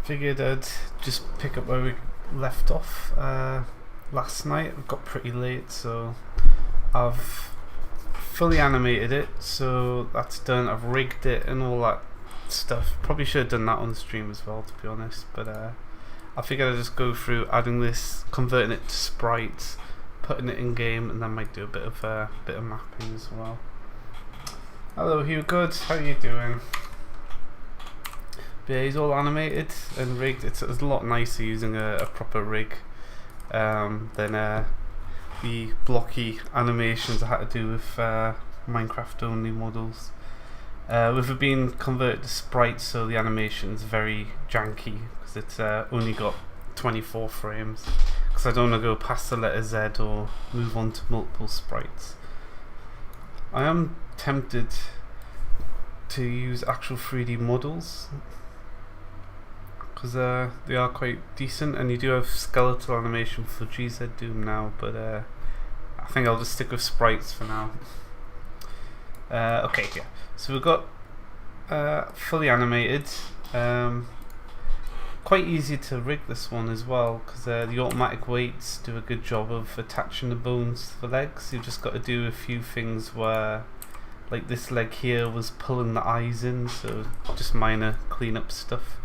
Figured I'd just pick up where we left off last night. It got pretty late, so I've fully animated it, so that's done. I've rigged it and all that stuff. Probably should have done that on the stream as well, to be honest, but I figured I'd just go through adding this, converting it to sprites, putting it in game, and then might do a bit of mapping as well. Hello Hugh, good, how you doing? But yeah, he's all animated and rigged. It's a lot nicer using a proper rig than the blocky animations I had to do with Minecraft only models. With it being converted to sprites, so the animation is very janky because it's only got 24 frames. Because I don't want to go past the letter Z or move on to multiple sprites. I am tempted to use actual 3D models, because they are quite decent, and you do have skeletal animation for GZDoom now, but I think I'll just stick with sprites for now. Okay, yeah, so we've got fully animated. Quite easy to rig this one as well, because the automatic weights do a good job of attaching the bones to the legs. You've just got to do a few things where, like this leg here was pulling the eyes in, so just minor cleanup stuff.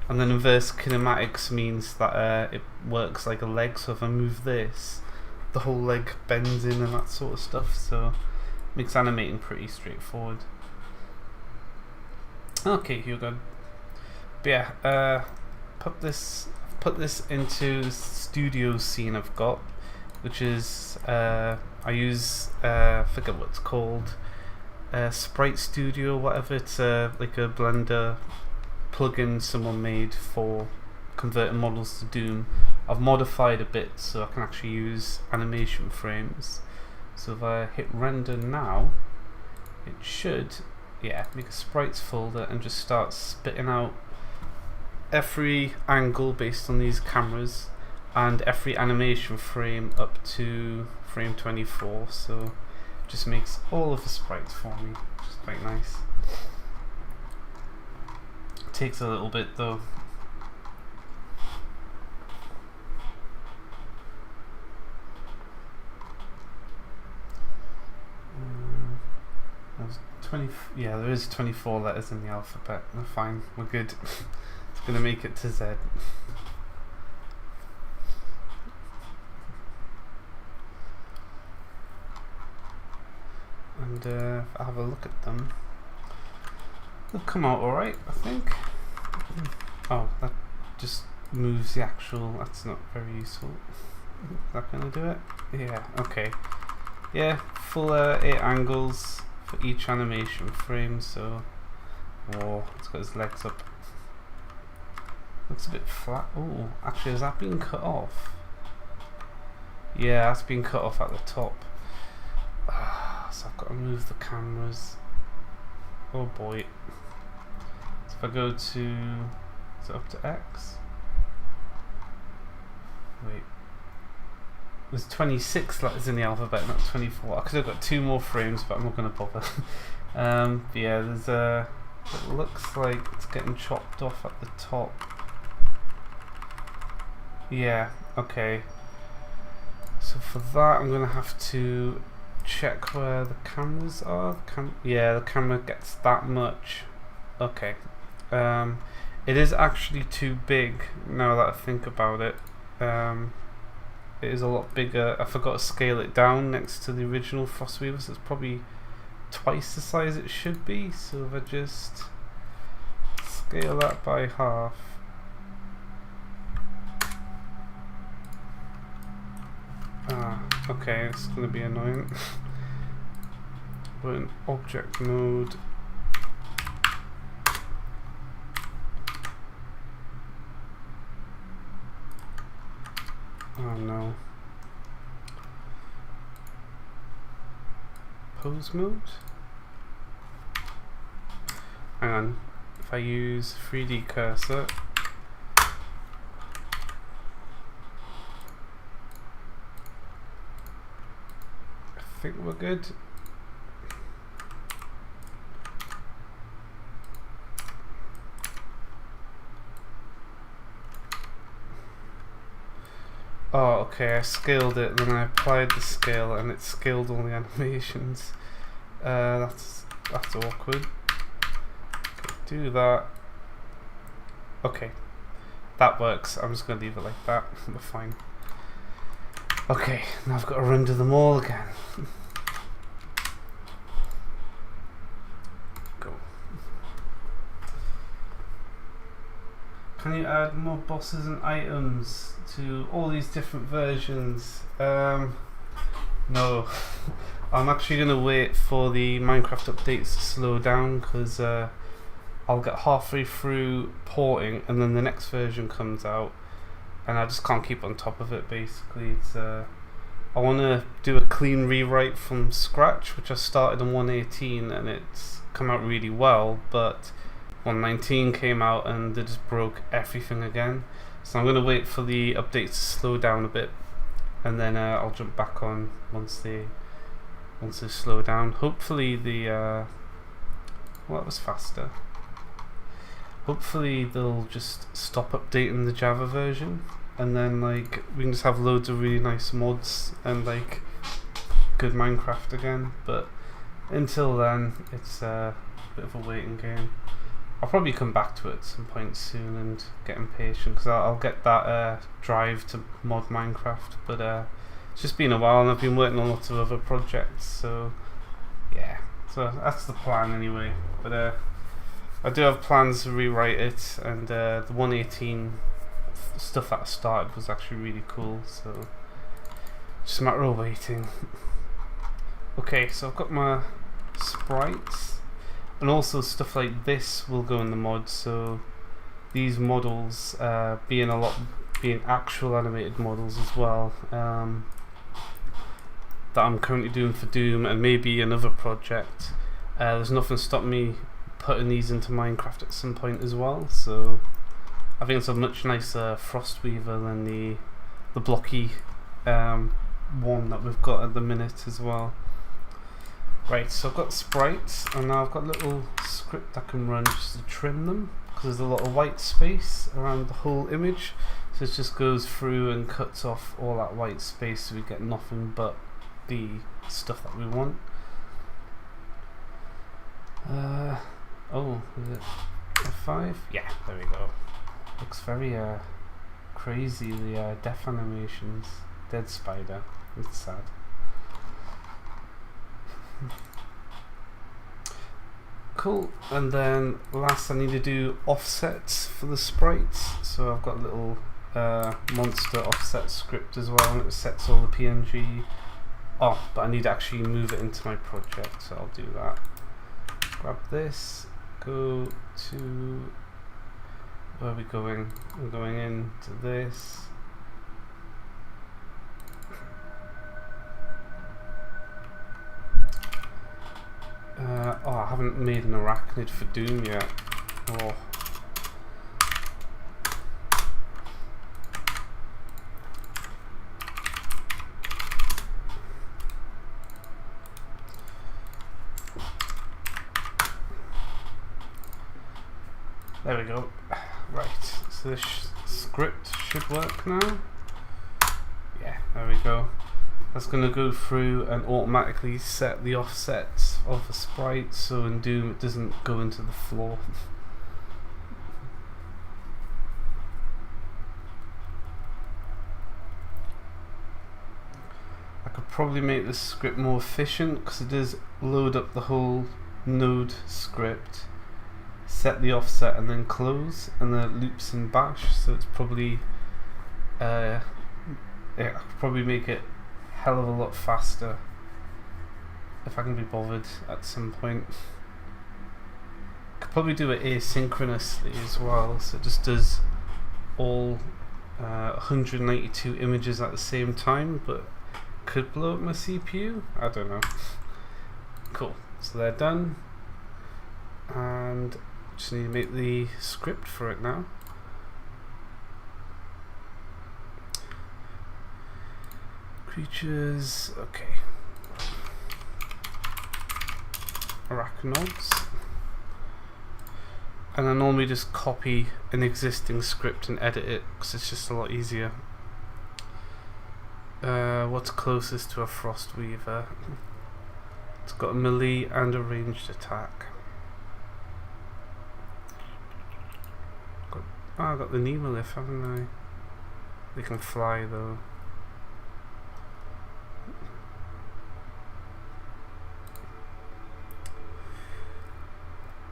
And then inverse kinematics means that it works like a leg, so if I move this, the whole leg bends in and that sort of stuff, so makes animating pretty straightforward. Okay, you're good. But yeah, put this into the studio scene I've got, which is I use I forget what it's called, Sprite Studio, whatever. It's like a Blender plugin someone made for converting models to Doom. I've modified a bit so I can actually use animation frames. So if I hit render now, it should, yeah, make a sprites folder and just start spitting out every angle based on these cameras and every animation frame up to frame 24. So it just makes all of the sprites for me, which is quite nice. Takes a little bit though. There's 20. Yeah, there is 24 letters in the alphabet. We're fine. We're good. It's gonna make it to Z. And if I have a look at them, they'll come out alright, I think. Oh, that just moves the actual. That's not very useful. Is that gonna do it? Yeah, okay. Yeah, full 8 angles for each animation frame, so. Oh, it's got his legs up. Looks a bit flat. Oh, actually, has that been cut off? Yeah, that's been cut off at the top. So I've got to move the cameras. Oh boy. So if I go to, is it up to X? Wait. There's 26 letters in the alphabet, not 24. I could have got 2 more frames, but I'm not going to bother. But yeah, there's it looks like it's getting chopped off at the top. Yeah, okay. So for that, I'm going to have to check where the cameras are. Yeah, the camera gets that much. Okay. It is actually too big now that I think about it. It is a lot bigger. I forgot to scale it down next to the original Frostweaver, so it's probably twice the size it should be. So if I just scale that by half. Okay, it's going to be annoying. We're in object mode. Oh no. Pose mode? Hang on. If I use 3D cursor, I think we're good. Oh, okay, I scaled it, then I applied the scale and it scaled all the animations. That's awkward. Okay, do that. Okay, that works. I'm just going to leave it like that. We're fine. Okay, now I've got to render them all again. Go. Can you add more bosses and items to all these different versions? No. I'm actually going to wait for the Minecraft updates to slow down, because I'll get halfway through porting and then the next version comes out and I just can't keep on top of it. Basically, it's I want to do a clean rewrite from scratch, which I started on 1.18 and it's come out really well, but 1.19 came out and they just broke everything again. So I'm going to wait for the updates to slow down a bit, and then I'll jump back on once they slow down. Hopefully the well, that was faster. Hopefully they'll just stop updating the Java version, and then like we can just have loads of really nice mods and like good Minecraft again. But until then, it's a bit of a waiting game. I'll probably come back to it at some point soon and get impatient, because I'll get that drive to mod Minecraft. But it's just been a while and I've been working on lots of other projects, so yeah, so that's the plan anyway. But I do have plans to rewrite it, and the 1.18 stuff that I started was actually really cool, so just a matter of waiting. Okay, so I've got my sprites, and also stuff like this will go in the mod, so these models being actual animated models as well, that I'm currently doing for Doom and maybe another project. There's nothing stopping me putting these into Minecraft at some point as well, so I think it's a much nicer Frostweaver than the blocky one that we've got at the minute as well. Right, so I've got sprites, and now I've got a little script I can run just to trim them, because there's a lot of white space around the whole image, so it just goes through and cuts off all that white space so we get nothing but the stuff that we want. Oh, is it F5? Yeah, there we go. Looks very crazy, the death animations. Dead spider. It's sad. Cool. And then last I need to do offsets for the sprites. So I've got a little monster offset script as well, and it sets all the PNG. Oh, but I need to actually move it into my project, so I'll do that. Grab this, go to, where are we going? I'm going into this. Oh, I haven't made an arachnid for Doom yet. Oh. There we go. Right, so this script should work now. Yeah, there we go. That's going to go through and automatically set the offsets of the sprite, so in Doom it doesn't go into the floor. I could probably make this script more efficient, because it does load up the whole node script, set the offset and then close, and then it loops in bash, so it's probably yeah, I could probably make it hell of a lot faster if I can be bothered at some point. Could probably do it asynchronously as well, so it just does all 192 images at the same time, but could blow up my CPU? I don't know. Cool, so they're done, and just need to make the script for it now. Creatures, okay. Arachnoids. And I normally just copy an existing script and edit it, because it's just a lot easier. What's closest to a Frost Weaver? It's got a melee and a ranged attack. I got the Nemolith, haven't I? They can fly though.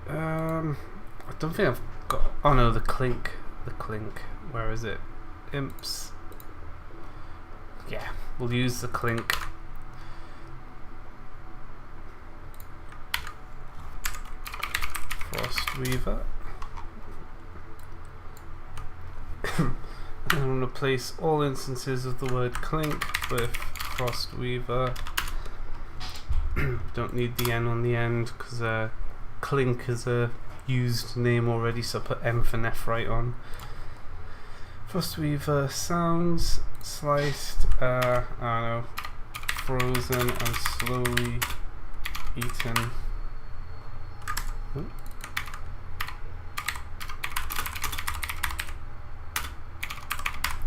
I don't think I've got. Oh no, the Clink. The Clink. Where is it? Imps. Yeah, we'll use the Clink. Frost Weaver. I'm going to replace all instances of the word Clink with Frost Weaver. Don't need the N on the end because Clink is a used name already, so I put M for Nephrite on. Frost Weaver sounds sliced, I don't know, frozen and slowly eaten. Ooh.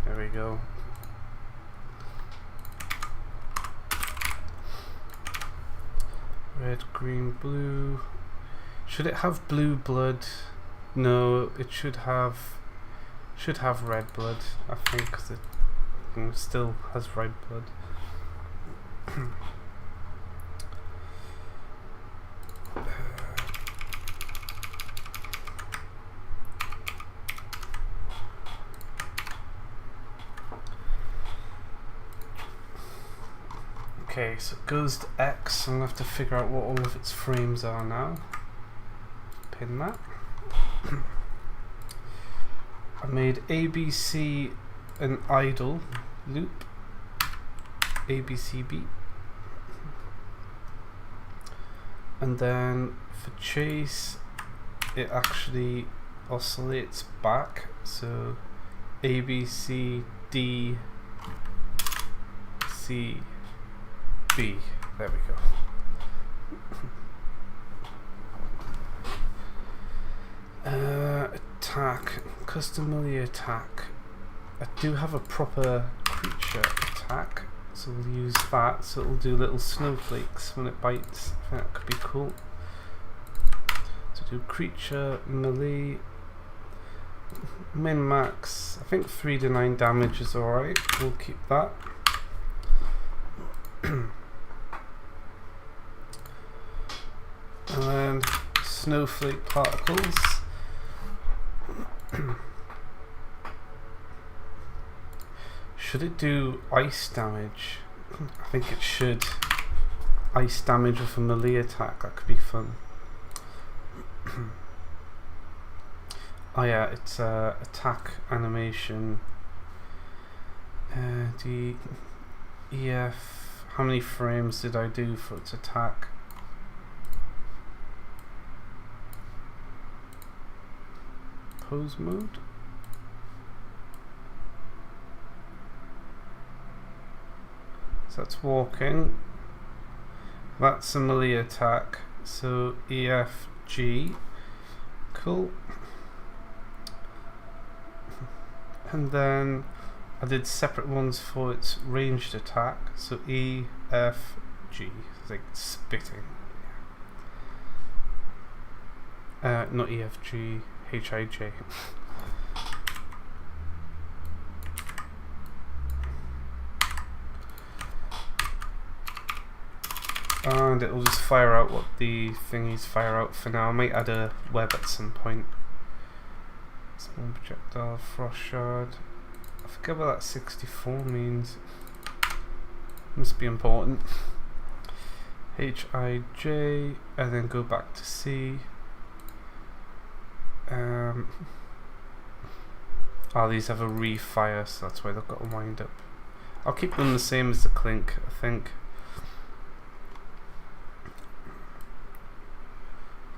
There we go. Red, green, blue. Should it have blue blood? No, it should have red blood, I think, because it still has red blood. Okay, so it goes to X. I'm going to have to figure out what all of its frames are now. Pin that. I made ABC an idle loop. ABC beat. And then for chase, it actually oscillates back. So ABC, D, C, B. There we go. Attack. Custom melee attack. I do have a proper creature attack, so we'll use that. So it'll do little snowflakes when it bites. I think that could be cool. So do creature melee. Min max. I think 3 to 9 damage is alright. We'll keep that. And then snowflake particles. Should it do ice damage? I think it should. Ice damage with a melee attack, that could be fun. Oh yeah, it's attack animation. D, E, F. How many frames did I do for its attack? Pose mode. So that's walking. That's a melee attack. So E, F, G. Cool. And then I did separate ones for its ranged attack. So E, F, G. It's like spitting. Not E, F, G. H, I, J. And it will just fire out what the thingies fire out for now. I might add a web at some point. Small projectile, frost shard. I forget what that 64 means. Must be important. H, I, J, and then go back to C. Oh, these have a refire, so that's why they've got a wind up. I'll keep them the same as the Clink, I think.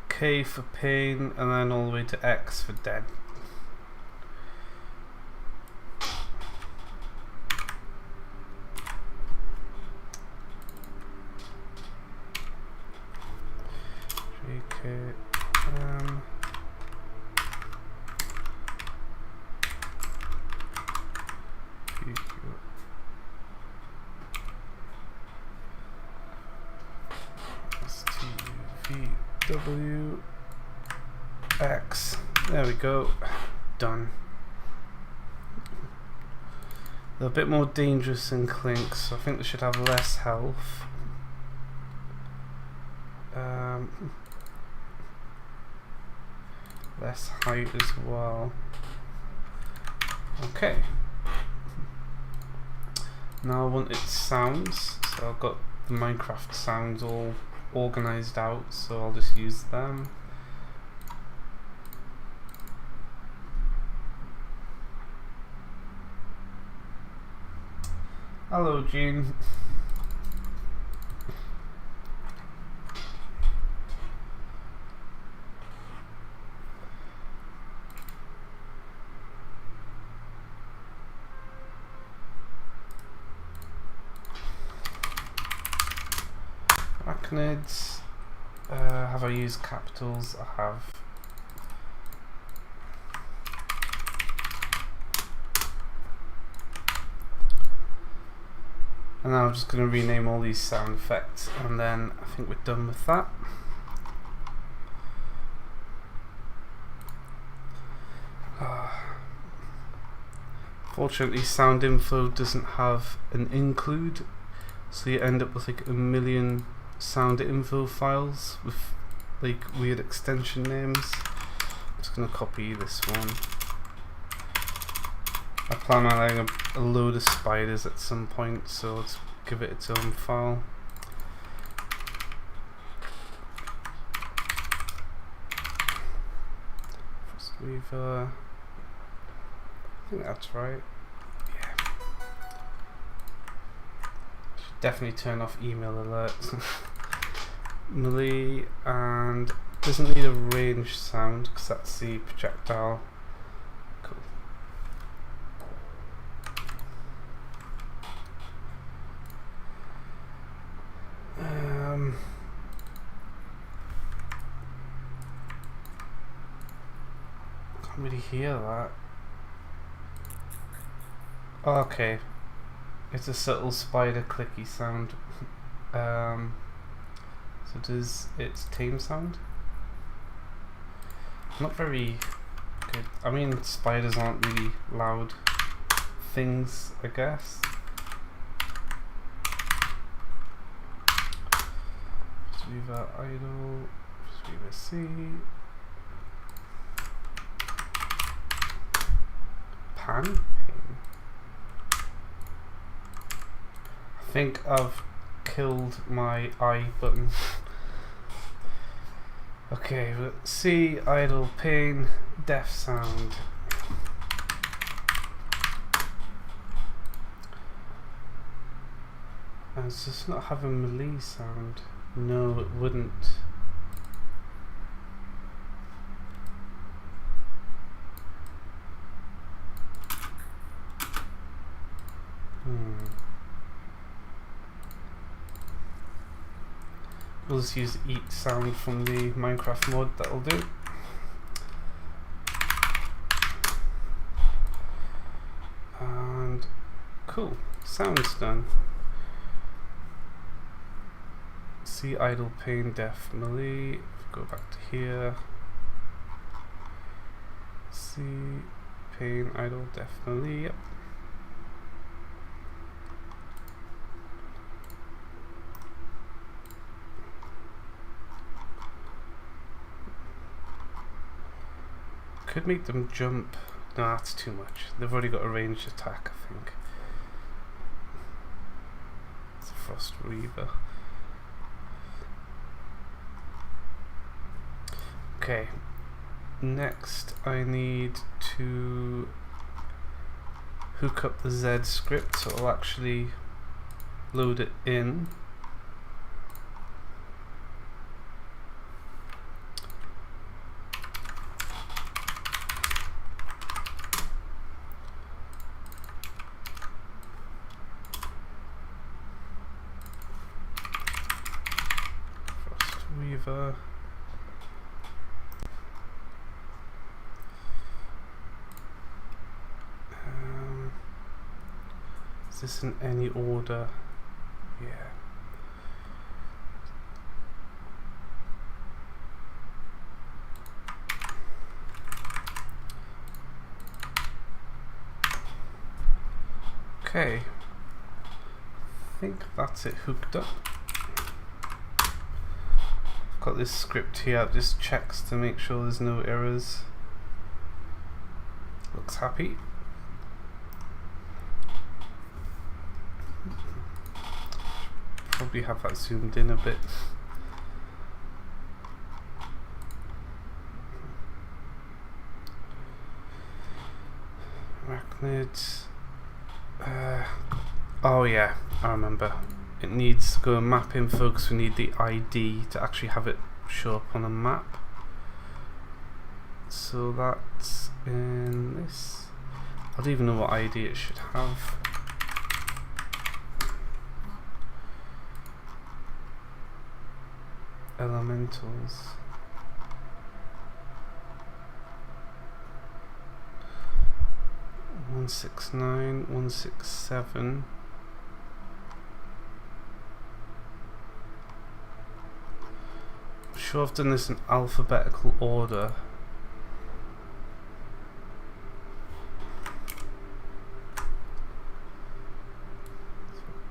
K for pain, and then all the way to X for dead. JK, W X. There we go. Done. They're a bit more dangerous than Clink, so I think they should have less health. Less height as well. Okay. Now I want its sounds, so I've got the Minecraft sounds all organized out, so I'll just use them. Hello, Gene. Arachnids. Have I used capitals? I have. And now I'm just going to rename all these sound effects, and then I think we're done with that. Fortunately, sound info doesn't have an include, so you end up with like a million sound info files with like weird extension names. I'm just going to copy this one. I plan on adding a load of spiders at some point, so let's give it its own file. First Weaver. I think that's right. Yeah. Should definitely turn off email alerts. Melee, and doesn't need a range sound because that's the projectile. Can't really hear that. Oh, okay, it's a subtle spider clicky sound. So does its tame sound? Not very good. I mean, spiders aren't really loud things, I guess. Weaver idle, Weaver C. Pan? Pain. I think I've killed my I button. Okay, C, idle, pain, deaf sound. And it's just not having melee sound. No, it wouldn't. We'll just use eat sound from the Minecraft mod, that'll do. And cool, sound's done. C, idle, pain, deaf, melee. Go back to here. C, pain, idle, deaf, melee. Yep. Could make them jump. No, that's too much. They've already got a ranged attack, I think. It's a Frost Reaver. Okay, next I need to hook up the Z script so it'll actually load it in. Frost Weaver. Is this in any order? Yeah. Okay, I think that's it hooked up. I've got this script here that just checks to make sure there's no errors. Looks happy. Probably have that zoomed in a bit. Arachnids. Oh yeah, I remember. It needs to go in map info because we need the ID to actually have it show up on a map. So that's in this. I don't even know what ID it should have. Elementals. One 169, 167. I'm sure I've done this in alphabetical order.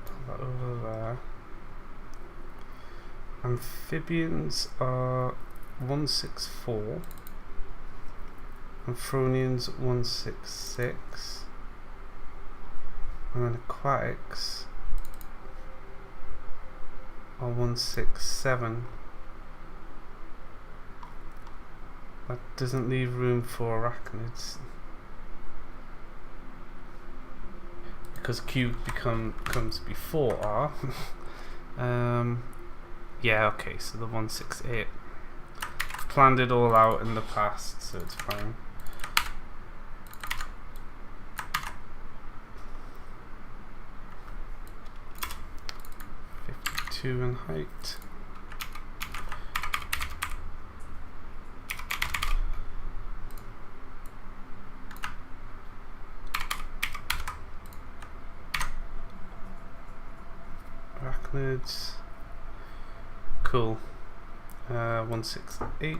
Put that over there. Amphibians are 164. Amphibolians 166, and then aquatics are 167. That doesn't leave room for arachnids because Q comes before R. Yeah, okay, so the 168. Planned it all out in the past, so it's fine. In height. Arachnids. Cool. 168.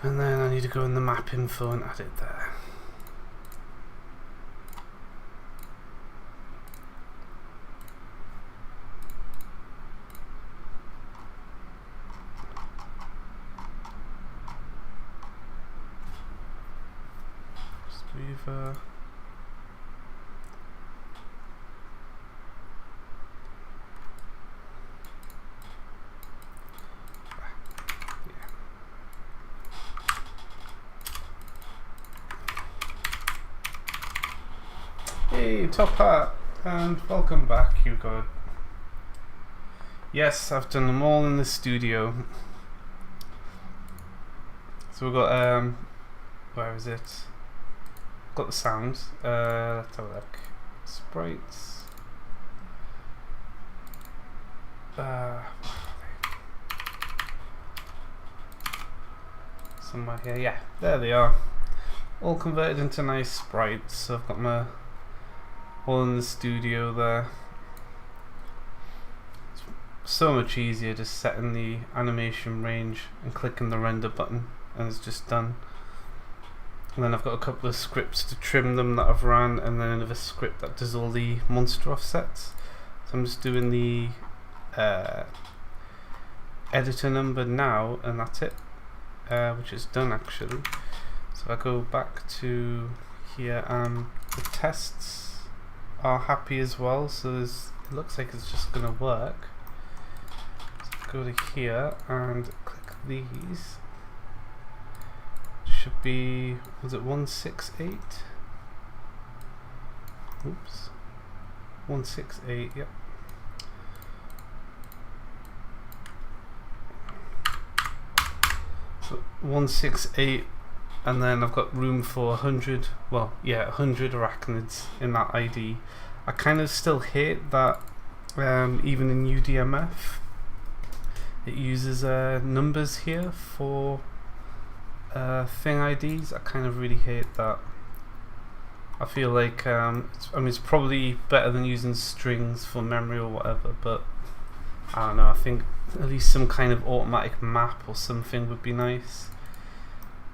And then I need to go in the map info and add it there. Weaver. Hey, Top Hat, and welcome back, Hugo. Yes, I've done them all in the studio. So we've got where is it? Got the sounds. Let's have a look. Sprites. Somewhere here. Yeah, there they are. All converted into nice sprites. So I've got my all in the studio there. It's so much easier just setting the animation range and clicking the render button, and it's just done. And then I've got a couple of scripts to trim them that I've ran, and then another script that does all the monster offsets. So I'm just doing the editor number now, and that's it, which is done actually. So I go back to here, and the tests are happy as well, so it looks like it's just going to work. So go to here and click these. Should be, was it 168? Oops. 168, yep. So 168, and then I've got room for 100, well, yeah, 100 arachnids in that ID. I kind of still hate that even in UDMF it uses numbers here for thing IDs. I kind of really hate that. I feel like it's probably better than using strings for memory or whatever, but I don't know, I think at least some kind of automatic map or something would be nice.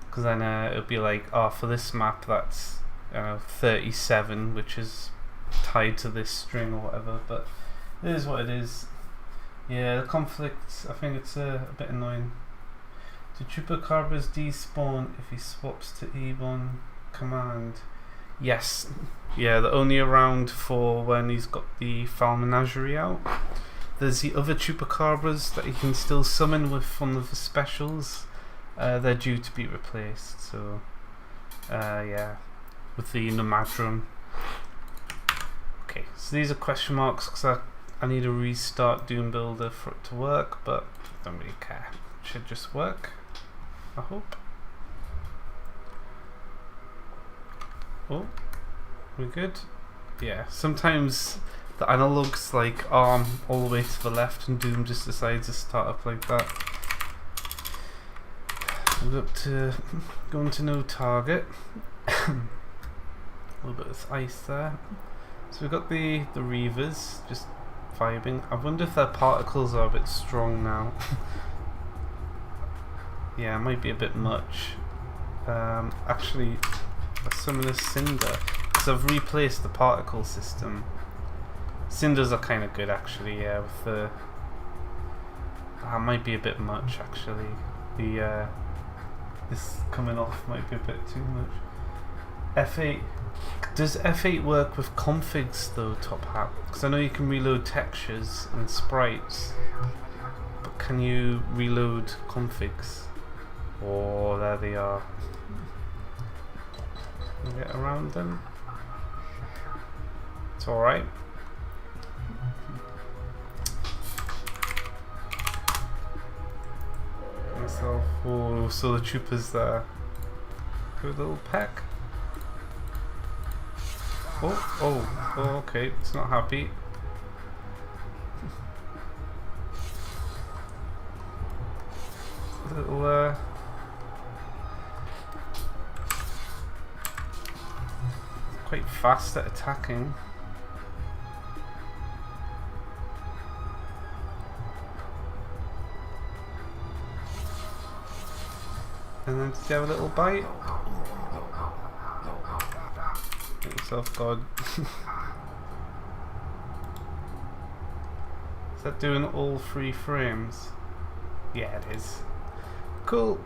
because then it'll be like, oh, for this map that's 37, which is tied to this string or whatever. But it is what it is. Yeah, the conflict, I think it's a bit annoying. Do Chupacabras despawn if he swaps to Ebon command? Yes. Yeah, they're only around for when he's got the Foul Menagerie out. There's the other Chupacabras that he can still summon with one of the specials. They're due to be replaced, so yeah, with the Nomadrum. Okay, so these are question marks because I need to restart Doom Builder for it to work, but I don't really care. It should just work, I hope. Oh, we good? Yeah, sometimes the analog's like arm all the way to the left and Doom just decides to start up like that. We're up to going to no target. A little bit of ice there. So we've got the Reavers just vibing. I wonder if their particles are a bit strong now. Yeah, it might be a bit much. Actually, let's summon a Cinder because I've replaced the particle system. Cinders are kind of good actually. Yeah, with the might be a bit much actually. The this coming off might be a bit too much. F8. Does F8 work with configs though, Top Hat? Because I know you can reload textures and sprites, but can you reload configs? Oh, there they are. Can I get around them? It's alright. Myself. Oh, so the troopers there. Good little peck. Oh, okay, it's not happy. Little, quite fast at attacking. And then did you have a little bite? Get yourself God. Is that doing all 3 frames? Yeah, it is. Cool.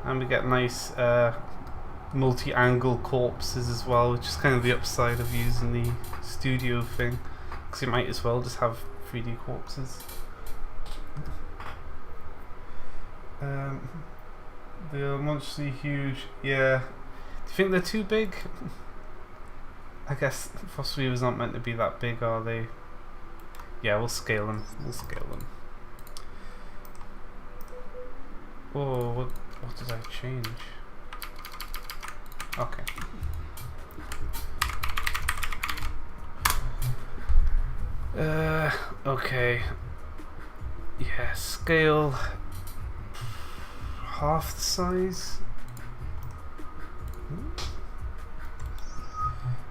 And we get nice multi-angle corpses as well, which is kind of the upside of using the studio thing, because you might as well just have 3D corpses. They're monstrously huge. Yeah. Do you think they're too big? I guess Frost Weavers aren't meant to be that big, are they? Yeah, we'll scale them. We'll scale them. Oh, what did I change? Okay. Okay. Yeah, scale half the size.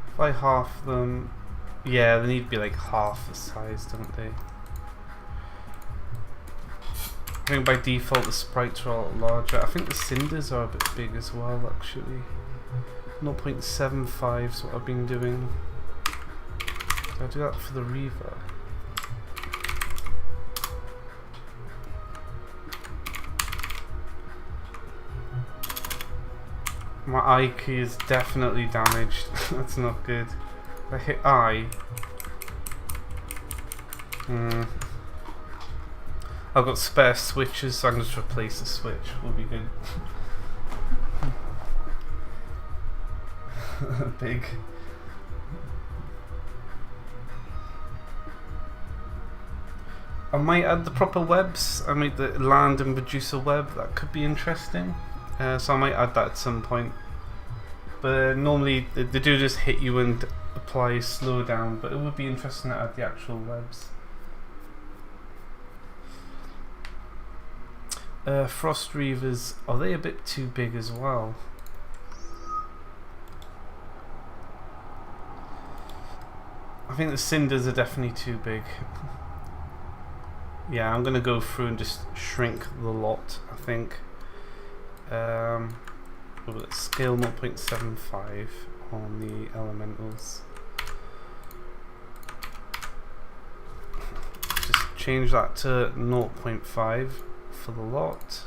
If I half them, yeah, they need to be like half the size, don't they? I think by default the sprites are a lot larger. I think the cinders are a bit big as well, actually. 0.75 is what I've been doing. Did I do that for the Reaver? My I key is definitely damaged. That's not good. If I hit I. I've got spare switches, so I can just replace the switch. Will be good. Big. I might add the proper webs. I might land and produce a web. That could be interesting. So I might add that at some point. But normally they do just hit you and apply slowdown. But it would be interesting to add the actual webs. Frost Reavers, are they a bit too big as well? I think the cinders are definitely too big. Yeah, I'm gonna go through and just shrink the lot, I think. Scale 0.75 on the elementals. Just change that to 0.5 for the lot.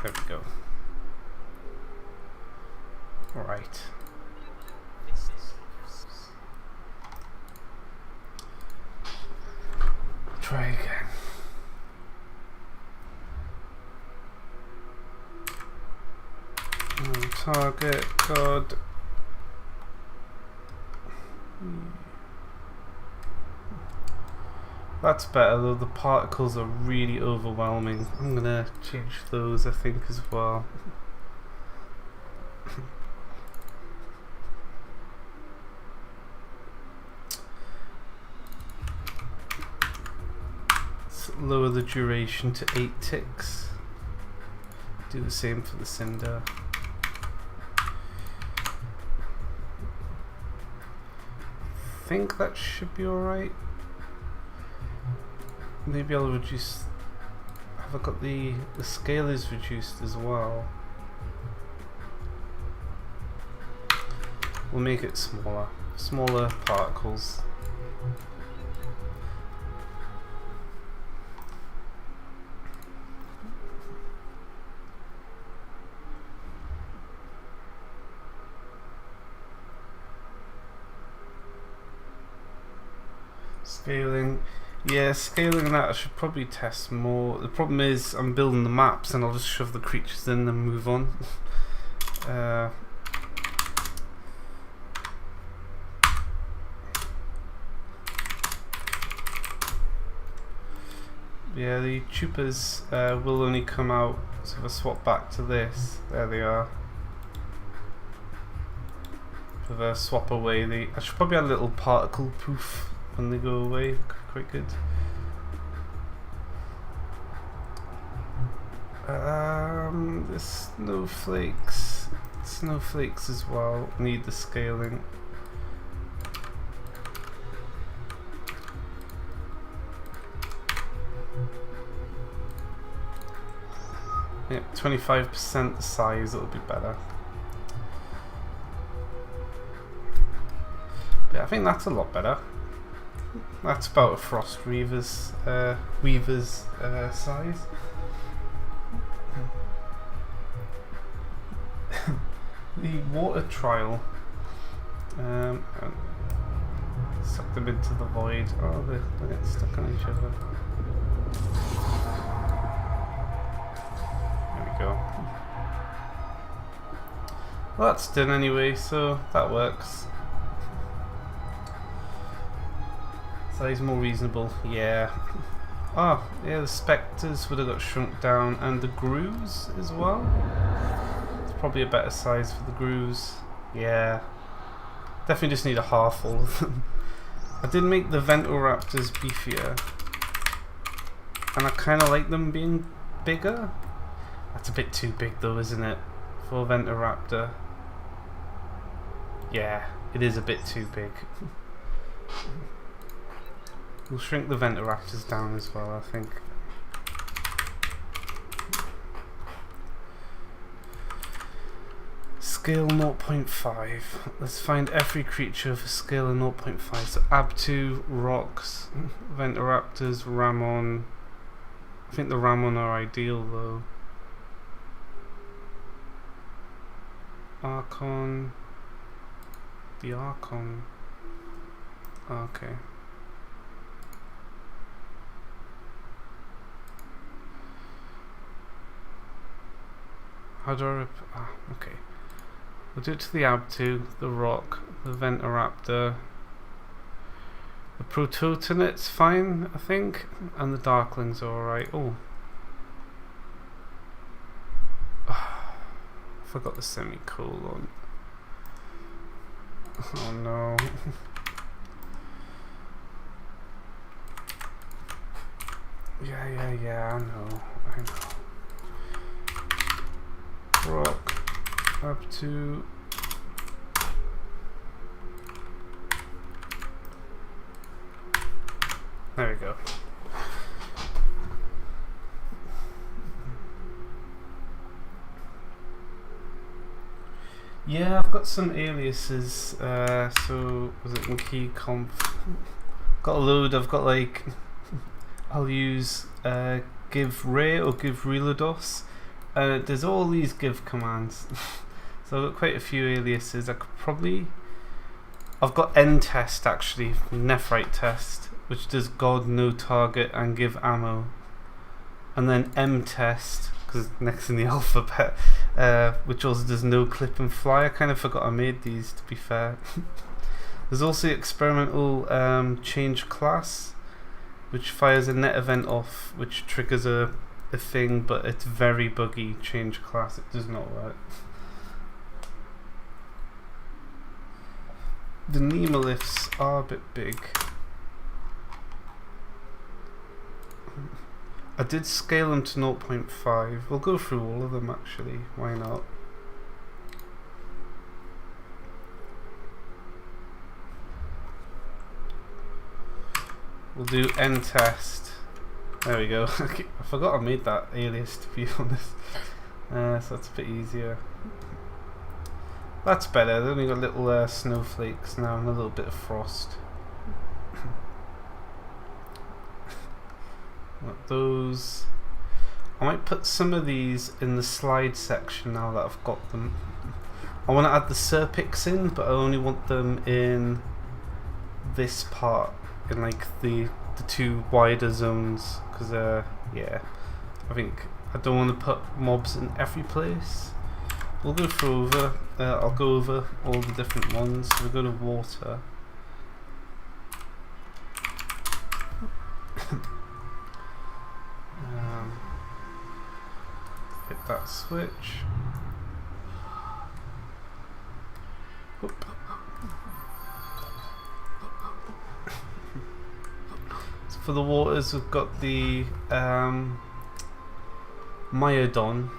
There we go. Alright. Try again. Target code. That's better, though the particles are really overwhelming. I'm gonna change those, I think, as well. Let's lower the duration to 8 ticks. Do the same for the cinder. I think that should be alright. Maybe I'll reduce. Have I got the scale is reduced as well? We'll make it smaller particles. Scaling. Yeah, scaling that I should probably test more. The problem is I'm building the maps and I'll just shove the creatures in and move on. Yeah, the tubers will only come out, so if I swap back to this, there they are. If I swap away I should probably add a little particle poof when they go away, quite good. The snowflakes as well need the scaling. Yep, 25% the size, it'll be better. Yeah, I think that's a lot better. That's about a frost weaver's size. The water trial. Suck them into the void. Oh, they get stuck on each other. There we go. Well, that's done anyway, so that works. Size more reasonable, yeah. Oh, yeah, the spectres would have got shrunk down, and the grooves as well. It's probably a better size for the grooves. Yeah. Definitely just need a half all of them. I did make the Ventoraptors beefier, and I kind of like them being bigger. That's a bit too big though, isn't it? For a Ventoraptor. Yeah, it is a bit too big. We'll shrink the Ventoraptors down as well, I think. Scale 0.5. Let's find every creature of a scale of 0.5. So Abtu, Rocks, Ventoraptors, Ramon. I think the Ramon are ideal though. Archon. The Archon. Okay. How do I okay. We'll do it to the Abtu, the Rock, the Ventoraptor. The Prototonet's fine, I think. And the Darklings are alright. Oh. Forgot the semicolon. Oh no. Yeah, I know. Rock up to There we go. Yeah, I've got some aliases. So was it in key conf? Got a load. I've got like I'll use give ray or give reloados. There's all these give commands. So I've got quite a few aliases. I could probably. I've got n-test actually, nephrite test, which does god, no target, and give ammo. And then m-test, because next in the alphabet, which also does no clip and fly. I kind of forgot I made these, to be fair. There's also experimental change class, which fires a net event off, which triggers a thing, but it's very buggy. Change class, it does not work. The nemoliths are a bit big. I did scale them to 0.5. We'll go through all of them actually, why not? We'll do n-test. There we go. I forgot I made that alias, to be honest. So that's a bit easier. That's better. They've only got little snowflakes now and a little bit of frost. Like those. I might put some of these in the slide section now that I've got them. I want to add the Serpix in, but I only want them in this part, in like the two wider zones, because yeah, I think I don't want to put mobs in every place. We'll go through over. I'll go over all the different ones. So we'll go to water. Hit that switch. Oop. So for the waters, we've got the Myodon.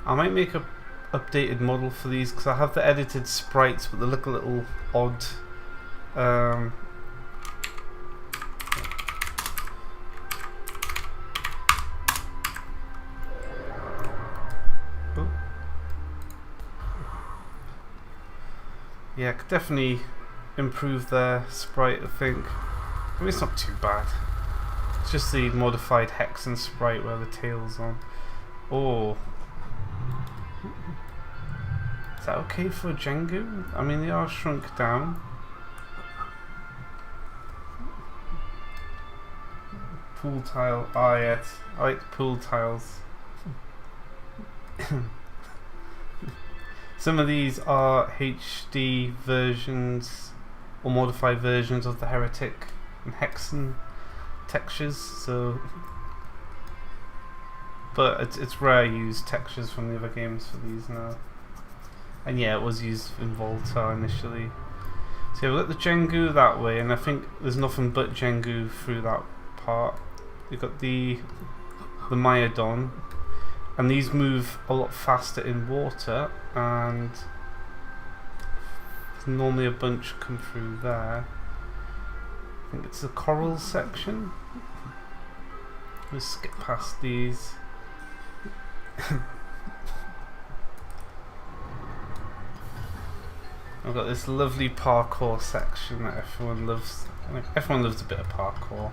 I might make a updated model for these because I have the edited sprites, but they look a little odd. Yeah, I could definitely improve their sprite, I think. I mean, it's not too bad. It's just the modified Hexen sprite where the tail's on. Oh. Is that okay for a Jengu? I mean, they are shrunk down. Pool tile. Ah, yes. I like the pool tiles. Some of these are HD versions or modified versions of the Heretic and Hexen textures, so. But it's rare I use textures from the other games for these now. And yeah, it was used in Volta initially. So yeah, we've got the Jengu that way, and I think there's nothing but Jengu through that part. We've got the Myodon, and these move a lot faster in water, and normally a bunch come through there. I think it's the coral section. We'll skip past these. I've got this lovely parkour section that everyone loves. Like, everyone loves a bit of parkour.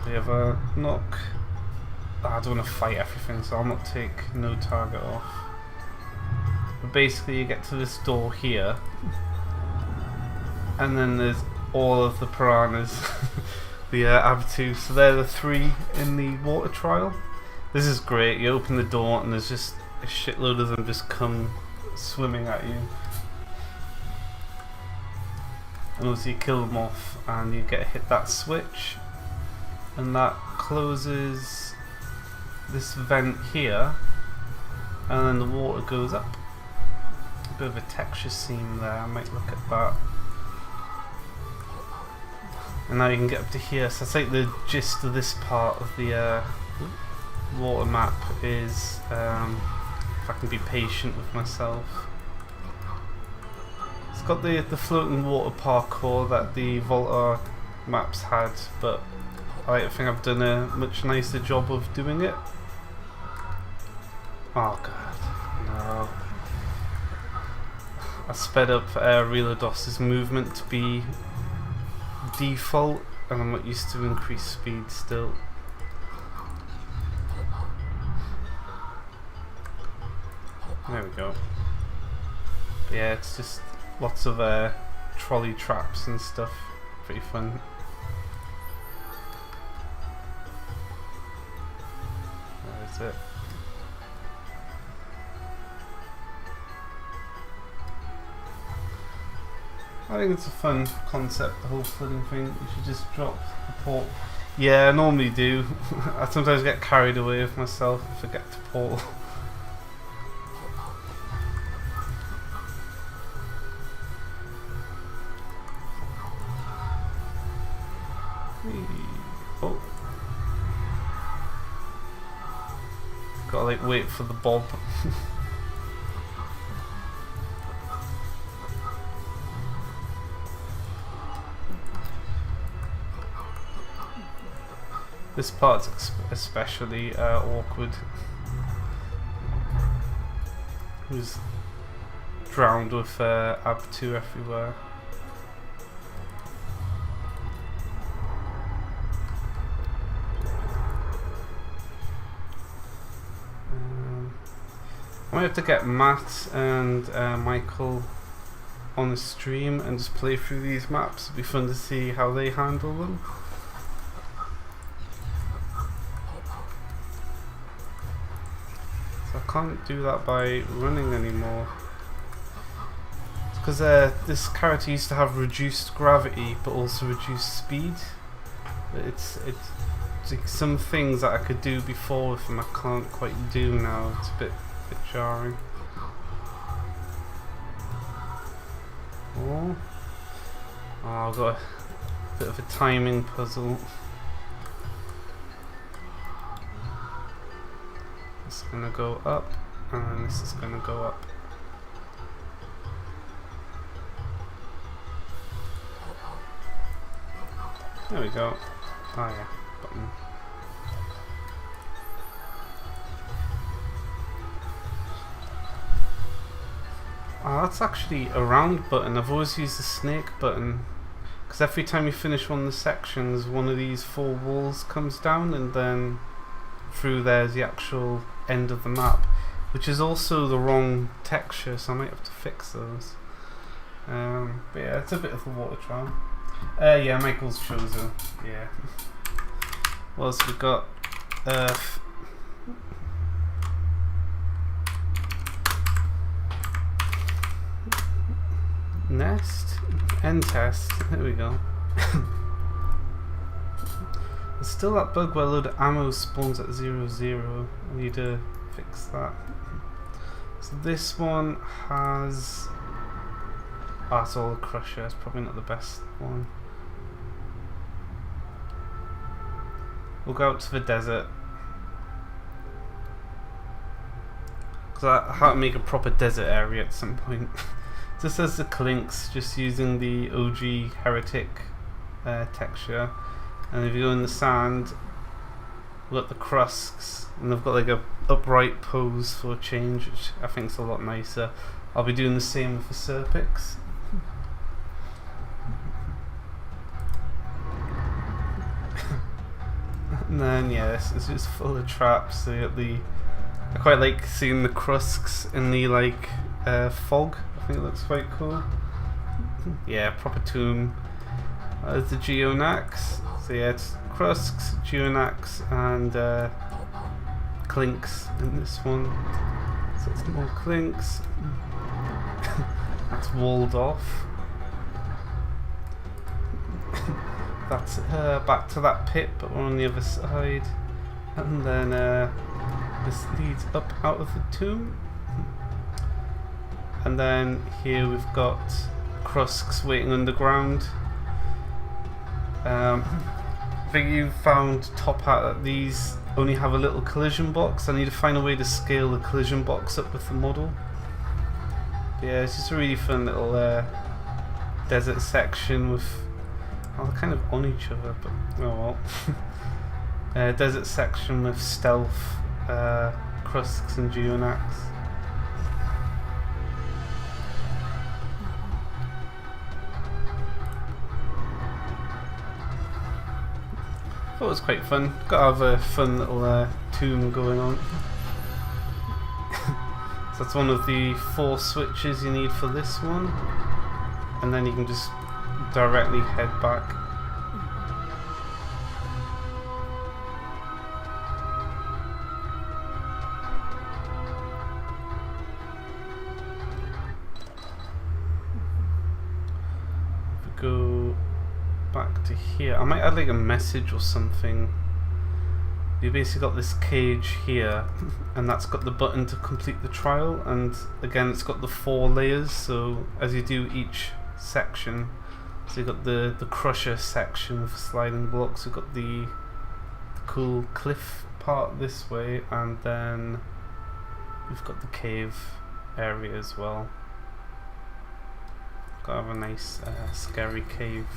We have a knock. I don't want to fight everything, so I'll not take no target off. But basically, you get to this door here, and then there's all of the piranhas, the Abtu. So they're the three in the water trial. This is great. You open the door, and there's just a shitload of them just come swimming at you. And also you kill them off, and you get hit that switch, and that closes this vent here, and then the water goes up. A bit of a texture seam there, I might look at that. And now you can get up to here, so that's like the gist of this part of the water map is, if I can be patient with myself. It's got the floating water parkour that the Volta maps had, but I think I've done a much nicer job of doing it. Oh god, no. I sped up Reelodos's movement to be default, and I'm not used to increased speed still. There we go. But yeah, it's just lots of trolley traps and stuff. Pretty fun. Where is it? I think it's a fun concept, the whole flooding thing. You should just drop the port. Yeah, I normally do. I sometimes get carried away with myself and forget to port. Oh. Gotta like wait for the bob. This part's especially awkward. Who's drowned with AB2 everywhere. I might have to get Matt and Michael on the stream and just play through these maps. It'd be fun to see how they handle them. So I can't do that by running anymore. It's because this character used to have reduced gravity but also reduced speed. It's like some things that I could do before with him I can't quite do now. It's a bit jarring. Oh, I've got a bit of a timing puzzle. This is gonna go up, and this is gonna go up. There we go. Oh yeah, button. Oh, that's actually a round button. I've always used the snake button because every time you finish one of the sections, one of these 4 walls comes down, and then through there's the actual end of the map, which is also the wrong texture, so I might have to fix those. But yeah, it's a bit of a water trial. Yeah, Michael's Chozo. Yeah. What else we got? Nest? End test. There we go. There's still that bug where a load of ammo spawns at 0, 0. I need to fix that. So this one has... Ah, it's all a crusher. It's probably not the best one. We'll go out to the desert. Because I have to make a proper desert area at some point. This has the clinks, just using the OG Heretic texture. And if you go in the sand, we've got the crusks, and they've got like a upright pose for a change, which I think is a lot nicer. I'll be doing the same with the Serpix. And then yes, it's just full of traps. So you got the, I quite like seeing the crusks in the like fog. I think it looks quite cool. Yeah, proper tomb. There's the Geonax. So yeah, it's crusks, Geonax, and clinks in this one. So it's more clinks. That's walled off. That's back to that pit, but we're on the other side. And then this leads up out of the tomb. And then here we've got crusks waiting underground. I think you found top hat that these only have a little collision box. I need to find a way to scale the collision box up with the model. But yeah, it's just a really fun little desert section with Oh, they're kind of on each other, but oh well. Desert section with stealth, Krusks and Geonax. Thought it was quite fun. Got to have a fun little tomb going on. So that's one of the 4 switches you need for this one, and then you can just directly head back. If we go back to here, I might add like a message or something. You basically got this cage here, and that's got the button to complete the trial, and again it's got the 4 layers, so as you do each section, so you've got the crusher section with sliding blocks, you've got the cool cliff part this way, and then you've got the cave area as well. Got to have a nice scary cave.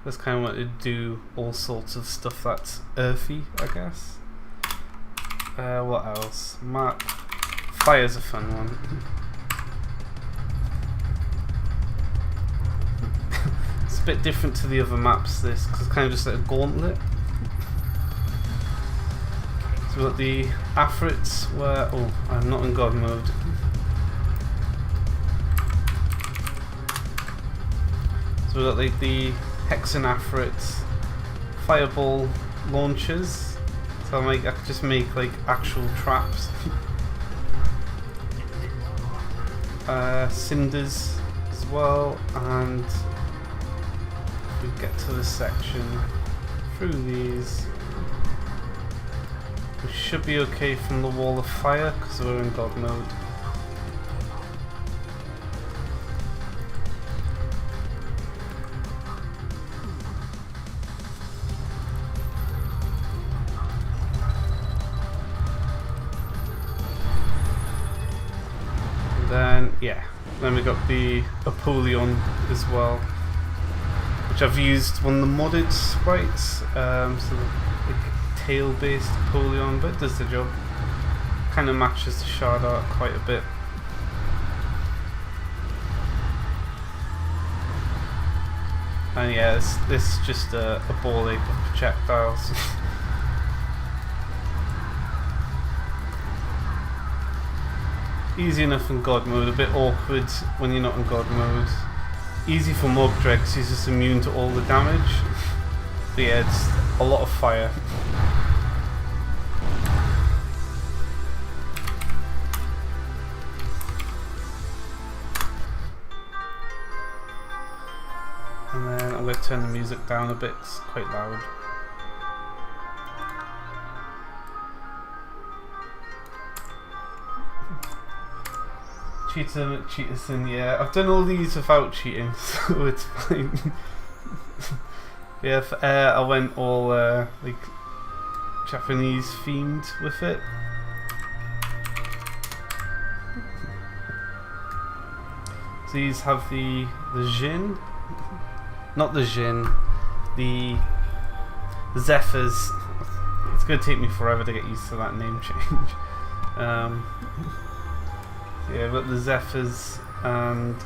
Just kind of want to do all sorts of stuff that's earthy, I guess. What else? Map. Fire's a fun one. It's a bit different to the other maps, this, because it's kind of just like a gauntlet. So we've got the Afrits where... oh, I'm not in God mode. So we've got like the Hexanafrit fireball launchers, so I could just make like actual traps. Cinders as well, and if we get to this section through these, we should be okay from the wall of fire because we're in God mode. Then we got the Apollyon as well, which I've used one of the modded sprites, so like tail based Apollyon, but it does the job. Kind of matches the shard art quite a bit. And yeah, this is just a ball ache of projectiles. Easy enough in God mode, a bit awkward when you're not in God mode. Easy for mob dregs, he's just immune to all the damage. But yeah, it's a lot of fire. And then I'm going to turn the music down a bit, it's quite loud. Cheater McCheaterson, yeah. I've done all these without cheating, so it's fine. Yeah, I went all like Japanese themed with it. So these have the Jin, not the Jin, the Zephyrs. It's going to take me forever to get used to that name change. Yeah, but the Zephyrs and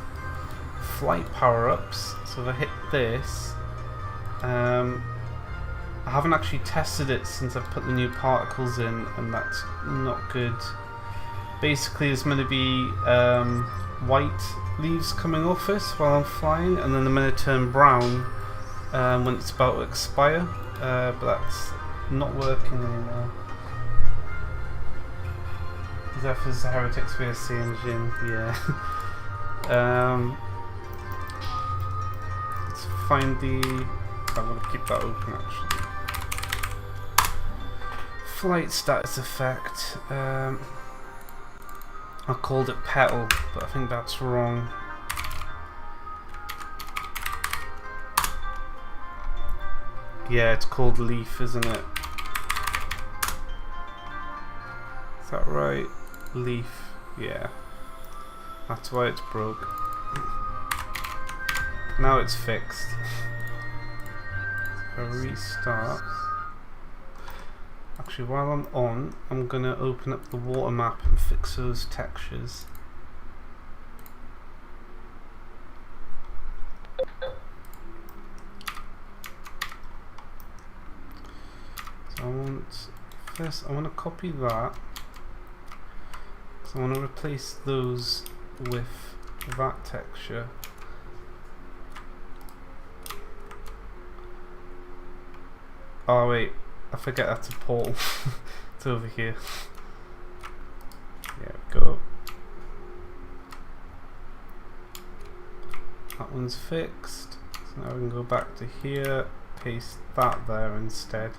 flight power-ups. So if I hit this, I haven't actually tested it since I've put the new particles in, and that's not good. Basically, there's going to be white leaves coming off it while I'm flying, and then they're going to turn brown when it's about to expire. But that's not working anymore. Zephyrs, Heretics, VSC, and Jin, yeah. Let's find the... I'm going to keep that open actually. Flight status effect. I called it petal, but I think that's wrong. Yeah, it's called leaf, isn't it? Is that right? Leaf, yeah. That's why it's broke. now it's fixed. If I restart. Actually, while I'm on, I'm gonna open up the water map and fix those textures. So I want to copy that. So I want to replace those with that texture. Oh wait, I forget that's a portal. It's over here. There we go. That one's fixed. So now we can go back to here, paste that there instead.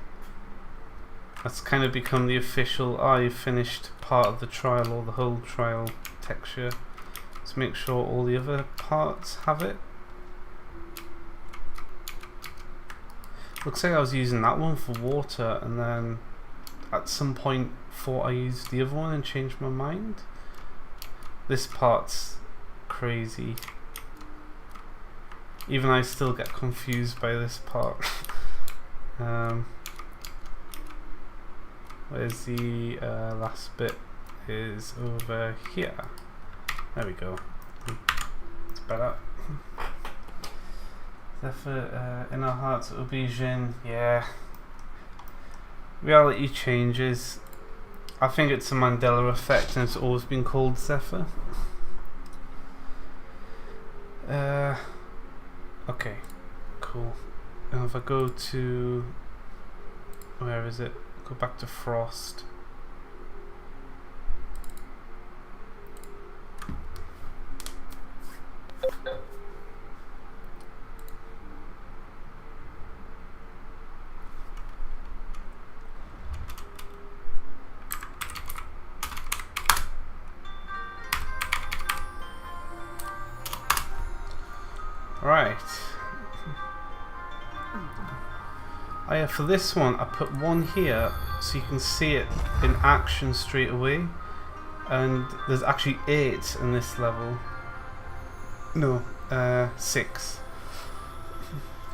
That's kind of become the official, you've finished part of the trial or the whole trial texture. Let's make sure all the other parts have it. Looks like I was using that one for water and then at some point thought I used the other one and changed my mind. This part's crazy. Even I still get confused by this part. Where's the last bit? Is over here. There we go. It's better. Therefore, in our hearts it will be Jin. Yeah. Reality changes. I think it's a Mandela effect and it's always been called Zephyr. Okay, cool. And if I go to... where is it? Go back to Frost. Right. Oh yeah, for this one I put one here so you can see it in action straight away, and there's actually 8 in this level. No, 6.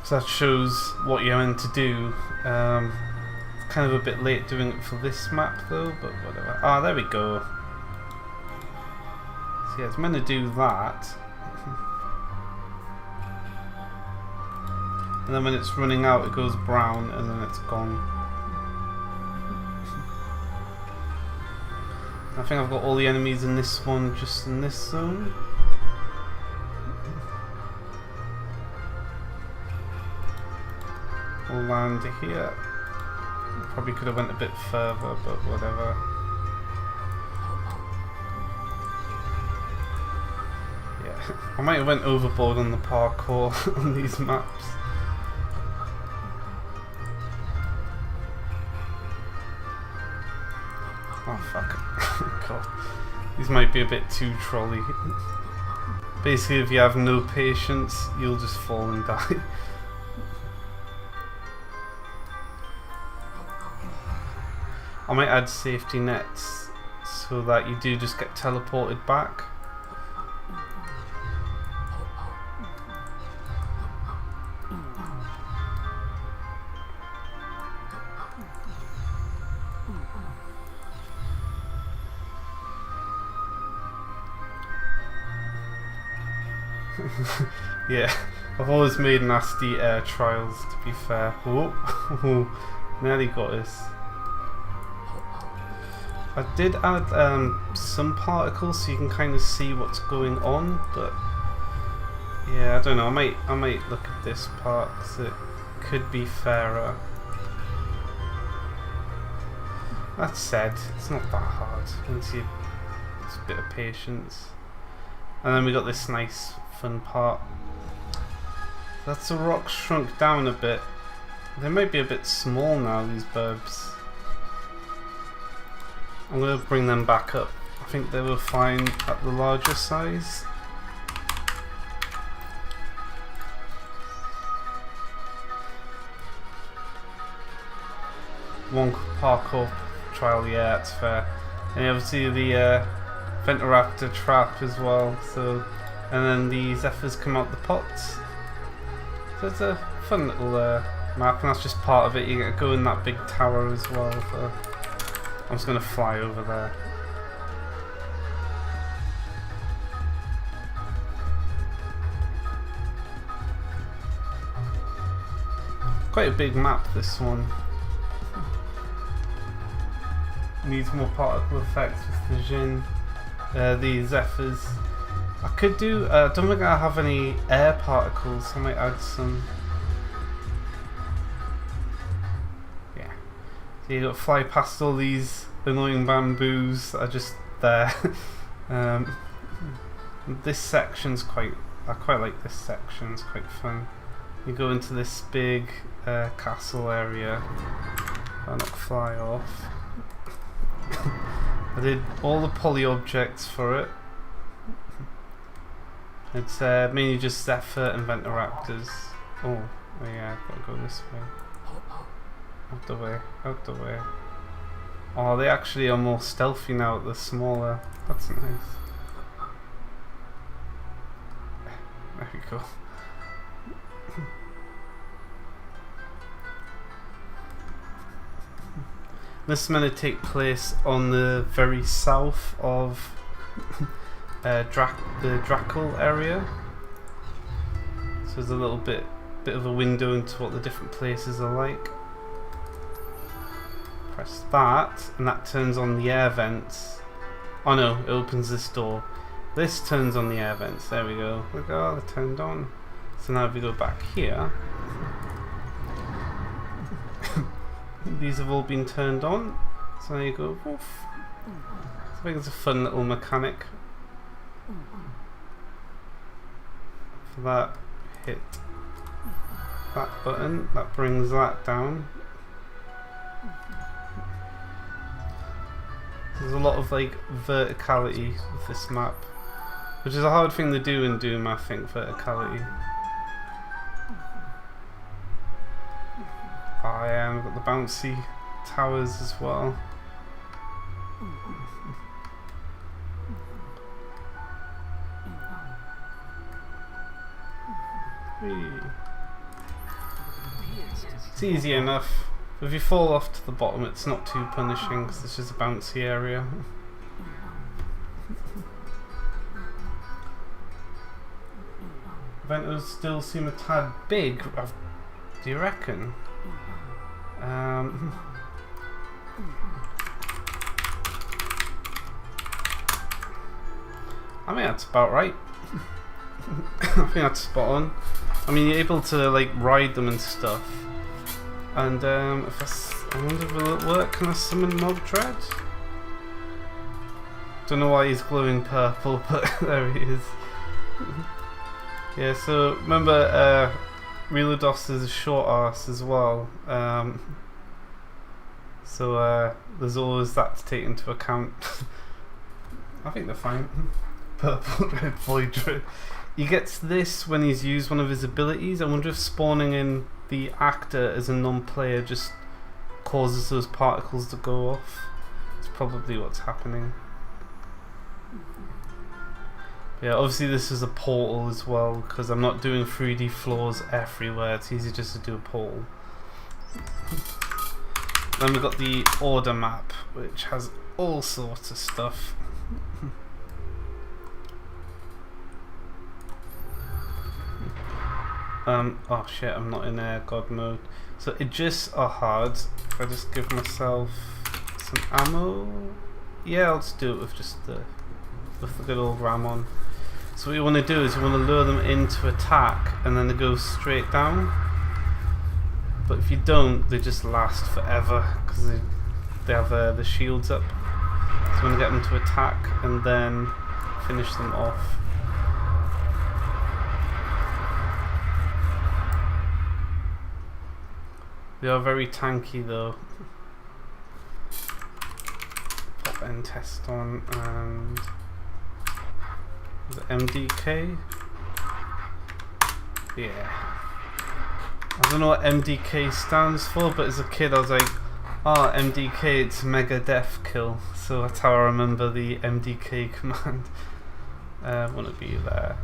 So that shows what you're meant to do. Kind of a bit late doing it for this map though, but whatever. Ah, there we go. So yeah, it's meant to do that. And then when it's running out it goes brown and then it's gone. I think I've got all the enemies in this one just in this zone. We'll land here. Probably could have went a bit further, but whatever. Yeah, I might have went overboard on the parkour on these maps. Oh fuck. God. These might be a bit too trolly. Basically, if you have no patience, you'll just fall and die. I might add safety nets so that you do just get teleported back. Yeah, I've always made nasty air trials, to be fair. Whoa, nearly got us. I did add some particles so you can kind of see what's going on, but yeah, I don't know. I might look at this part because it could be fairer. That said, it's not that hard once you just a bit of patience. And then we got this nice fun part. That's the rocks shrunk down a bit. They might be a bit small now, these burbs. I'm going to bring them back up. I think they were fine at the larger size. One parkour trial, yeah, that's fair. And obviously the Venturaptor trap as well. So, and then the Zephyrs come out the pots. So it's a fun little map, and that's just part of it. You get to go in that big tower as well. So I'm just gonna fly over there. Quite a big map, this one. Needs more particle effects with the Jin, the Zephyrs. I could do, don't think I have any air particles, I might add some. Yeah. So you got to fly past all these annoying bamboos that are just there. This section's I quite like this section, it's quite fun. You go into this big castle area. I'll not fly off. I did all the poly objects for it. It's mainly just Zephyr and Ventoraptors. Oh yeah, I've got to go this way. Out the way, out the way. Oh, they actually are more stealthy now, they're smaller. That's nice. There we go. This is meant to take place on the very south of the Drackle area. So there's a little bit of a window into what the different places are like. Press that, and that turns on the air vents. Oh no, it opens this door. This turns on the air vents. There we go. Look, oh, they're turned on. So now if we go back here, these have all been turned on. So there you go. Woof. I think it's a fun little mechanic. For that, hit that button. That brings that down. There's a lot of like verticality with this map, which is a hard thing to do in Doom, I think, verticality. Oh yeah, and we've got the bouncy towers as well. It's easy enough. If you fall off to the bottom, it's not too punishing because it's just a bouncy area. Ventos still seem a tad big. Do you reckon? I mean, that's about right. I think that's spot on. I mean, you're able to like ride them and stuff. And if I wonder if it'll work. Can I summon Mob Dread? Don't know why he's glowing purple, but there he is. Yeah. So remember, Relodos is a short arse as well. So there's always that to take into account. I think they're fine. Purple Red Void Dread. He gets this when he's used one of his abilities. I wonder if spawning in the actor as a non-player just causes those particles to go off. It's probably what's happening. Yeah, obviously this is a portal as well, because I'm not doing 3D floors everywhere. It's easy just to do a portal. Then we've got the order map, which has all sorts of stuff. Oh shit, I'm not in air god mode. So it just are hard. If I just give myself some ammo, yeah, I'll just do it with just the good old ram on. So what you want to do is you want to lure them into attack, and then they go straight down. But if you don't, they just last forever because they have the shields up. So you want to get them to attack and then finish them off. They are very tanky though. Pop end test on, and the MDK. Yeah. I don't know what MDK stands for, but as a kid I was like, oh, MDK, it's Mega Death Kill. So that's how I remember the MDK command. Want to be there.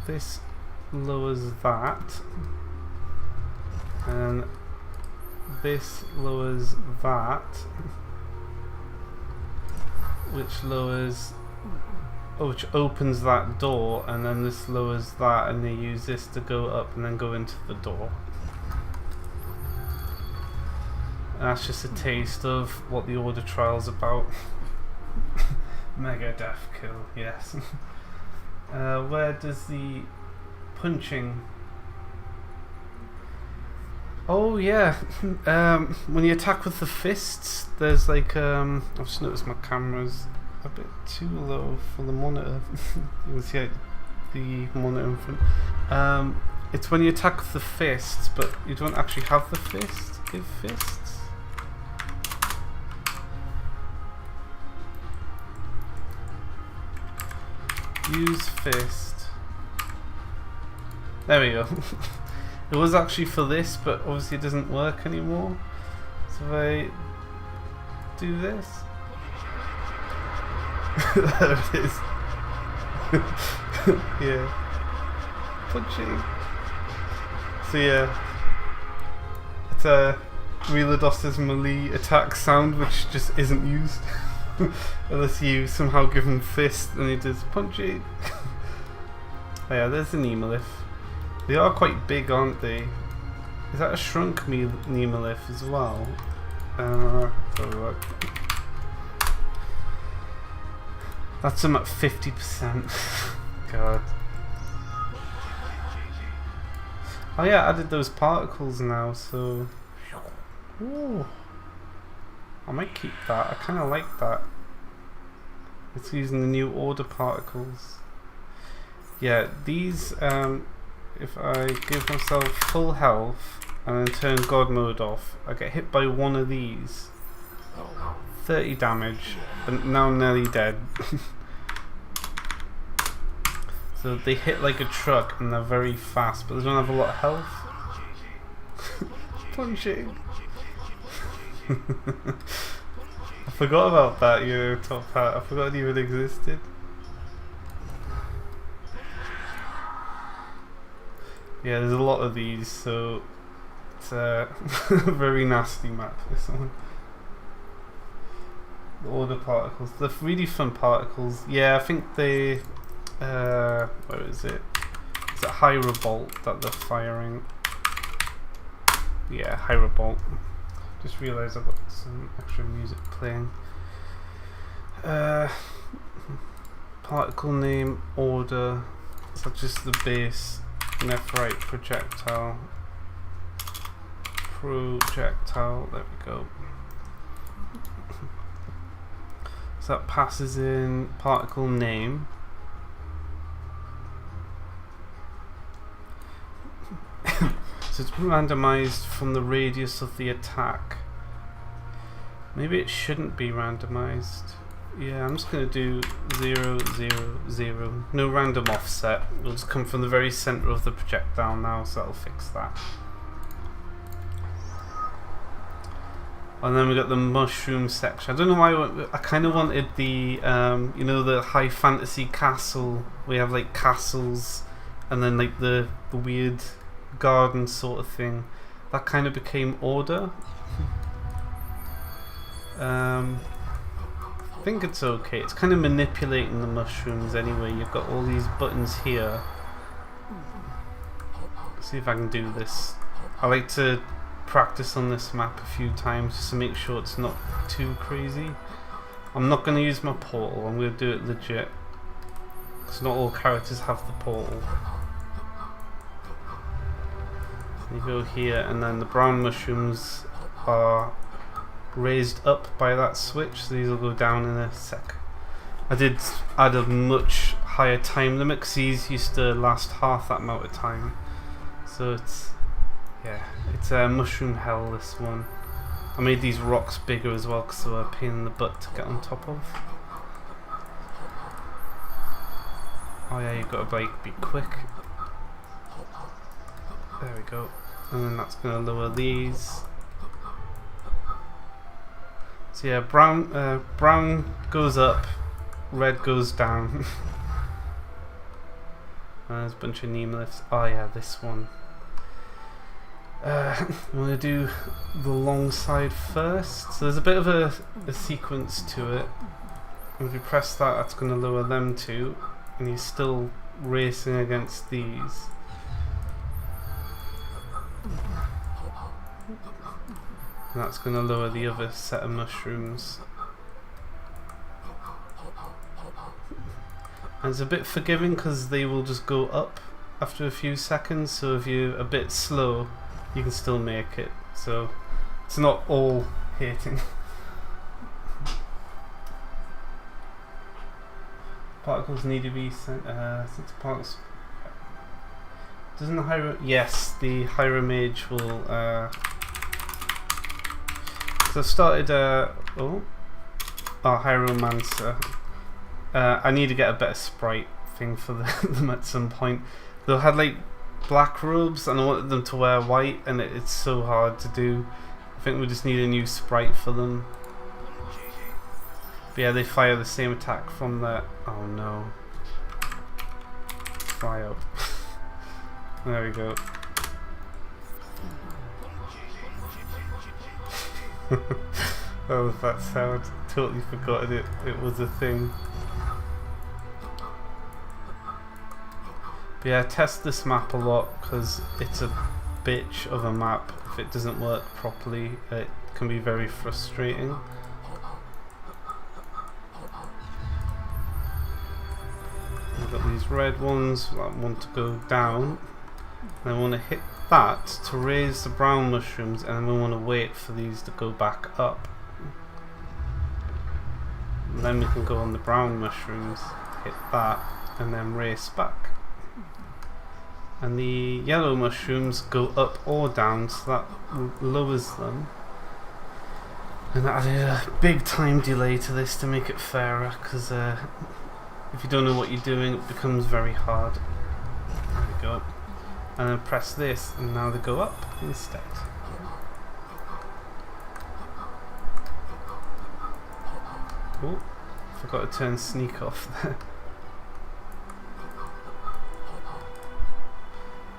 This lowers that, and this lowers that, which lowers, which opens that door, and then this lowers that, and they use this to go up and then go into the door. And that's just a taste of what the Order Trial's about. Mega death kill, yes. Where does the punching? Oh yeah, when you attack with the fists, there's like I've just noticed my camera's a bit too low for the monitor. You can see the monitor in front. It's when you attack with the fists, but you don't actually have the fist. Give fists. Use fist. There we go. It was actually for this, but obviously it doesn't work anymore. So if I do this. There it is. Yeah. Punching. So yeah. It's a Reloados's melee attack sound, which just isn't used. Unless you somehow give him fist and he does punching. Oh yeah, there's the Nemelith. They are quite big, aren't they? Is that a shrunk Nemelith as well? That's him at 50%. God. Oh yeah, I added those particles now, so... Ooh. I might keep that. I kind of like that. It's using the new order particles. Yeah, these, if I give myself full health and then turn God mode off, I get hit by one of these. 30 damage, but now I'm nearly dead. So they hit like a truck and they're very fast, but they don't have a lot of health. Punching. I forgot about that, top hat. I forgot it even existed. Yeah, there's a lot of these, so it's a very nasty map, this one. The order particles. They're really fun particles. Yeah, I think they... where is it? Is it Hyrobolt that they're firing? Yeah, Hyrobolt. Just realised I've got some extra music playing. Particle name, order, such as the base, left right projectile. Projectile, there we go. So that passes in particle name. So it's randomized from the radius of the attack. Maybe it shouldn't be randomized. Yeah, I'm just going to do 0, 0, 0. No random offset. It'll just come from the very center of the projectile now, so that'll fix that. And then we got the mushroom section. I don't know why I kind of wanted the, you know, the high fantasy castle. We have like castles, and then like the weird garden sort of thing. That kind of became order. I think it's okay. It's kind of manipulating the mushrooms anyway. You've got all these buttons here. Let's see if I can do this. I like to practice on this map a few times just to make sure it's not too crazy. I'm not going to use my portal. I'm going to do it legit, because not all characters have the portal. You go here, and then the brown mushrooms are raised up by that switch, so these will go down in a sec. I did add a much higher time limit because these used to last half that amount of time. So it's, yeah, it's a mushroom hell, this one. I made these rocks bigger as well because they were a pain in the butt to get on top of. Oh yeah, you've got to like be quick. There we go. And then that's going to lower these. So yeah, brown goes up, red goes down. There's a bunch of neem lifts. Oh yeah, this one. I'm going to do the long side first. So there's a bit of a sequence to it. If you press that, that's going to lower them two. And he's still racing against these. And that's going to lower the other set of mushrooms. And it's a bit forgiving because they will just go up after a few seconds, so if you're a bit slow you can still make it, so it's not all hating. Particles need to be sent, since particles doesn't the Hyro, yes, the Hyromage will so I've started Hyromancer. I need to get a better sprite thing for them at some point. They had like black robes and I wanted them to wear white, and it's so hard to do. I think we just need a new sprite for them. But yeah, they fire the same attack from the... oh no. Fly up. There we go. Oh, that sound. Totally forgotten it was a thing. But yeah, test this map a lot because it's a bitch of a map. If it doesn't work properly, it can be very frustrating. We've got these red ones that want to go down. And I want to hit that to raise the brown mushrooms, and then we want to wait for these to go back up. And then we can go on the brown mushrooms, hit that, and then race back. And the yellow mushrooms go up or down, so that lowers them. And I added a big time delay to this to make it fairer, because if you don't know what you're doing, it becomes very hard. There we go. And then press this, and now they go up instead. Oh, forgot to turn sneak off there.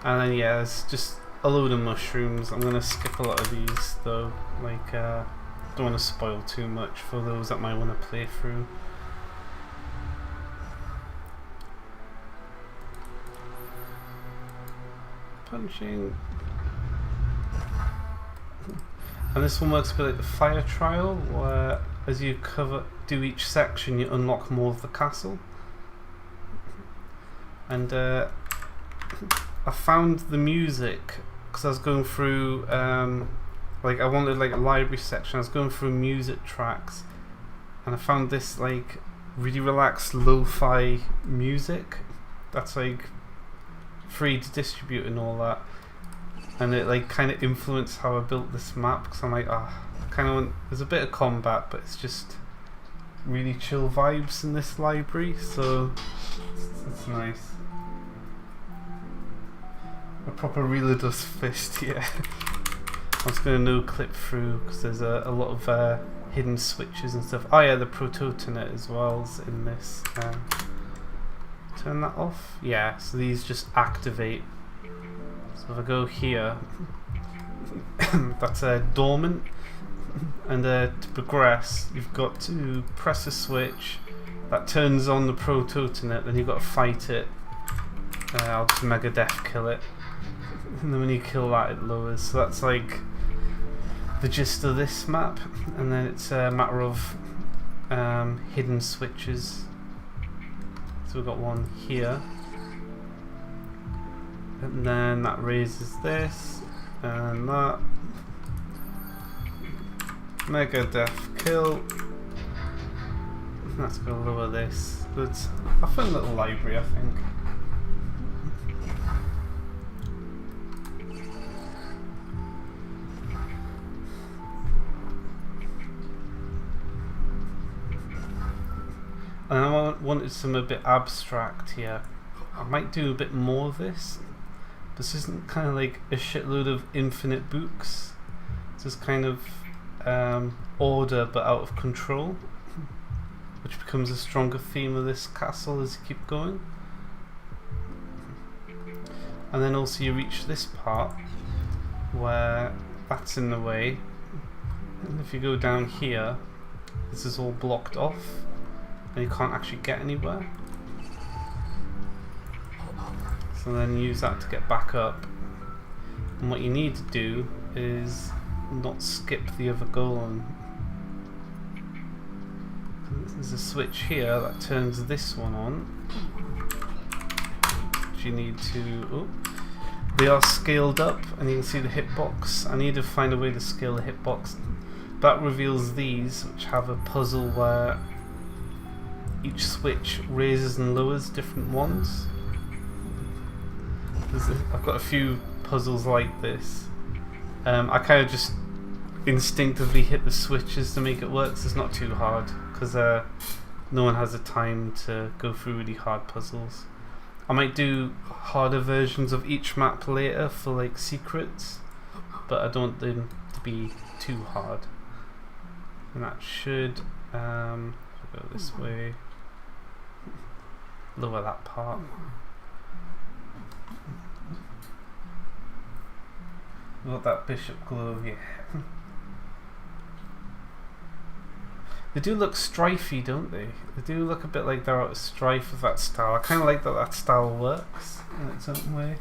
And then yeah, there's just a load of mushrooms. I'm gonna skip a lot of these though, like don't want to spoil too much for those that might want to play through. Punching. And this one works a bit like the fire trial, where as you do each section you unlock more of the castle. And I found the music because I was going through like I wanted like a library section. I was going through music tracks and I found this like really relaxed lo-fi music that's like free to distribute and all that, and it like kind of influenced how I built this map, because I'm like kind of want, there's a bit of combat but it's just really chill vibes in this library, so it's nice. A proper reeler does fist, yeah. I was going to no clip through because there's a lot of hidden switches and stuff. Oh yeah, the prototonet as well is in this. Turn that off? Yeah, so these just activate. So if I go here, that's dormant. And to progress, you've got to press a switch that turns on the prototonet, then you've got to fight it. I'll just mega death kill it. And then when you kill that, it lowers. So that's like the gist of this map. And then it's a matter of hidden switches. So we've got one here. And then that raises this. And that. Mega death kill. That's going to lower this. But a fun little library, I think. And I wanted some a bit abstract here. I might do a bit more of this. This isn't kind of like a shitload of infinite books. It's just kind of order but out of control, which becomes a stronger theme of this castle as you keep going. and then also you reach this part where that's in the way, and if you go down here, this is all blocked off and you can't actually get anywhere. So then use that to get back up, and what you need to do is not skip the other golem. There's a switch here that turns this one on, which you need to... Oh, they are scaled up, and you can see the hitbox. I need to find a way to scale the hitbox. That reveals these, which have a puzzle where each switch raises and lowers different ones. I've got a few puzzles like this. I kind of just instinctively hit the switches to make it work, so it's not too hard, because no one has the time to go through really hard puzzles. I might do harder versions of each map later for like secrets, but I don't want them to be too hard. And that should go this way, lower that part. Got that bishop glove, yeah. They do look strifey, don't they? They do look a bit like they're out of strife with that style. I kind of like that that style works in its own way.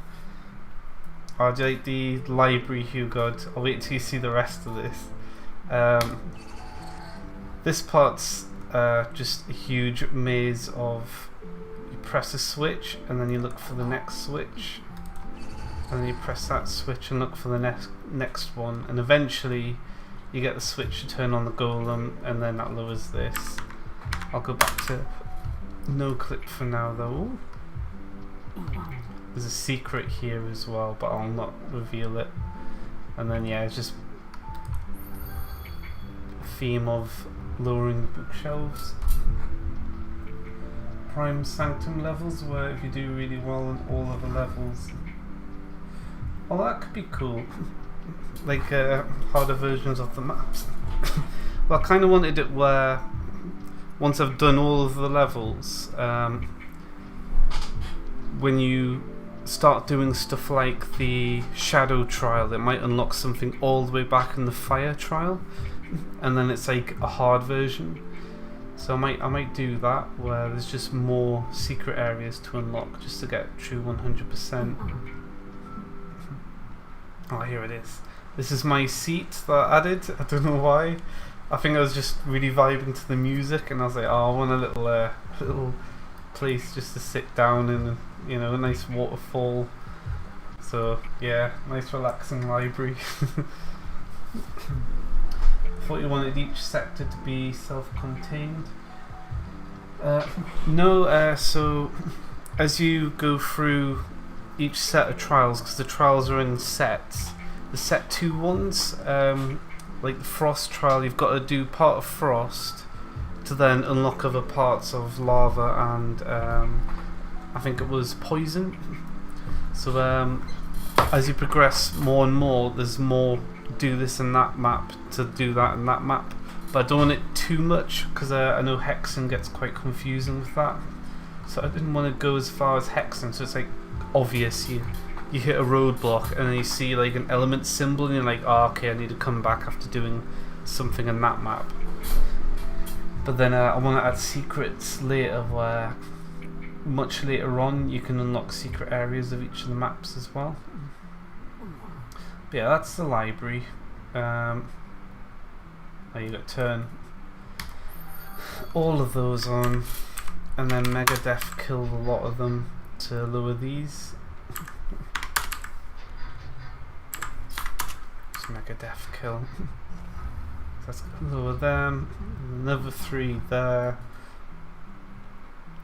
Oh, do you like the library, Hugo? I'll wait till you see the rest of this. This part's just a huge maze of, you press a switch and then you look for the next switch, and then you press that switch and look for the next one, and eventually you get the switch to turn on the golem, and then that lowers this. I'll go back to no clip for now though. There's a secret here as well, but I'll not reveal it. And then yeah, it's just a theme of lowering the bookshelves. Prime Sanctum levels, where if you do really well on all of the levels. Well, that could be cool. Like harder versions of the maps. Well, I kind of wanted it where once I've done all of the levels, when you start doing stuff like the shadow trial, it might unlock something all the way back in the fire trial, and then it's like a hard version. So I might do that where there's just more secret areas to unlock just to get true 100%. Oh, here it is. This is my seat that I added. I don't know why. I think I was just really vibing to the music, and I was like, oh, I want a little place just to sit down in, you know, a nice waterfall. So yeah, nice relaxing library. Thought you wanted each sector to be self-contained. No, so as you go through each set of trials, because the trials are in sets, the set 2 ones, like the frost trial, you've got to do part of frost to then unlock other parts of lava and I think it was poison. So as you progress more and more, there's more do this and that map to do that and that map, but I don't want it too much because I know hexing gets quite confusing with that, so I didn't want to go as far as hexing, so it's like obvious you hit a roadblock and then you see like an element symbol and you're like, oh, okay, I need to come back after doing something in that map. But then I want to add secrets later, where much later on you can unlock secret areas of each of the maps as well. But yeah, that's the library. Now you got to turn all of those on, and then Mega Def killed a lot of them to lower these. Just Mega Def kill. So let's lower them. Another 3 there.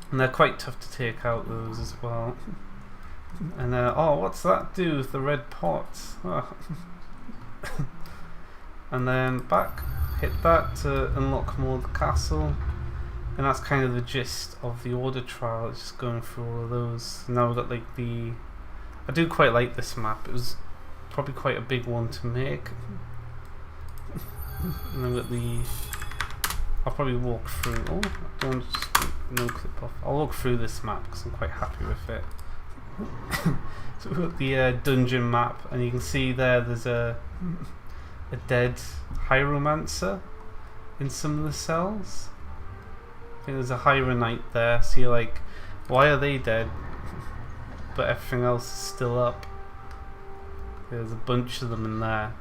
And they're quite tough to take out, those as well. And oh, what's that do with the red pots? Oh. And then back, hit that to unlock more of the castle. And that's kind of the gist of the order trial, it's just going through all of those. Now we've got like the... I do quite like this map, it was probably quite a big one to make. And then we've got the... I'll probably walk through... Oh, I don't just no clip off. I'll walk through this map because I'm quite happy with it. So we've got the dungeon map, and you can see there's a dead Hieromancer in some of the cells. I think there's a Hieronite there, so you're like, why are they dead? But everything else is still up. There's a bunch of them in there.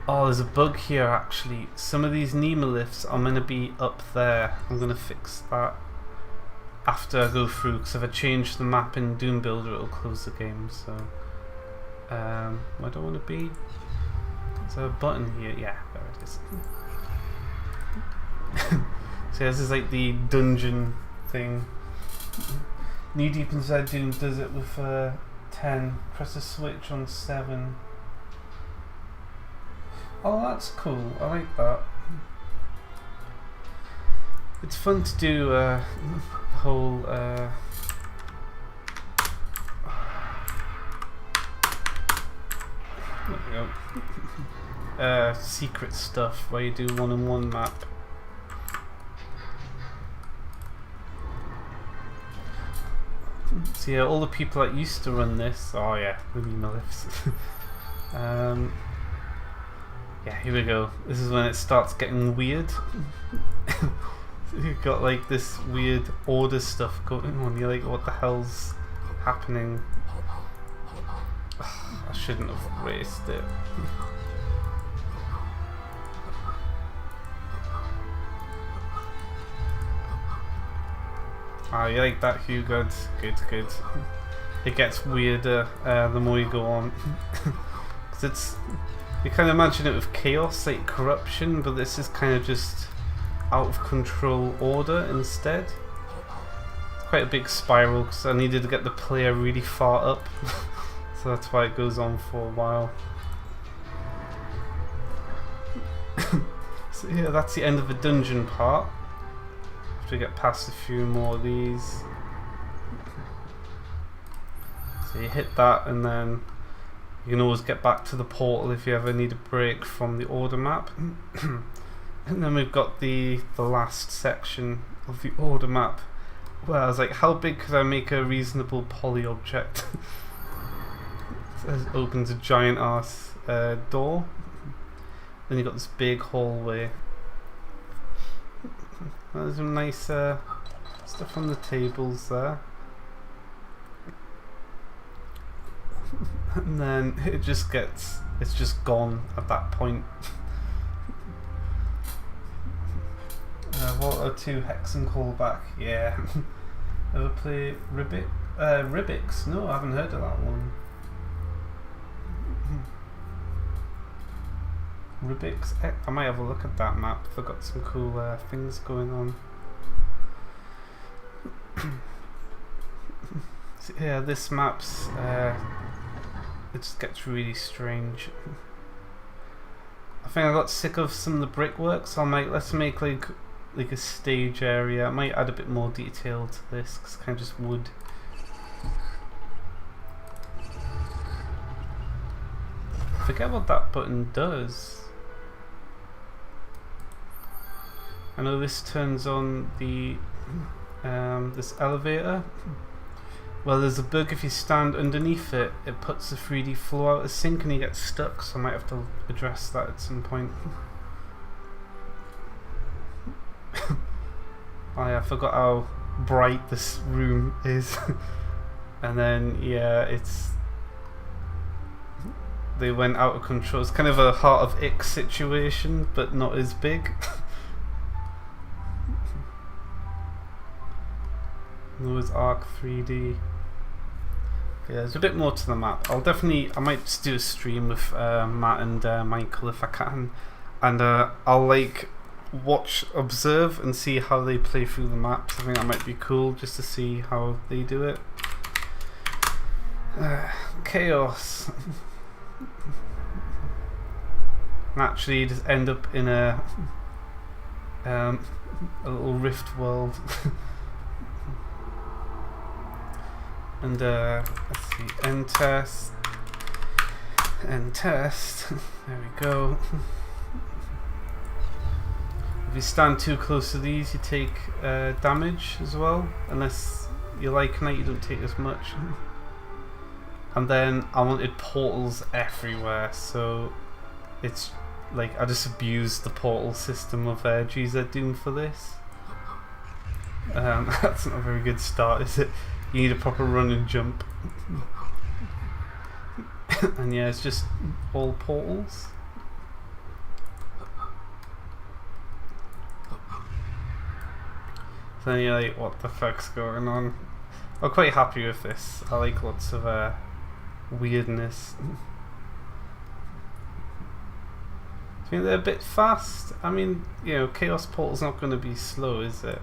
Oh, there's a bug here actually. Some of these Nemoliths are meant to be up there. I'm going to fix that after I go through, because if I change the map in Doom Builder it'll close the game. So where do I want to be? Is there a button here? Yeah, there it is. So this is like the dungeon thing. Knee Deep in GZDoom does it with 10. Press the switch on 7. Oh, that's cool. I like that. It's fun to do the whole there we go. Secret stuff where you do one-on-one map. So yeah, all the people that used to run this, oh yeah, the Nemoliths. Yeah, here we go. This is when it starts getting weird. You've got like this weird order stuff going on. You're like, what the hell's happening? I shouldn't have raced it. Ah, you like that, Hugh? Good, good, good. It gets weirder the more you go on. Because it's, you kind of imagine it with chaos, like corruption, but this is kind of just out of control order instead. It's quite a big spiral because I needed to get the player really far up. So that's why it goes on for a while. So yeah, that's the end of the dungeon part. Have to get past a few more of these. So you hit that and then you can always get back to the portal if you ever need a break from the order map. And then we've got the last section of the order map where I was like, how big could I make a reasonable poly object? So it opens a giant ass door. Then you've got this big hallway. There's some nice stuff on the tables there. And then it just gets, it's just gone at that point. What a 2 Hexen callback, yeah. Ever play Rubik's? No, I haven't heard of that one. Rubik's? I might have a look at that map. They've got some cool things going on. So yeah, this map's it just gets really strange. I think I got sick of some of the brickwork, so let's make like a stage area. I might add a bit more detail to this because it's kind of just wood. I forget what that button does. I know this turns on the this elevator. Well, there's a bug if you stand underneath it, it puts the 3D floor out of sync and you get stuck, so I might have to address that at some point. Oh yeah, I forgot how bright this room is. And then yeah, it's, they went out of control. It's kind of a Heart of Ix situation, but not as big. Noah's Ark 3D. Yeah, there's a bit more to the map. I might just do a stream with Matt and Michael if I can, and I'll like observe and see how they play through the maps. I think that might be cool just to see how they do it. Chaos. Naturally, you just end up in a little rift world. And let's see, end test, there we go. If you stand too close to these, you take damage as well, unless you Lycanite, you don't take as much. And then I wanted portals everywhere, so it's like I just abused the portal system of GZDoom for this. That's not a very good start, is it? You need a proper run and jump. And yeah, it's just all portals. So then you're like, what the fuck's going on? I'm quite happy with this. I like lots of weirdness. I think they're a bit fast. I mean, you know, Chaos Portal's not going to be slow, is it?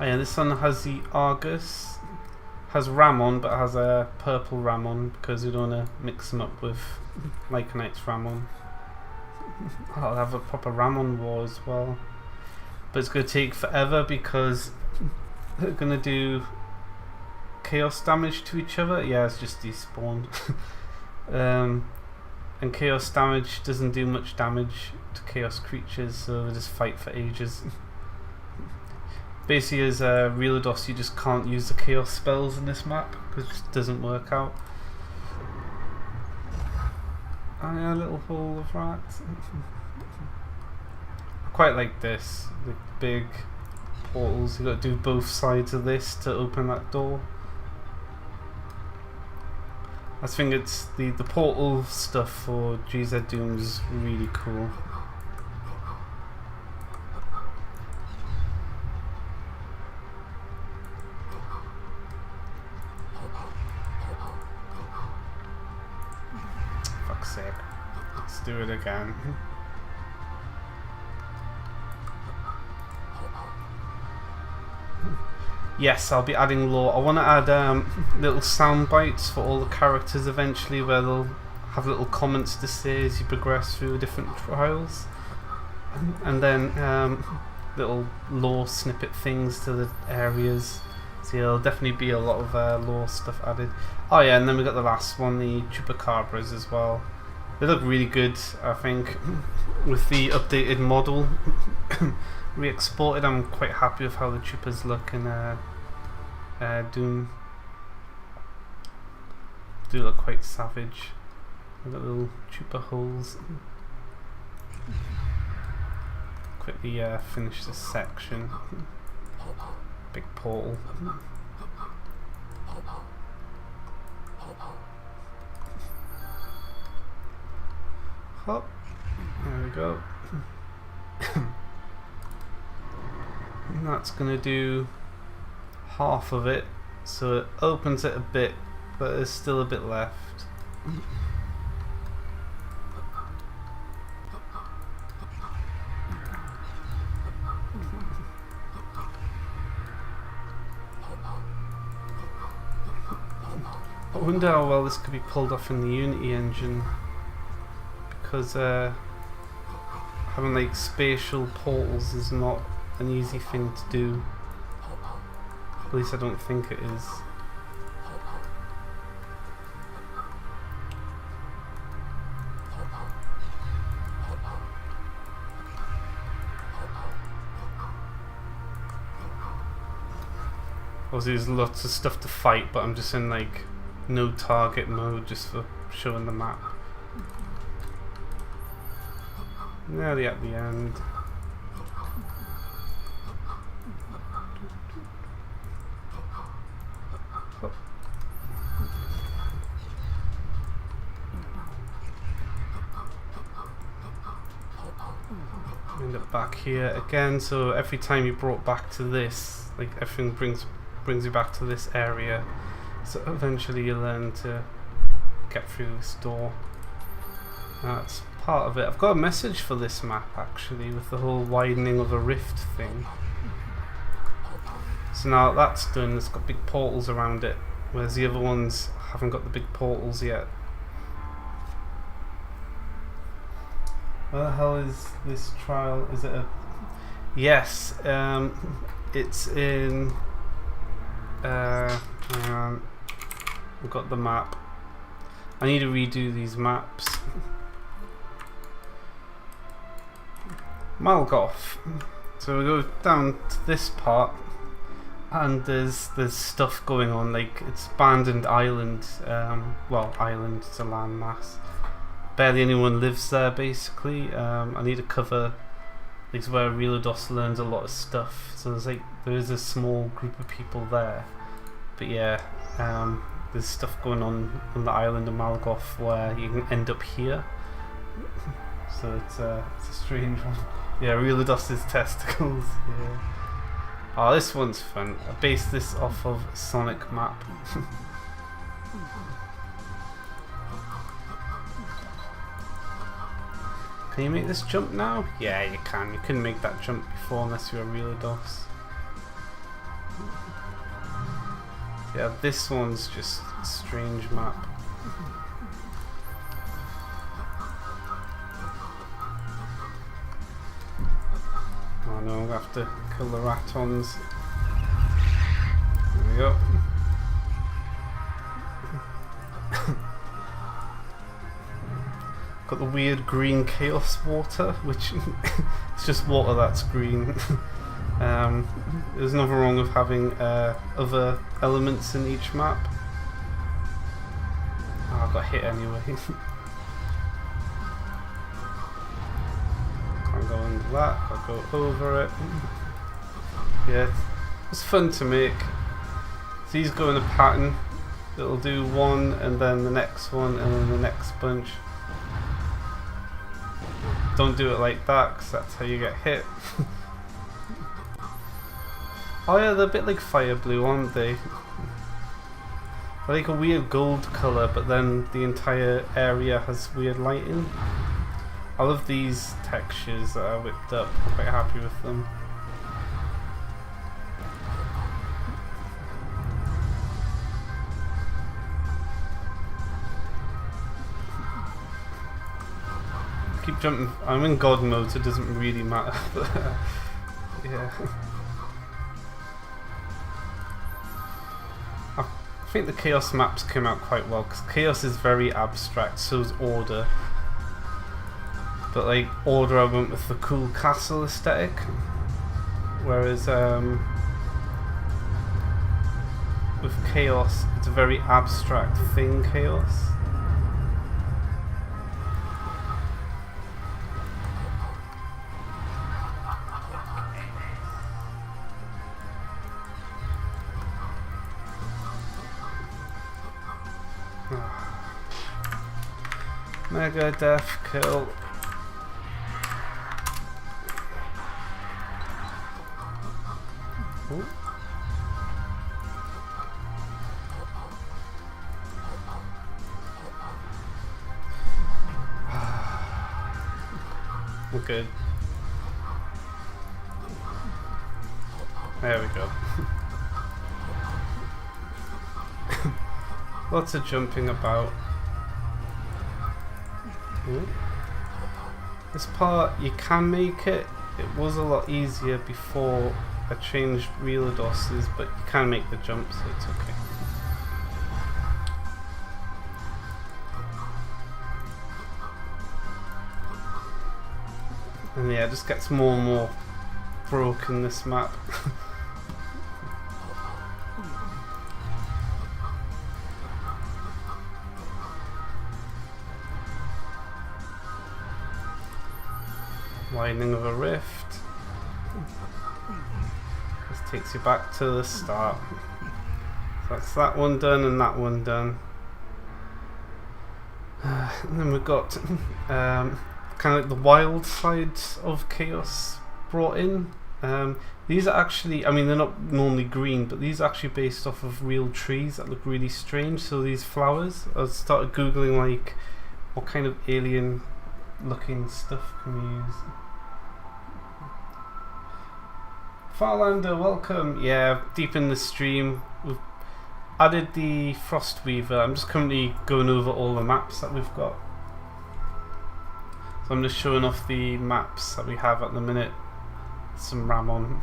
Oh yeah, this one has the Argus. Has Ramon, but has a purple Ramon because we don't want to mix them up with Lycanite's Ramon. I'll have a proper Ramon war as well. But it's going to take forever because they're going to do chaos damage to each other. Yeah, it's just despawned. And chaos damage doesn't do much damage to chaos creatures, so they just fight for ages. Basically, as Realidos, you just can't use the chaos spells in this map because it just doesn't work out. Oh yeah, a little hole of rats. I quite like this, the big portals. You got to do both sides of this to open that door. I think it's the portal stuff for GZDoom is really cool. Fuck's sake. Let's do it again. Yes, I'll be adding lore. I want to add little sound bites for all the characters eventually, where they'll have little comments to say as you progress through the different trials, and then little lore snippet things to the areas. So there'll definitely be a lot of lore stuff added. Oh yeah, and then we got the last one, the Chupacabras as well. They look really good, I think, with the updated model. Re-exported. I'm quite happy with how the Chupas look in Doom. Do look quite savage. We've got little Chupa holes. Quickly finish this section. Big portal. Hop. There we go. And that's going to do half of it, so it opens it a bit, but there's still a bit left. I wonder how well this could be pulled off in the Unity engine, because having like spatial portals is not an easy thing to do. At least I don't think it is. Obviously there's lots of stuff to fight, but I'm just in like no target mode just for showing the map. Nearly at the end. End up back here again, so every time you brought back to this, like everything brings you back to this area, so eventually you learn to get through this door. That's part of it. I've got a message for this map actually, with the whole widening of a rift thing. So now that's done, it's got big portals around it, whereas the other ones haven't got the big portals yet. Where the hell is this trial? Is it a... Yes, it's in... hang on. We've got the map. I need to redo these maps. Malgoth. So we go down to this part, and there's stuff going on. Like, it's abandoned island. Well, island. It's a landmass. Barely anyone lives there. Basically, I need to cover. This is where Relodos learns a lot of stuff. So there is a small group of people there. But yeah, there's stuff going on the island of Malgoth where you can end up here. So it's a strange one. Yeah, Relodos' testicles. Yeah. Oh, this one's fun. I based this off of Sonic map. Can you make this jump now? Yeah, you can. You couldn't make that jump before unless you're a Relodos. Yeah, this one's just a strange map. Oh no, I'm gonna have to kill the ratons. There we go. Got the weird green chaos water, which it's just water that's green. There's nothing wrong with having other elements in each map. Oh, I got hit anyway. Can't go under that, I'll go over it. Yeah, it's fun to make. So these go in a pattern. It'll do one and then the next one and then the next bunch. Don't do it like that because that's how you get hit. Oh yeah, they're a bit like fire blue, aren't they? They're like a weird gold colour, but then the entire area has weird lighting. I love these textures that are whipped up. I'm quite happy with them. Keep jumping. I'm in God mode, so it doesn't really matter. But, yeah. I think the Chaos maps came out quite well because Chaos is very abstract, so is Order. But like Order, I went with the cool castle aesthetic, whereas with Chaos, it's a very abstract thing. Chaos. Mega death kill. Ooh. We're good. There we go. Lots of jumping about. Ooh. This part, you can make it. It was a lot easier before I changed Relodoses, but you can make the jump, so it's okay. And yeah, it just gets more and more broken, this map. Widening of a rift. This takes you back to the start. So that's that one done and that one done. And then we've got kind of like the wild side of Chaos brought in. These are actually, I mean, they're not normally green, but these are actually based off of real trees that look really strange. So these flowers, I started googling like what kind of alien looking stuff can we use. Farlander, welcome. Yeah, deep in the stream, we've added the Frostweaver. I'm just currently going over all the maps that we've got. So I'm just showing off the maps that we have at the minute. Some RAM on.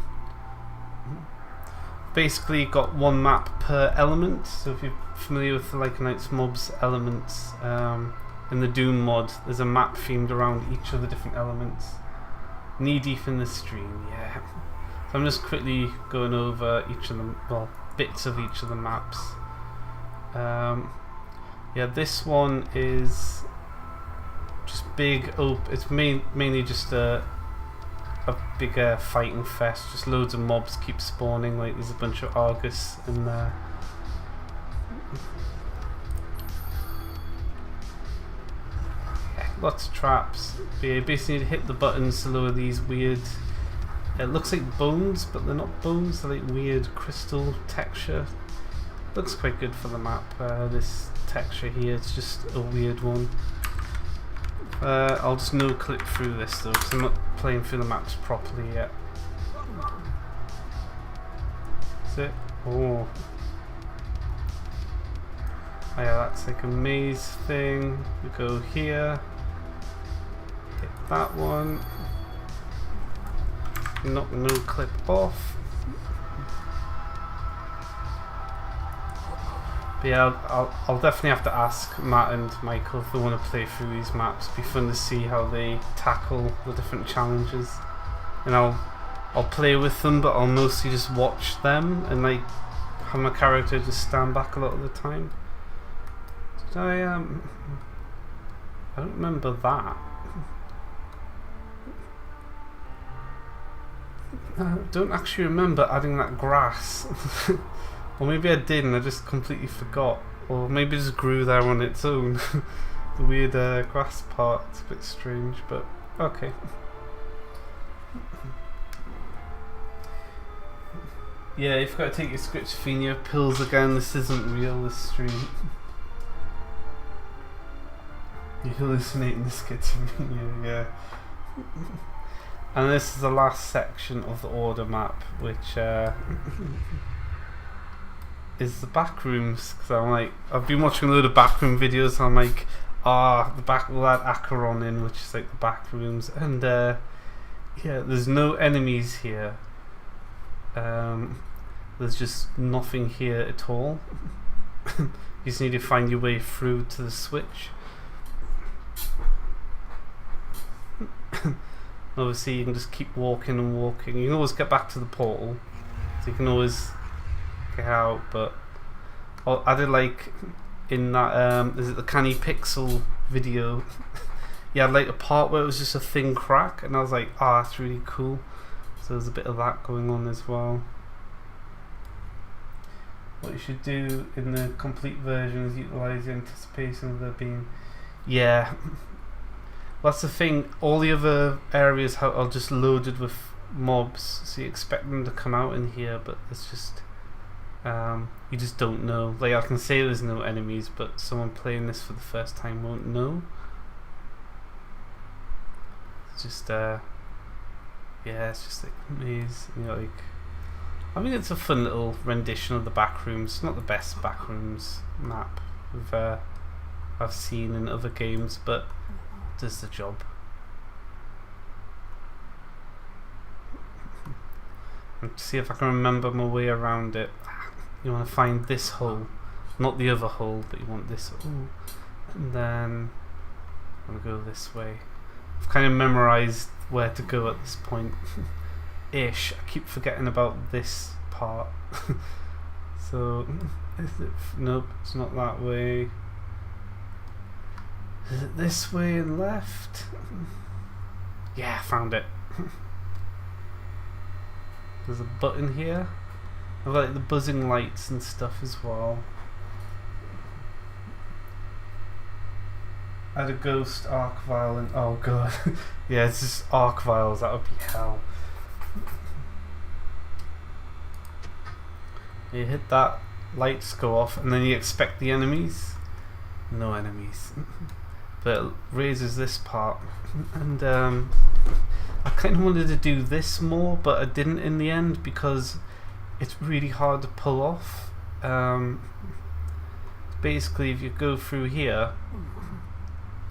Basically got one map per element, so if you're familiar with the Lycanite's mobs elements, in the Doom mod there's a map themed around each of the different elements. Knee deep in the stream, yeah. So I'm just quickly going over each of them, well, bits of each of the maps. Yeah, this one is just big it's mainly just a bigger fighting fest. Just loads of mobs keep spawning, like there's a bunch of Argus in there. Lots of traps. But you basically need to hit the buttons to lower these weird, it looks like bones, but they're not bones, they're like weird crystal texture. Looks quite good for the map, this texture here, it's just a weird one. I'll just no clip through this though, because I'm not playing through the maps properly yet. That's it. Oh yeah, that's like a maze thing. We go here. Hit that one. Knock no clip off. But yeah, I'll definitely have to ask Matt and Michael if they want to play through these maps. It'd be fun to see how they tackle the different challenges. And I'll play with them, but I'll mostly just watch them and like have my character just stand back a lot of the time. Did I don't remember that. I don't actually remember adding that grass. Or maybe I did and I just completely forgot. Or maybe it just grew there on its own. The weird grass part, it's a bit strange, but okay. Yeah, you've got to take your schizophrenia pills again. This isn't real, this stream. You're hallucinating the schizophrenia, yeah. And this is the last section of the order map, which is the back rooms. Because I'm like, I've been watching a load of backroom videos. And I'm like, the back will add Acheron in, which is like the back rooms. And yeah, there's no enemies here. There's just nothing here at all. You just need to find your way through to the switch. Obviously you can just keep walking and walking. You can always get back to the portal, so you can always get out. But I did like in that is it the Canny Pixel video? Yeah, like a part where it was just a thin crack, and I was like, that's really cool. So there's a bit of that going on as well. What you should do in the complete version is utilize the anticipation of there being, yeah. That's the thing, all the other areas are just loaded with mobs, so you expect them to come out in here, but it's just, you just don't know. Like, I can say there's no enemies, but someone playing this for the first time won't know. It's just, yeah, it's just like a maze, you know, like, I mean, it's a fun little rendition of the backrooms. It's not the best backrooms map I've seen in other games, but does the job. And see if I can remember my way around it. You want to find this hole, not the other hole, but you want this hole, and then I'm gonna go this way. I've kind of memorized where to go at this point. Ish. I keep forgetting about this part. So is it, nope, it's not that way. Is it this way and left? Yeah, found it. There's a button here. I like the buzzing lights and stuff as well. Add a ghost arc vial and oh god. Yeah, it's just arc vials, that would be hell. You hit that, lights go off, and then you expect the enemies. No enemies. But it raises this part, and I kind of wanted to do this more, but I didn't in the end because it's really hard to pull off. Basically, if you go through here,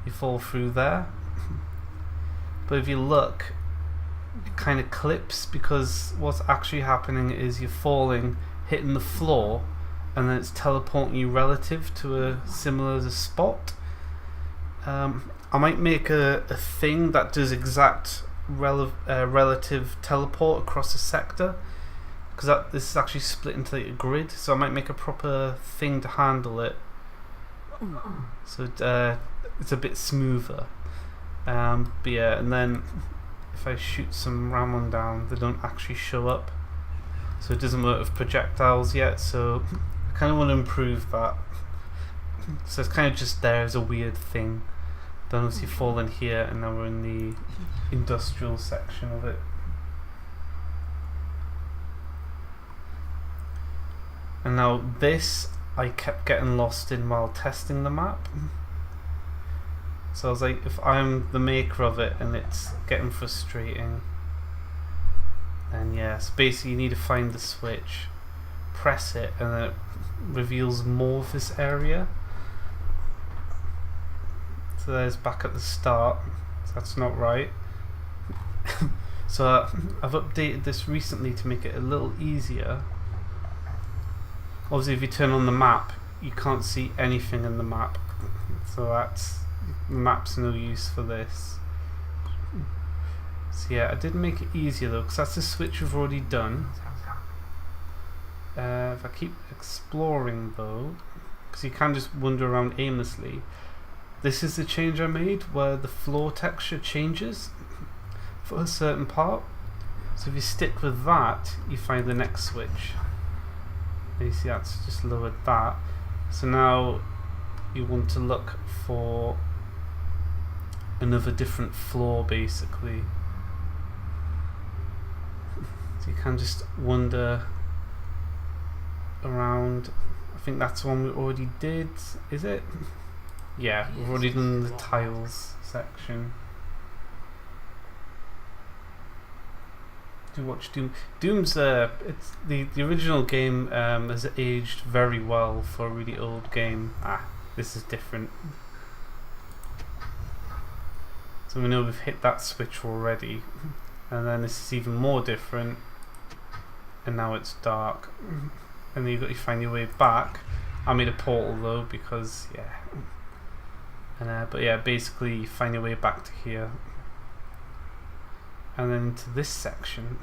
you fall through there, but if you look, it kind of clips, because what's actually happening is you're falling, hitting the floor, and then it's teleporting you relative to a similar spot. I might make a thing that does exact relative teleport across a sector, because this is actually split into like a grid, so I might make a proper thing to handle it, so it's a bit smoother. But yeah, and then if I shoot some Ramon down, they don't actually show up, so it doesn't work with projectiles yet, so I kind of want to improve that. So it's kind of just there as a weird thing. Then obviously fall in here, and now we're in the industrial section of it. And now this I kept getting lost in while testing the map. So I was like, if I'm the maker of it and it's getting frustrating, then yes, basically you need to find the switch, press it, and then it reveals more of this area. So there's back at the start, so that's not right. So I've updated this recently to make it a little easier. Obviously if you turn on the map, you can't see anything in the map, so the map's no use for this. So yeah, I did make it easier though, because that's the switch we've already done. If I keep exploring though, because you can just wander around aimlessly, this is the change I made where the floor texture changes for a certain part. So if you stick with that, you find the next switch. And you see that's just lowered that. So now you want to look for another different floor basically. So you can just wander around. I think that's one we already did, is it? Yeah, we've already done the tiles section. Do watch Doom. Doom's it's the original game has aged very well for a really old game. This is different. So we know we've hit that switch already, and then this is even more different. And now it's dark, and then you find your way back. I made a portal though because yeah. And but yeah, basically you find your way back to here, and then into this section.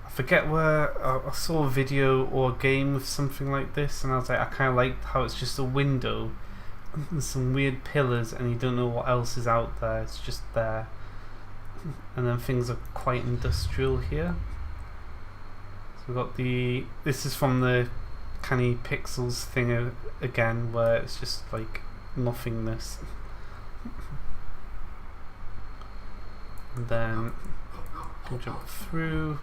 I forget where I saw a video or a game with something like this, and I was like, I kind of liked how it's just a window and some weird pillars, and you don't know what else is out there. It's just there, and then things are quite industrial here. So we've got this is from the Canny Pixels thing again, where it's just like nothingness. And then you can jump through,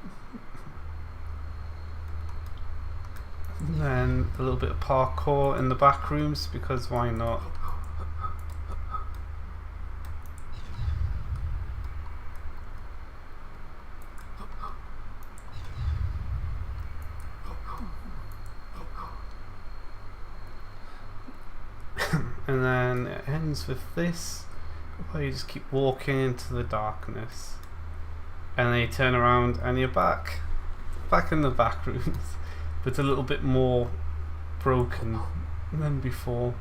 and then a little bit of parkour in the back rooms, because why not? And then it ends with this, where you just keep walking into the darkness, and then you turn around and you're back in the back rooms, but a little bit more broken than before.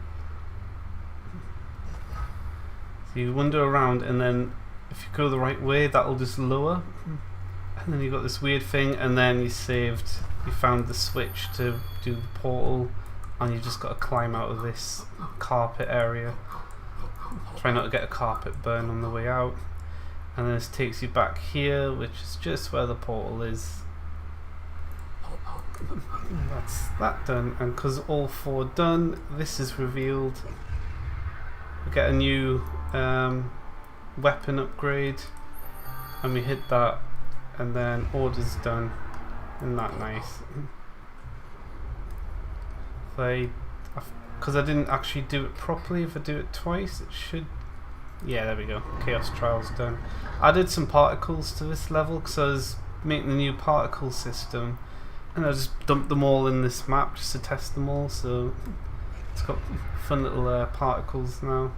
So you wander around, and then if you go the right way, that'll just lower, and then you got this weird thing, and then you found the switch to do the portal, and you've just got to climb out of this carpet area. Try not to get a carpet burn on the way out. And then this takes you back here, which is just where the portal is. That's that done. And because all four done, this is revealed. We get a new weapon upgrade, and we hit that, and then order's done. Isn't that nice? Because I didn't actually do it properly, if I do it twice it should, yeah, there we go, Chaos Trials done. I added some particles to this level because I was making the new particle system, and I just dumped them all in this map just to test them all, so it's got fun little particles now.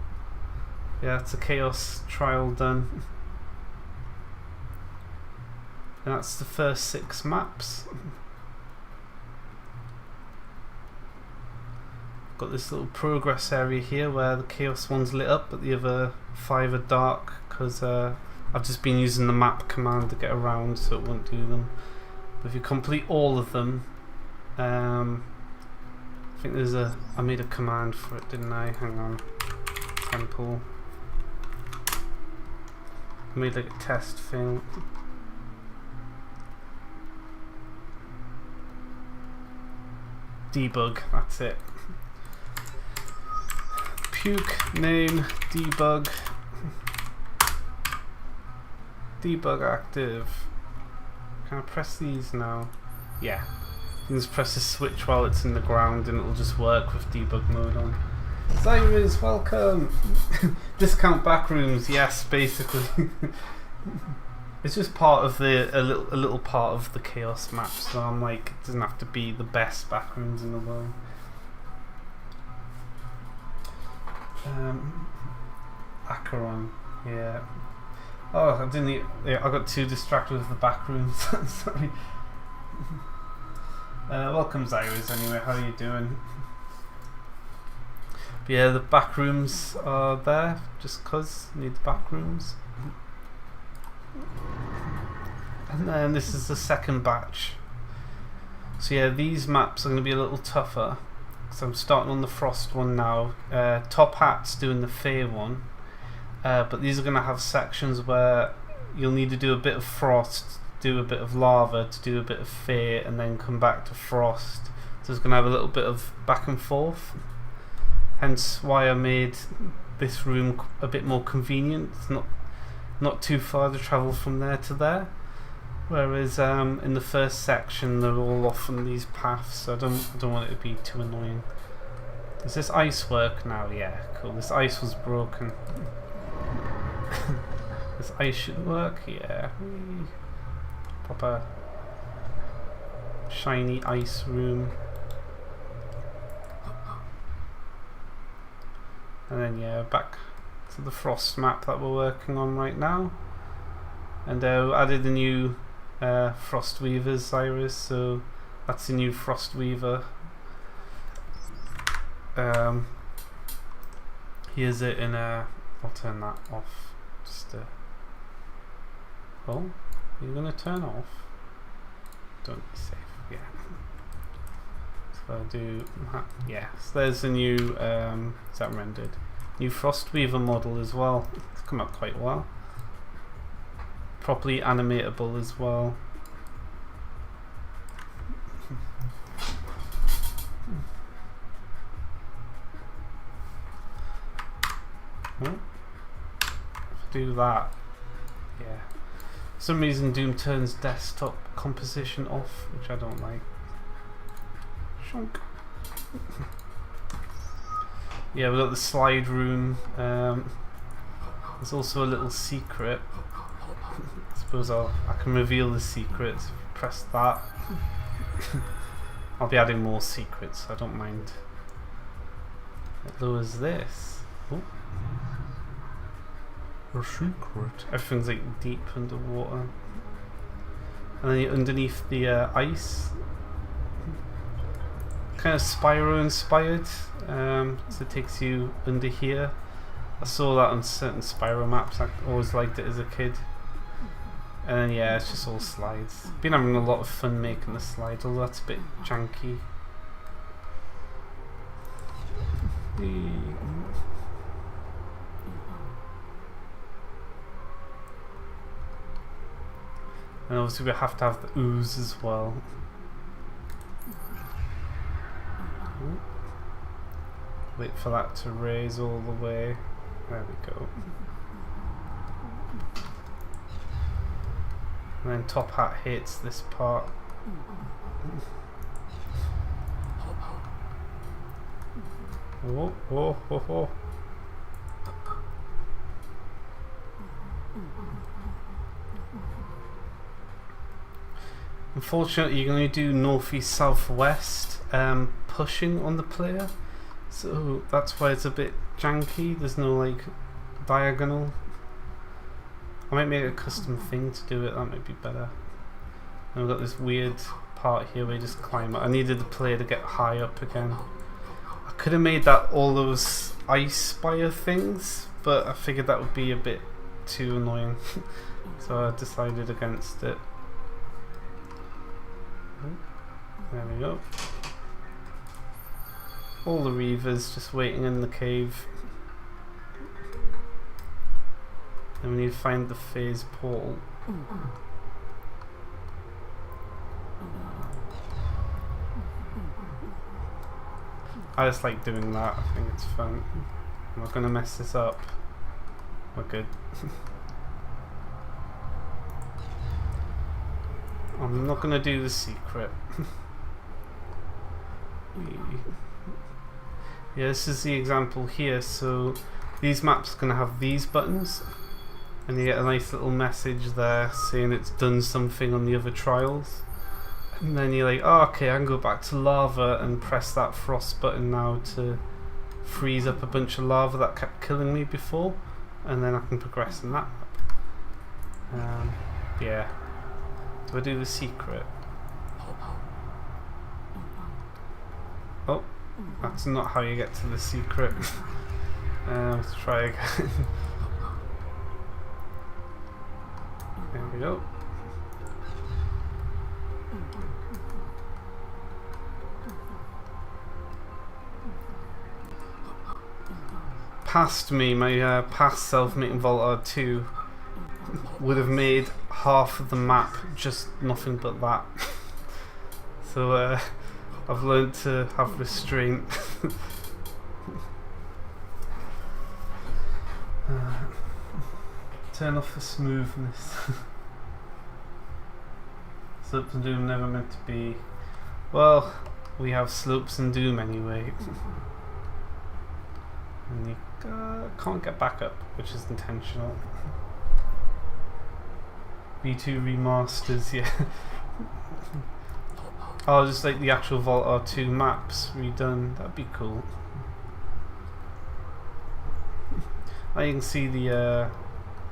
Yeah, it's a Chaos Trial done. And that's the first 6 maps. Got this little progress area here where the Chaos one's lit up, but the other 5 are dark because I've just been using the map command to get around, so it won't do them. But if you complete all of them, I think there's a, I made a command for it, didn't I? Hang on. Temple. I made like a test thing. Debug, that's it. Puke name debug. Debug active. Can I press these now? Yeah. You can just press the switch while it's in the ground and it'll just work with debug mode on. Cyrus, welcome! Discount backrooms, yes, basically. It's just part of the a little part of the chaos map, so I'm like, it doesn't have to be the best backrooms in the world. Acheron, yeah. Oh, I didn't. Yeah, I got too distracted with the backrooms. Sorry. Welcome, Cyrus. Anyway, how are you doing? But yeah, the backrooms are there just cause need the backrooms. And then this is the second batch. So yeah, these maps are going to be a little tougher. So I'm starting on the Frost one now. Top Hat's doing the Fae one. But these are going to have sections where you'll need to do a bit of Frost, do a bit of Lava, to do a bit of Fae, and then come back to Frost. So it's going to have a little bit of back and forth. Hence why I made this room a bit more convenient. It's not too far to travel from there to there. Whereas in the first section they're all off on these paths, so I don't want it to be too annoying. Does this ice work now? Yeah, cool. This ice was broken. This ice should work, yeah. Proper shiny ice room. And then yeah, back to the Frost map that we're working on right now. And added a new Frost Weavers, Cyrus, so that's a new Frost Weaver. Here's it in a... I'll turn that off. Just oh, you're gonna turn off? Don't be safe, yeah. So I'll do... yeah, so there's a new... is that rendered? New Frost Weaver model as well. It's come up quite well. Properly animatable as well. Oh. Do that. Yeah. For some reason Doom turns desktop composition off, which I don't like. Shonk. Yeah, we've got the slide room. There's also a little secret. I suppose I can reveal the secrets. Press that. I'll be adding more secrets, so I don't mind. It lowers this. Oh. A secret. Everything's like deep underwater. And then underneath the ice. Kind of Spyro inspired. So it takes you under here. I saw that on certain Spyro maps. I always liked it as a kid. And then yeah, it's just all slides. Been having a lot of fun making the slides, although that's a bit janky. And obviously we have to have the ooze as well. Wait for that to raise all the way. There we go. And then Top Hat hits this part. Oh, oh, oh, oh. Unfortunately, you can only do northeast, southwest pushing on the player, so that's why it's a bit janky. There's no like diagonal. I might make a custom thing to do it. That might be better. And we've got this weird part here where you just climb up. I needed the player to get high up again. I could have made that all those ice spire things, but I figured that would be a bit too annoying. So I decided against it. There we go. All the Reavers just waiting in the cave. And we need to find the phase portal. I just like doing that, I think it's fun. I'm not gonna mess this up. We're good. I'm not gonna do the secret. Yeah, this is the example here. So these maps are gonna have these buttons, and you get a nice little message there saying it's done something on the other trials. And then you're like, oh, okay, I can go back to lava and press that frost button now to freeze up a bunch of lava that kept killing me before, and then I can progress in that map. Yeah. Do I do the secret? Oh, that's not how you get to the secret. Let's try again. There we go. Past me, my past self making Volta 2 would have made half of the map just nothing but that. So I've learned to have restraint. Turn off the smoothness. Slopes and Doom never meant to be. Well, we have slopes and Doom anyway. And you can't get back up, which is intentional. V2 remasters, yeah. Oh, just like the actual Volta 2 maps redone. That'd be cool. I can see the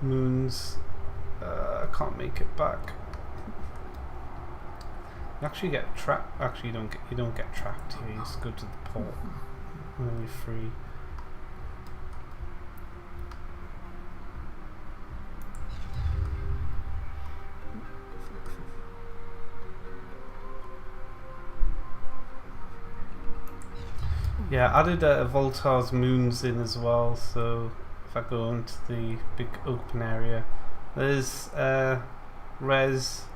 moons. I can't make it back. You actually get trapped. Actually, you don't get trapped here. You just go to the port, and then you're free. Yeah, I added Voltar's moons in as well, so if I go into the big open area, there's Rez,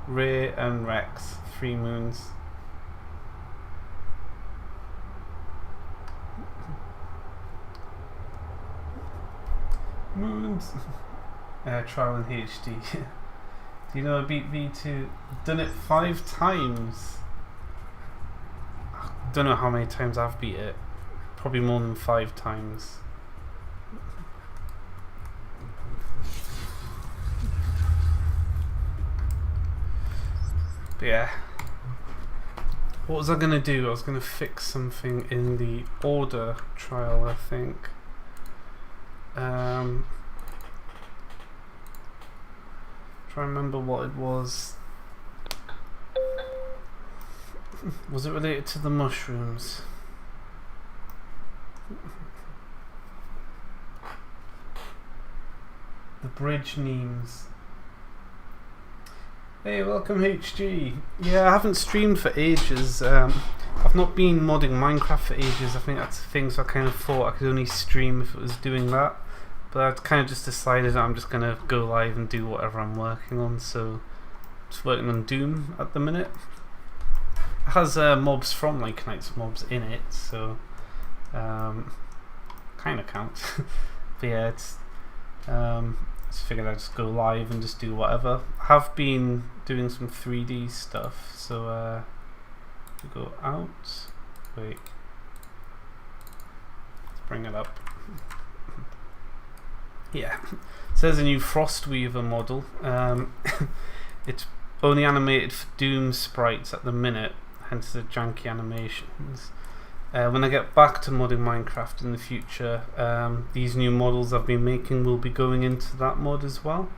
Ray and Rex, 3 moons. Moons! Trial in HD. Do you know I beat V2? Done it 5 times. Don't know how many times I've beat it. Probably more than 5 times. But yeah. What was I gonna do? I was gonna fix something in the order trial, I think. Try and remember what it was. Was it related to the mushrooms? The bridge memes. Hey, welcome HG. Yeah, I haven't streamed for ages. I've not been modding Minecraft for ages. I think that's the thing, so I kind of thought I could only stream if it was doing that. But I'd kind of just decided I'm just going to go live and do whatever I'm working on. So, just working on Doom at the minute. It has mobs from like Knights mobs in it, so kind of counts. But yeah, it's just figured I'd just go live and just do whatever. I have been doing some 3D stuff, so we go out. Wait, let's bring it up. Yeah, so there's a new Frostweaver model. It's only animated for Doom sprites at the minute, hence the janky animations. When I get back to modding Minecraft in the future, these new models I've been making will be going into that mod as well.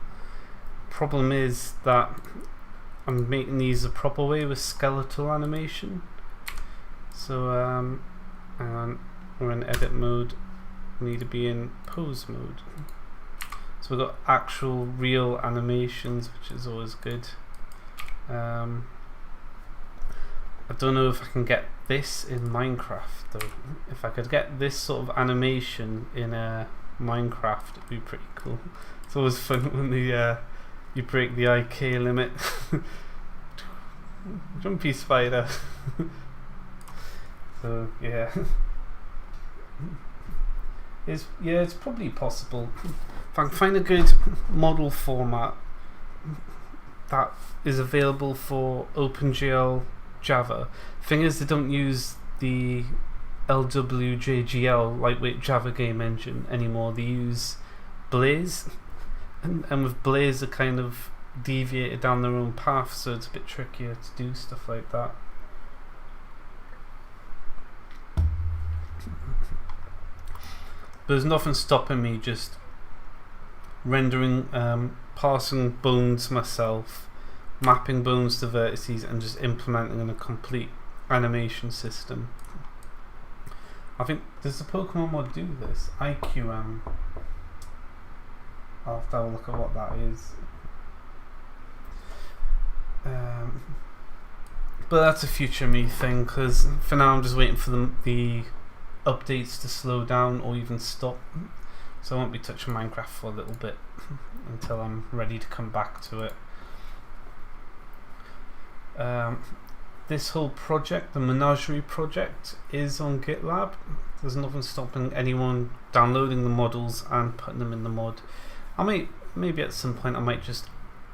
Problem is that I'm making these the proper way with skeletal animation. So hang on, we're in edit mode. We need to be in pose mode. So we've got actual real animations, which is always good. I don't know if I can get this in Minecraft though. If I could get this sort of animation in Minecraft, it'd be pretty cool. It's always fun when you break the IK limit. Jumpy spider. So yeah. It's probably possible. If I can find a good model format that is available for OpenGL Java. Thing is, they don't use the LWJGL lightweight Java game engine anymore. They use Blaze, and with Blaze they kind of deviated down their own path, so it's a bit trickier to do stuff like that. But there's nothing stopping me just rendering, parsing bones myself, mapping bones to vertices, and just implementing in a complete animation system. I think, does the Pokemon mod do this? IQM. I'll have to have a look at what that is. But that's a future me thing, because for now I'm just waiting for the updates to slow down or even stop. So I won't be touching Minecraft for a little bit until I'm ready to come back to it. This whole project, the Menagerie project, is on GitLab. There's nothing stopping anyone downloading the models and putting them in the mod. Maybe at some point I might just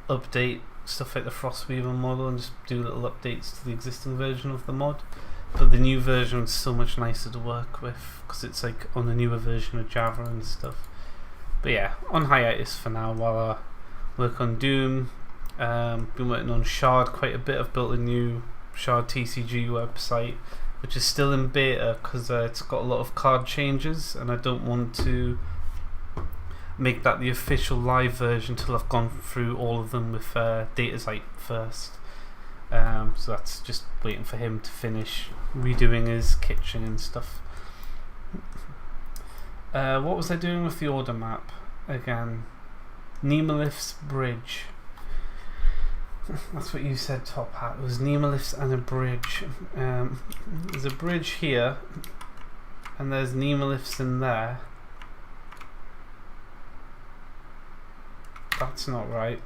update stuff like the Frostweaver model and just do little updates to the existing version of the mod. But the new version is so much nicer to work with because it's like on a newer version of Java and stuff. But yeah, on hiatus for now while I work on Doom. Been working on Shard quite a bit. I've built a new Shard TCG website, which is still in beta because it's got a lot of card changes, and I don't want to make that the official live version till I've gone through all of them with Datasite first. So that's just waiting for him to finish redoing his kitchen and stuff. What was I doing with the order map again? Nemalith's Bridge. That's what you said, Top Hat. It was Nemaliths and a bridge. There's a bridge here, and there's Nemaliths in there. That's not right.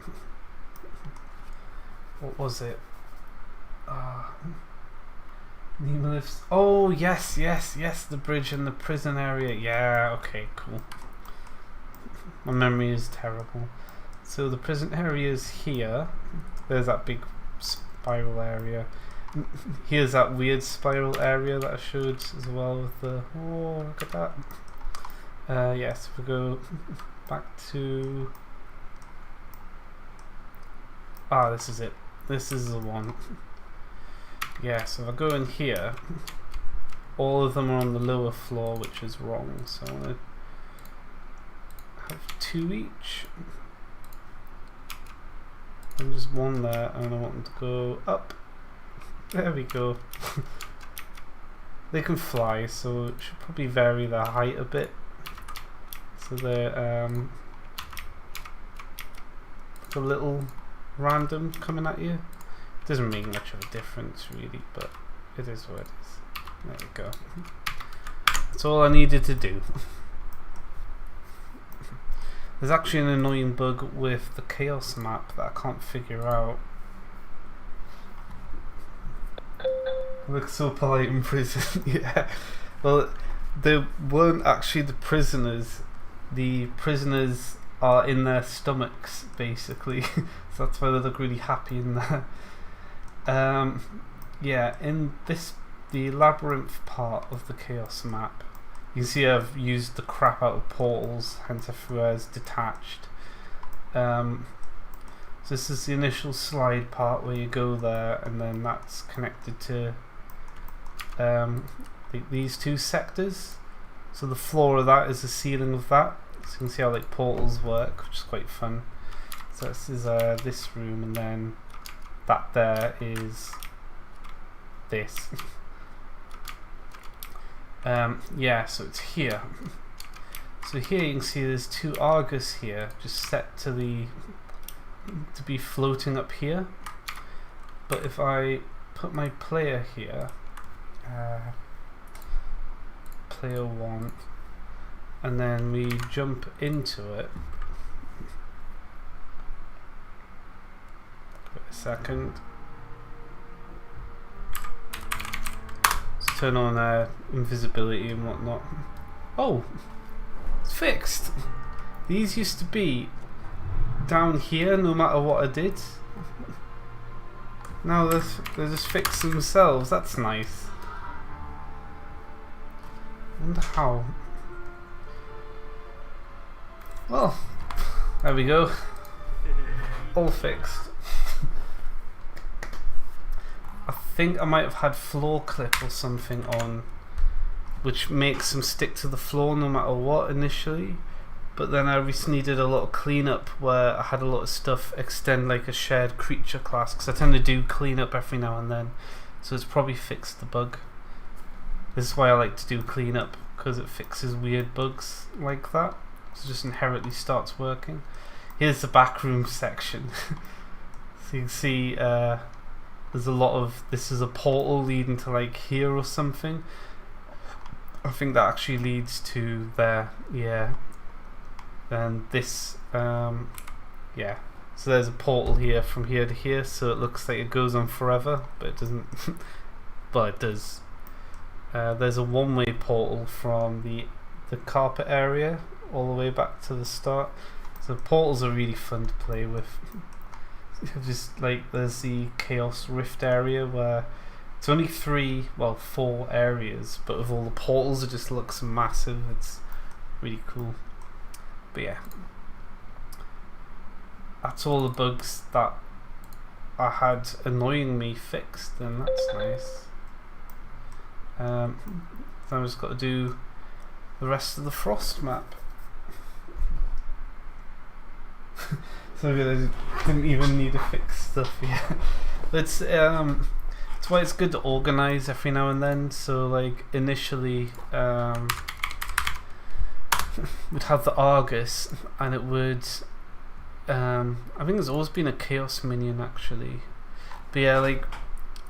What was it? Nemaliths. Oh yes, the bridge in the prison area. Yeah, okay, cool. My memory is terrible. So the prison area is here. There's that big spiral area. Here's that weird spiral area that I showed as well with the... Oh, look at that. Yes, we go back to... this is it. This is the one. Yeah, so if I go in here, all of them are on the lower floor, which is wrong. So I'm going to have 2 each. And just one there, and I want them to go up. There we go. They can fly, so it should probably vary their height a bit. So they're like a little random coming at you. Doesn't make much of a difference really, but it is what it is. There we go. That's all I needed to do. There's actually an annoying bug with the chaos map that I can't figure out. I look so polite in prison. Yeah. Well, they weren't actually the prisoners. The prisoners are in their stomachs, basically. So that's why they look really happy in there. Yeah, in the labyrinth part of the chaos map, you can see I've used the crap out of portals, hence I threw as detached. So this is the initial slide part where you go there, and then that's connected to these 2 sectors. So the floor of that is the ceiling of that. So you can see how like portals work, which is quite fun. So this is this room, and then that there is this. Yeah, so it's here. So here you can see there's two Argus here, just set to be floating up here. But if I put my player here, player 1, and then we jump into it. Wait a second. Let's turn on invisibility and whatnot. Oh, it's fixed. These used to be down here no matter what I did. Now they're just fixed themselves. That's nice. I wonder how. Well, there we go. All fixed. I think I might have had floor clip or something on, which makes them stick to the floor no matter what initially. But then I recently did a lot of cleanup where I had a lot of stuff extend like a shared creature class, because I tend to do cleanup every now and then, so it's probably fixed the bug. This is why I like to do cleanup, because it fixes weird bugs like that, so it just inherently starts working. Here's the backroom section. So you can see there's a lot of, this is a portal leading to like here or something. I think that actually leads to there, yeah. And this, yeah, so there's a portal here from here to here, so it looks like it goes on forever, but it doesn't. Well, it does. There's a one-way portal from the carpet area all the way back to the start. So portals are really fun to play with. Just like there's the Chaos Rift area where it's only 4 areas, but with all the portals it just looks massive. It's really cool. But yeah, that's all the bugs that I had annoying me fixed, and that's nice. Now I've just got to do the rest of the frost map. So I didn't even need to fix stuff yet. It's why it's good to organize every now and then. So like initially we'd have the Argus, and it would I think there's always been a Chaos minion actually, but yeah, like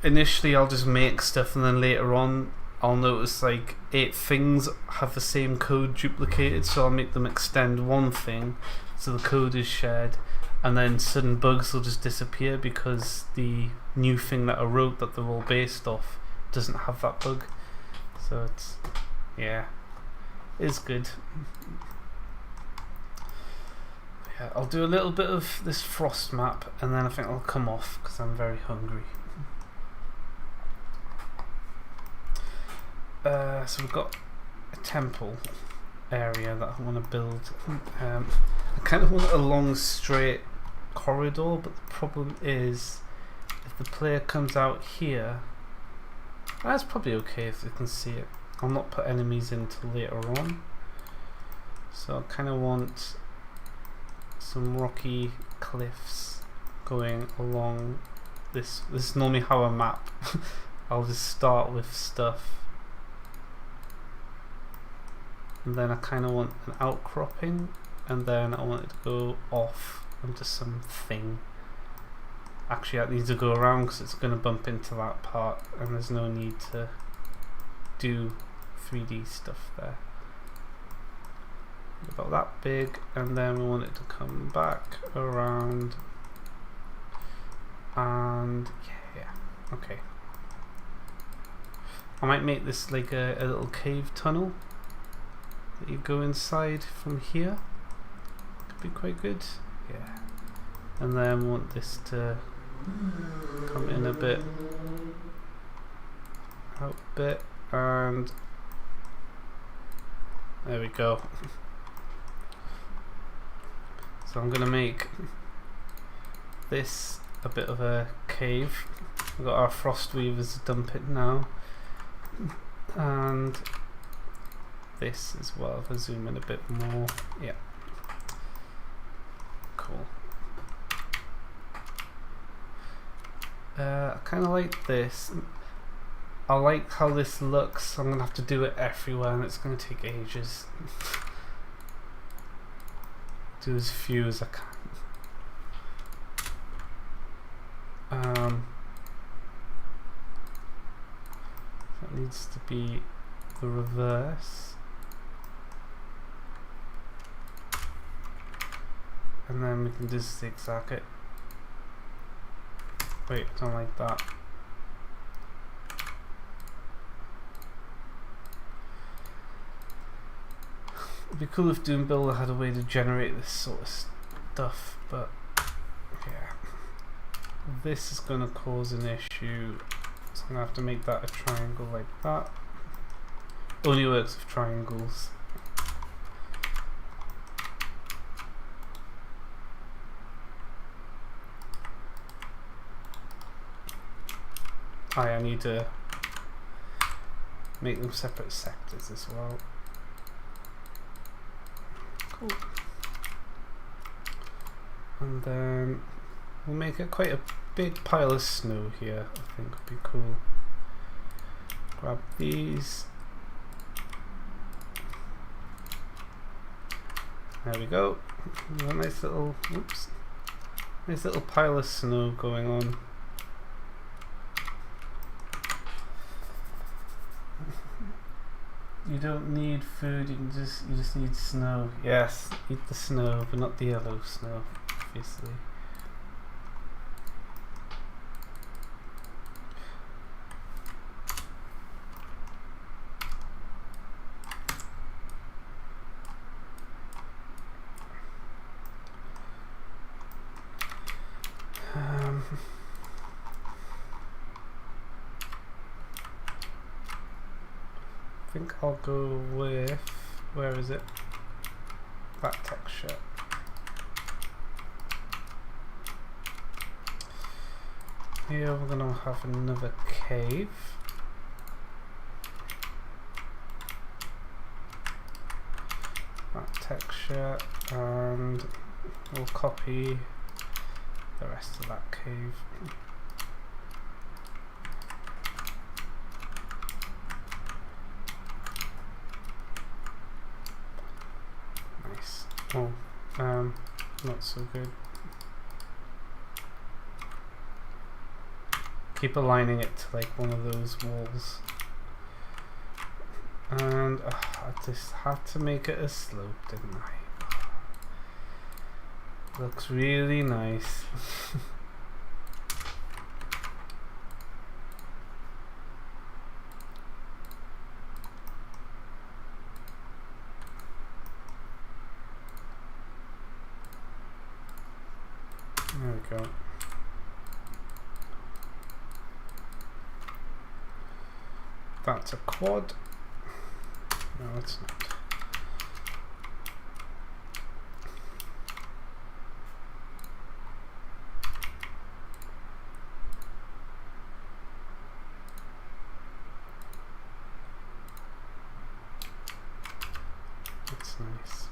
initially I'll just make stuff, and then later on I'll notice like 8 things have the same code duplicated, so I'll make them extend one thing so the code is shared, and then sudden bugs will just disappear because the new thing that I wrote that they're all based off doesn't have that bug. So it's, yeah, it's good. Yeah, I'll do a little bit of this frost map, and then I think I'll come off because I'm very hungry. So we've got a temple area that I want to build. I kind of want a long straight corridor, but the problem is if the player comes out here, that's probably okay if they can see it. I'll not put enemies in till later on. So I kind of want some rocky cliffs going along this. This is normally how I map. I'll just start with stuff, and then I kind of want an outcropping, and then I want it to go off into something. Actually, that needs to go around because it's going to bump into that part, and there's no need to do 3D stuff there. About that big, and then we want it to come back around, and yeah, okay. I might make this like a little cave tunnel that you go inside from here. Could be quite good, yeah. And then we want this to come in a bit, out a bit, and there we go. So I'm gonna make this a bit of a cave. We've got our frost weavers to dump it now, and this as well. If I zoom in a bit more, yeah, cool. I kind of like this. I like how this looks. I'm gonna have to do it everywhere, and it's gonna take ages. do as few as I can. That needs to be the reverse, and then we can just zigzag it. Wait, I don't like that. It'd be cool if Doom Builder had a way to generate this sort of stuff, but yeah. This is going to cause an issue, so I'm going to have to make that a triangle like that. Only works with triangles. I need to make them separate sectors as well. Cool. And then we'll make it quite a big pile of snow here, I think would be cool. Grab these. There we go. A nice little, oops, nice little pile of snow going on. You don't need food, you just need snow. Yes, eat the snow, but not the yellow snow, obviously. I think I'll go with, where is it? That texture. Here we're gonna have another cave. That texture, and we'll copy the rest of that cave. Oh, not so good. Keep aligning it to like one of those walls. And I just had to make it a slope, didn't I? Looks really nice. There we go. That's a quad. No, it's not. That's nice.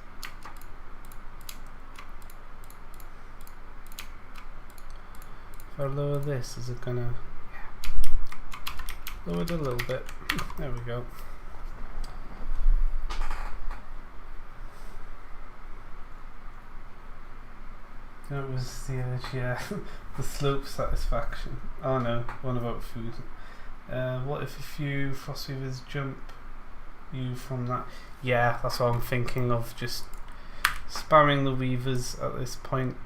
If I lower this, is it gonna... Yeah. Lower it a little bit. There we go. That was the edge, yeah. The slope satisfaction. Oh no, one about food. What if a few Frostweavers jump you from that? Yeah, that's what I'm thinking of, just spamming the weavers at this point.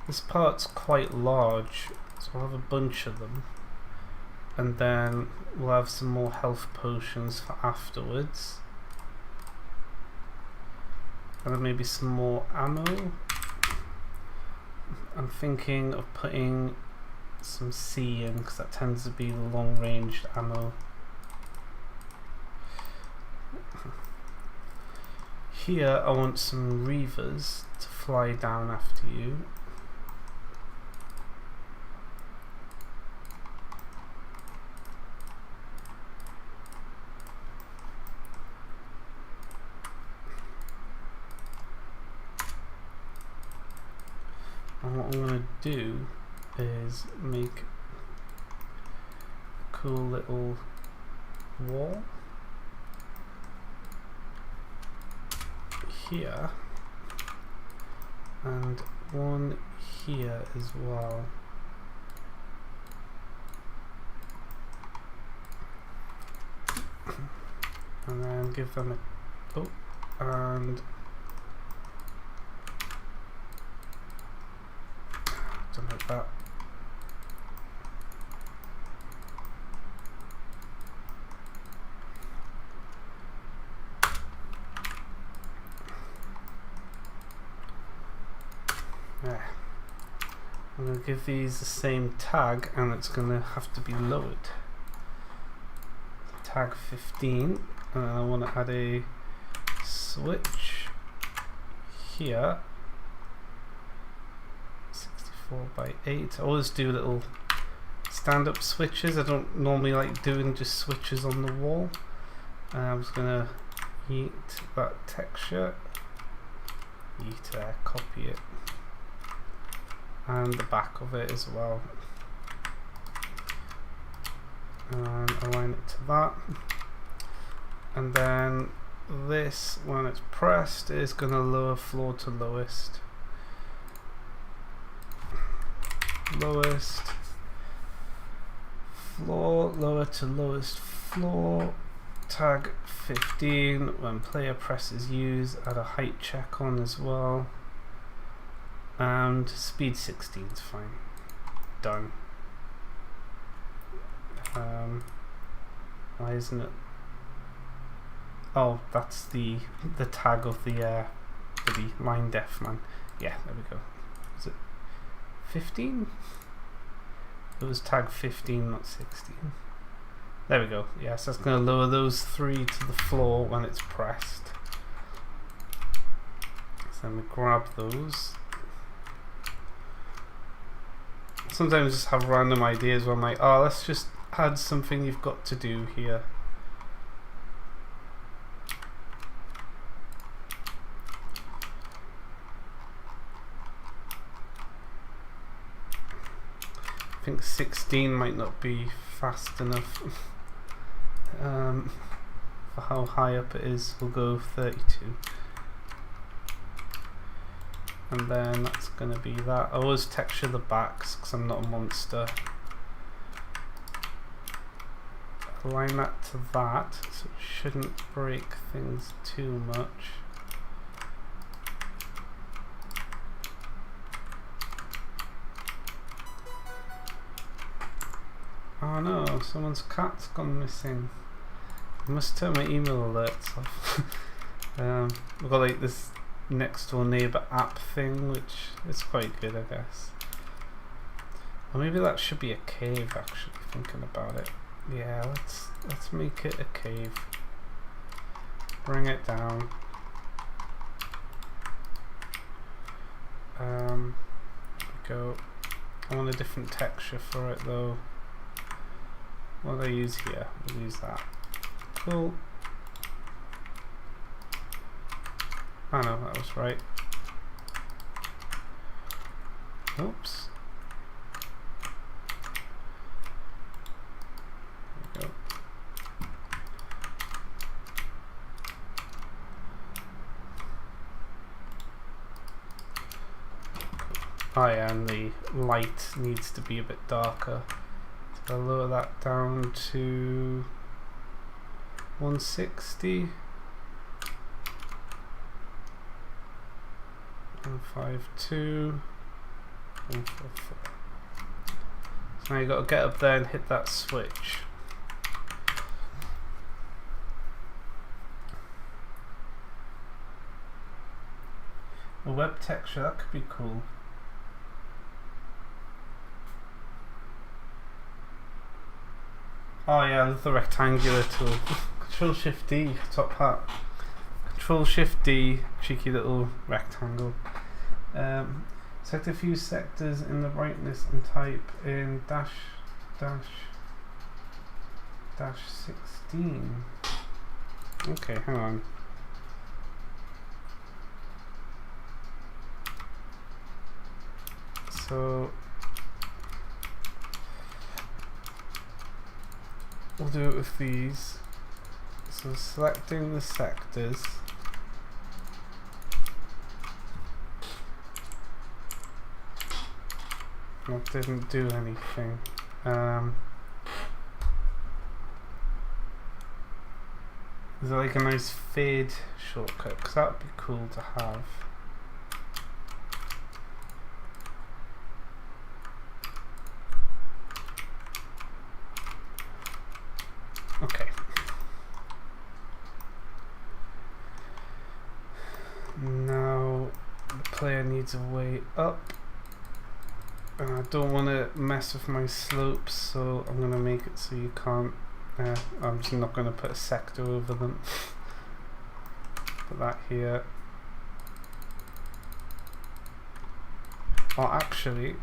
This part's quite large, so I'll have a bunch of them, and then we'll have some more health potions for afterwards, and then maybe some more ammo. I'm thinking of putting some C in, because that tends to be long range ammo. Here I want some reavers to fly down after you. And what I'm going to do is make a cool little wall. here and one here as well. And then give them a and something like that. Yeah. I'm going to give these the same tag, and it's going to have to be lowered. Tag 15, and I want to add a switch here. 64 by 8. I always do little stand-up switches. I don't normally like doing just switches on the wall. I'm just going to yeet that texture. Yeet there, copy it. And the back of it as well. And align it to that. And then this, when it's pressed, is going to lower floor to lowest. Lowest floor, lower to lowest floor. Tag 15. When player presses use, add a height check on as well. And speed 16 is fine. Done. Why isn't it? Oh, that's the tag of the line def man. Yeah, there we go. Is it 15? It was tag 15, not 16. There we go. Yes, that's going to lower those three to the floor when it's pressed. So then we grab those. Sometimes just have random ideas where I'm like, oh, let's just add something you've got to do here. I think 16 might not be fast enough for how high up it is. We'll go 32. And then that's going to be that. I always texture the backs because I'm not a monster. Align that to that, so it shouldn't break things too much. Oh no, someone's cat's gone missing. I must turn my email alerts off. We've got like this next door neighbor app thing, which is quite good, I guess. Or maybe that should be a cave, actually, thinking about it. Yeah, let's make it a cave. Bring it down. There we go. I want a different texture for it though. What do I use here? We'll use that. Cool. I know that was right. Oops. There we go. Oh yeah, and the light needs to be a bit darker. So I'll lower that down to 160. 152. 144. So now you got to get up there and hit that switch. A web texture, that could be cool. Oh yeah, the rectangular tool. Control Shift D, top hat. Control Shift D, cheeky little rectangle. Select a few sectors in the brightness and type in dash 16. Okay, hang on. So we'll do it with these. So selecting the sectors. That didn't do anything. Is there like a nice fade shortcut? Because that would be cool to have. Okay. Now the player needs a way up. And I don't want to mess with my slopes, so I'm going to make it so you can't. I'm just not going to put a sector over them. Put that here. Or actually,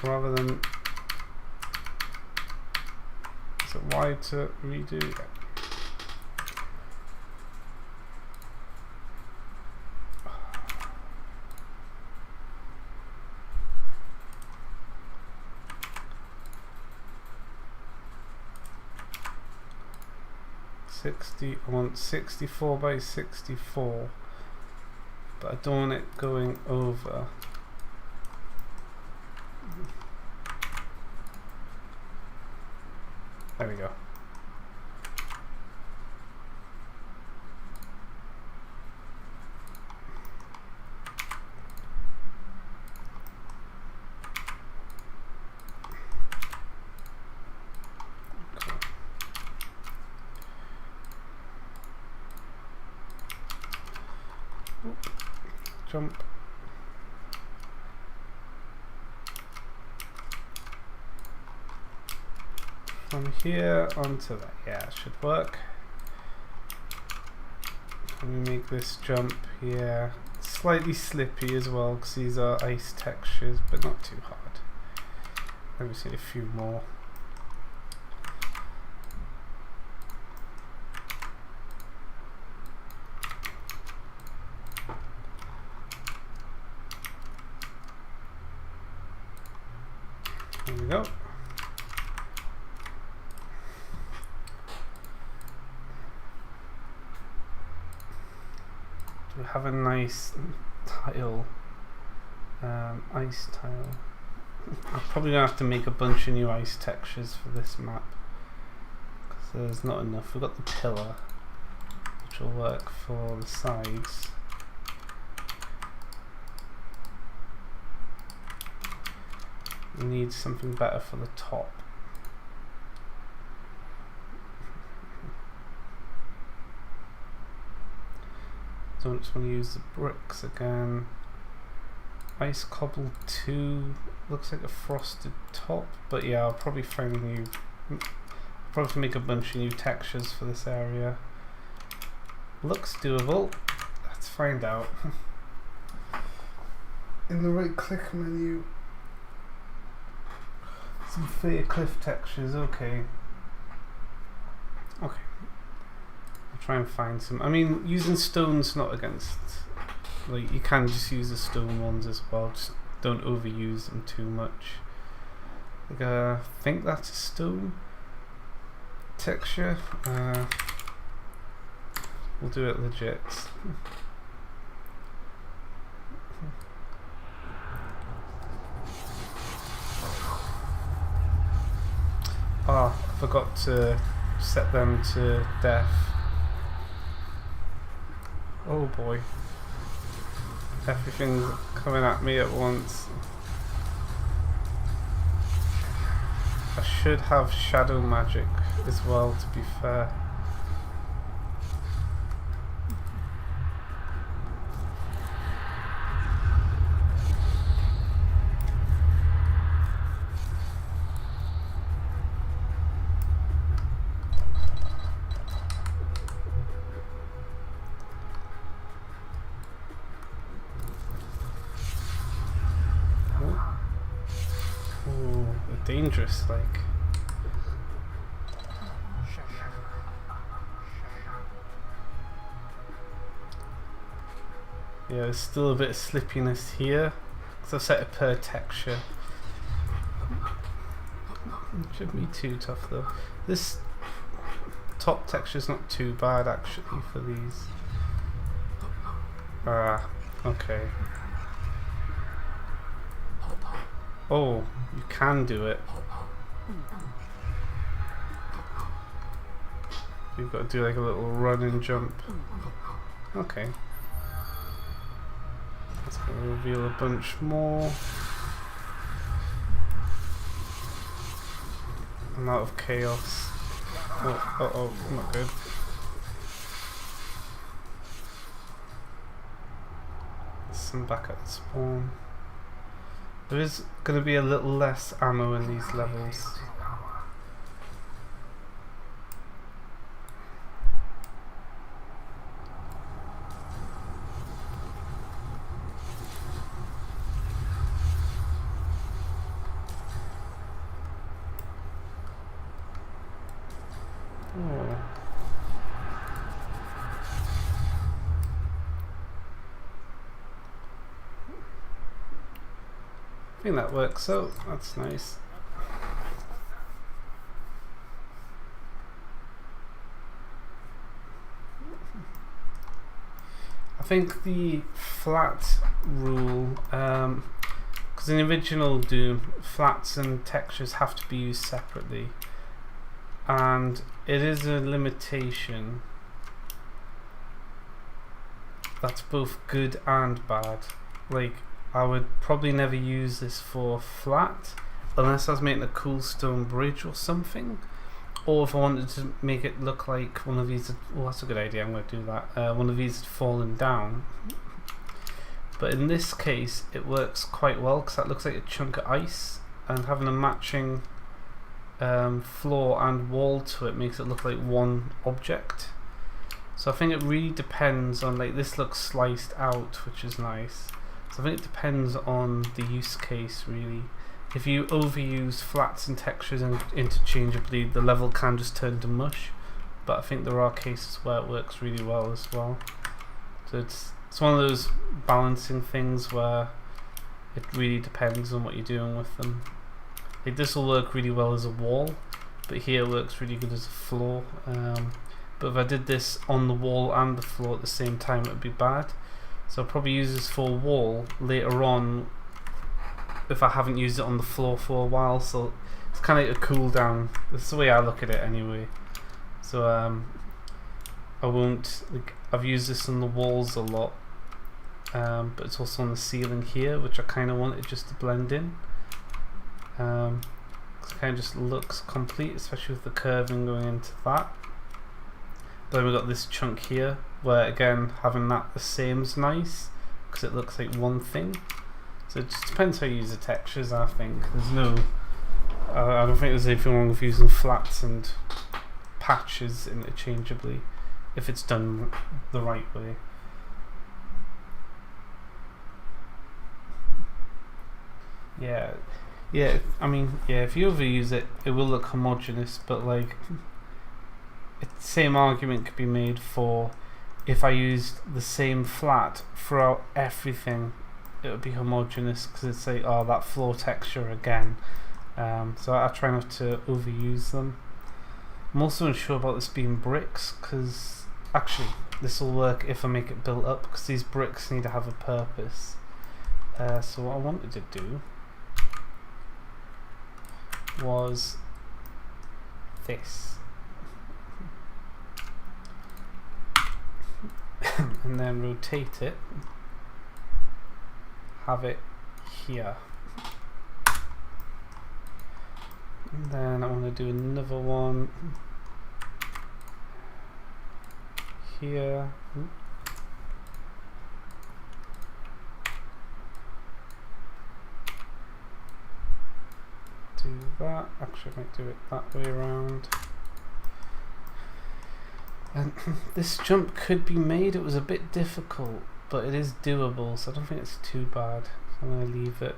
rather than. Is it wide to redo? Yeah. 60, I want 64 by 64, but I don't want it going over. There we go. Jump. From here onto that. Yeah, it should work. Let me make this jump here. Slightly slippy as well because these are ice textures, but not too hard. Let me see a few more. There we go. We have a nice tile, ice tile. I'm probably gonna have to make a bunch of new ice textures for this map because there's not enough. We've got the pillar, which will work for the sides. We need something better for the top. Don't just want to use the bricks again. Ice cobble 2 looks like a frosted top, but yeah, I'll probably find a new. Probably have to make a bunch of new textures for this area. Looks doable. Let's find out. In the right click menu. Some fair cliff textures, okay. Okay. I'll try and find some. I mean, using stone's not against. Like, you can just use the stone ones as well. Just don't overuse them too much. Like, I think that's a stone texture. We'll do it legit. Ah, I forgot to set them to death. Oh boy. Everything's coming at me at once. I should have shadow magic as well, to be fair. Dangerous, like. Yeah, there's still a bit of slippiness here because I've set it per texture. It shouldn't be too tough though. This top texture is not too bad actually for these. Ah, okay. Oh, you can do it. You've got to do like a little run and jump. Okay. That's going to reveal a bunch more. I'm out of chaos. Oh, not good. Some back at the spawn. There is going to be a little less ammo in these levels. Oh. I think that works out. That's nice. I think the flat rule, because in the original Doom, flats and textures have to be used separately, and it is a limitation that's both good and bad. Like, I would probably never use this for flat unless I was making a cool stone bridge or something, or if I wanted to make it look like one of these. Oh, that's a good idea, I'm going to do that. One of these had fallen down. But in this case it works quite well because that looks like a chunk of ice, and having a matching floor and wall to it makes it look like one object. So I think it really depends on, like, this looks sliced out, which is nice. So I think it depends on the use case really. If you overuse flats and textures interchangeably, the level can just turn to mush, but I think there are cases where it works really well as well. So it's one of those balancing things where it really depends on what you're doing with them. Like, this will work really well as a wall, but here it works really good as a floor. But if I did this on the wall and the floor at the same time, it would be bad. So I'll probably use this for a wall later on if I haven't used it on the floor for a while. So it's kind of like a cool down. That's the way I look at it anyway. So I won't, like, I've used this on the walls a lot, but it's also on the ceiling here, which I kind of want it just to blend in. It kind of just looks complete, especially with the curving going into that. Then we've got this chunk here, where again having that the same is nice because it looks like one thing. So it just depends how you use the textures. I think there's no, I don't think there's anything wrong with using flats and patches interchangeably if it's done the right way. Yeah, I mean, yeah, if you overuse it, it will look homogeneous, but like, the same argument could be made for if I used the same flat throughout everything, it would be homogeneous because it's like, oh, that floor texture again. So I try not to overuse them. I'm also unsure about this being bricks, because actually this will work if I make it built up, because these bricks need to have a purpose. So what I wanted to do was this. And then rotate it, have it here, and then I want to do another one here. Do that. Actually, I might do it that way around. And this jump could be made. It was a bit difficult, but it is doable, so I don't think it's too bad. So I'm going to leave it.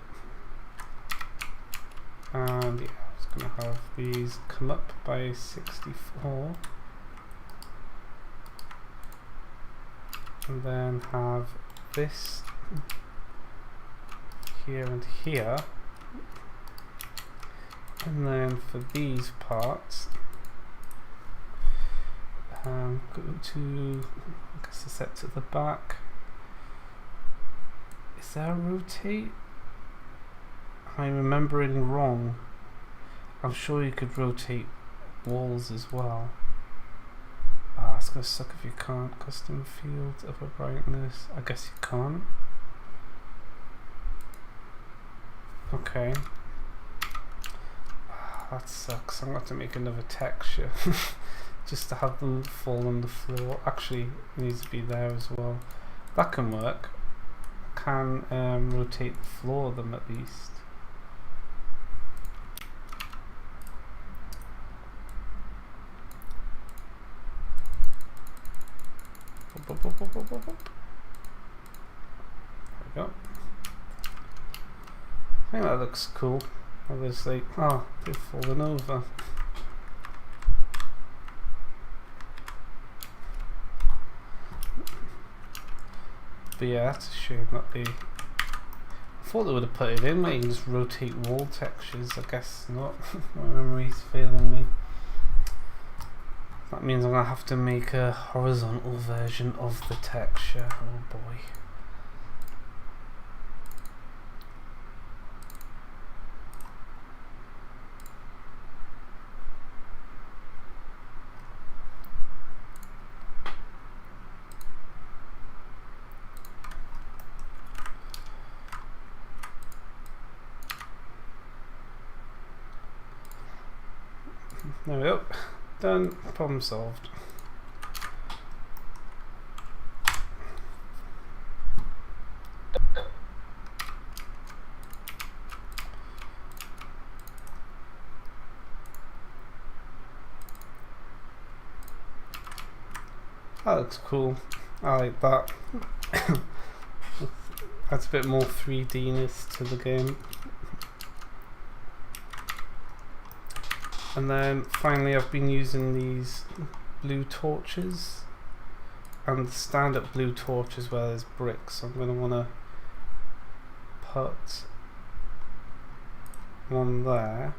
And yeah, I was going to have these come up by 64. And then have this here and here. And then for these parts, go to, I guess the set to the back. Is there a rotate? am I remembering wrong? I'm sure you could rotate walls as well. Ah, it's gonna suck if you can't. Custom fields, upper brightness. I guess you can't. Okay. Ah, that sucks. I'm gonna have to make another texture just to have them fall on the floor. Actually, it needs to be there as well. That can work. I can rotate the floor of them at least. There we go. I think that looks cool. Obviously, oh, they've fallen over. But yeah, that's a shame that they... I thought they would have put it in where you can just rotate wall textures. I guess not. My memory's failing me. That means I'm going to have to make a horizontal version of the texture. Oh boy. There we go. Done. Problem solved. That looks cool. I like that. Adds a bit more 3D-ness to the game. And then finally I've been using these blue torches and the stand-up blue torches where there's bricks. So I'm going to want to put one there.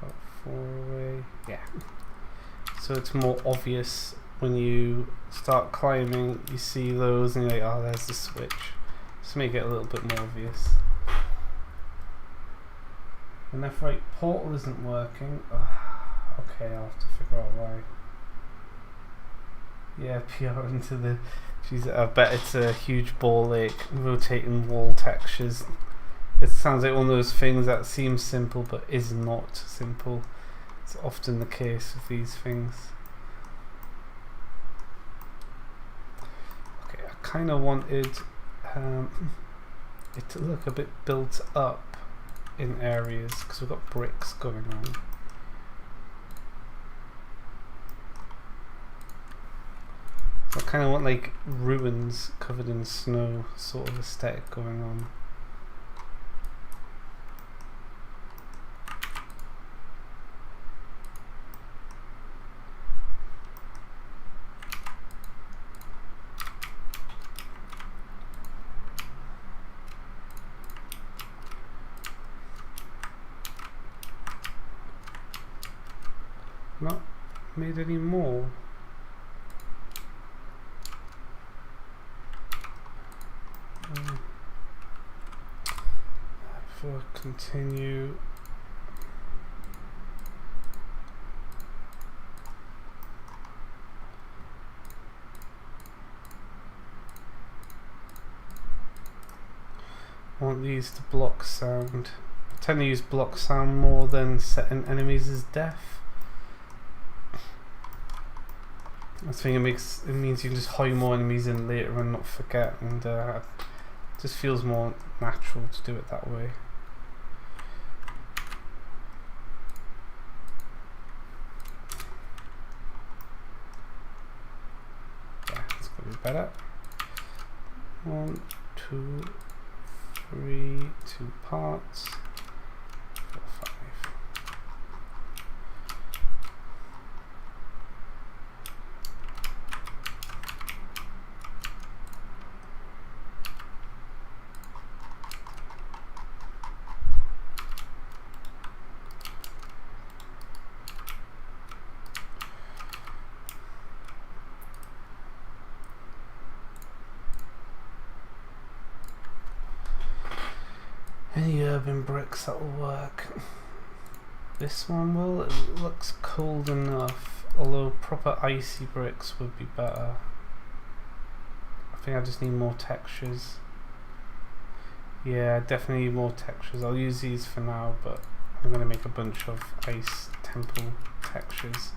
About 4 away. Yeah. So it's more obvious when you start climbing, you see those and you're like, oh, there's the switch. Just make it a little bit more obvious. The left right portal isn't working. Okay, I'll have to figure out why. Yeah, PR into the... Jeez, I bet it's a huge ball lake, rotating wall textures. It sounds like one of those things that seems simple but is not simple. It's often the case with these things. Okay, I kind of wanted it to look a bit built up in areas because we've got bricks going on. So I kind of want like ruins covered in snow sort of aesthetic going on. Not made any more. For continue. I want these to block sound. I tend to use block sound more than setting enemies as deaf. I think it means you can just hire more enemies in later and not forget, and it just feels more natural to do it that way. Yeah, it's gonna be better. 1, 2, 3, 2 parts. 4, 5. Any urban bricks that will work. This one will. It looks cold enough, although proper icy bricks would be better. I think I just need more textures. Yeah, definitely need more textures. I'll use these for now, but I'm going to make a bunch of ice temple textures.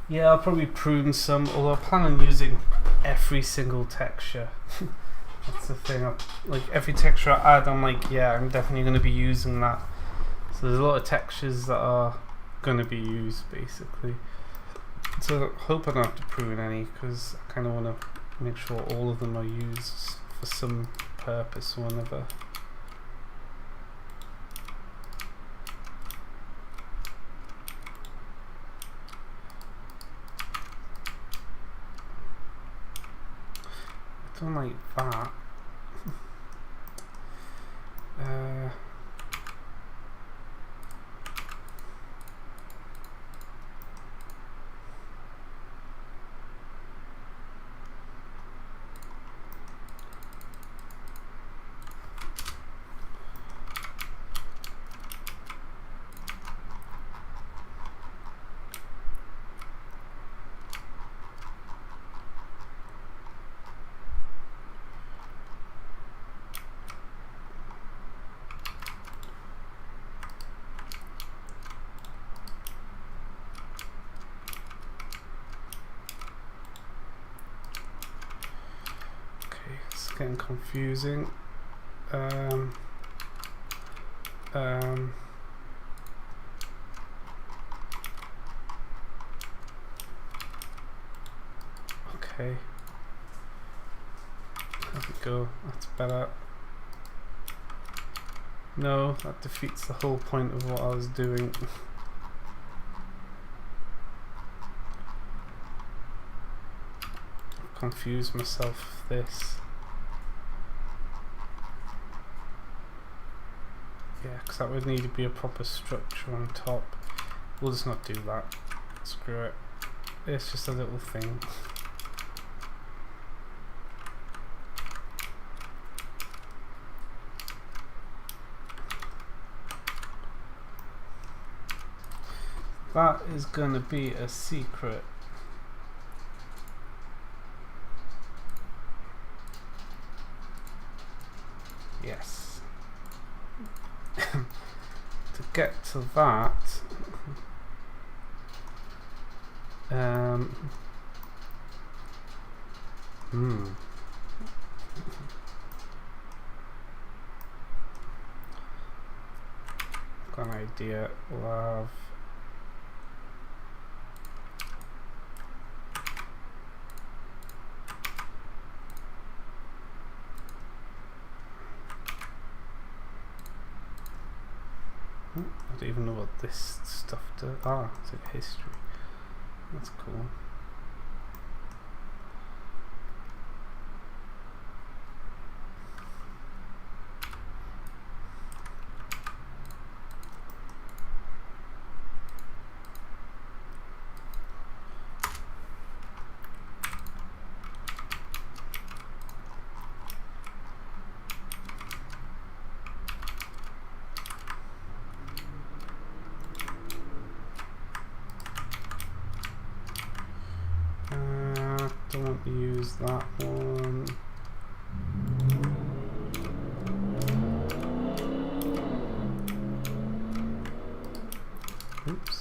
Yeah, I'll probably prune some, although I plan on using every single texture. That's the thing. Like every texture I add, I'm like, yeah, I'm definitely going to be using that. So there's a lot of textures that are going to be used, basically. So I hope I don't have to prune any, because I kind of want to make sure all of them are used for some purpose or another. Like that. Getting confusing. Okay. There we go. That's better. No, that defeats the whole point of what I was doing. I've confused myself with this. Yeah, because that would need to be a proper structure on top. We'll just not do that. Screw it. It's just a little thing. That is going to be a secret. Yes. To get to that, got an idea. We'll have I don't even know what this stuff does. Ah, it's like history. That's cool. Don't use that one. Oops.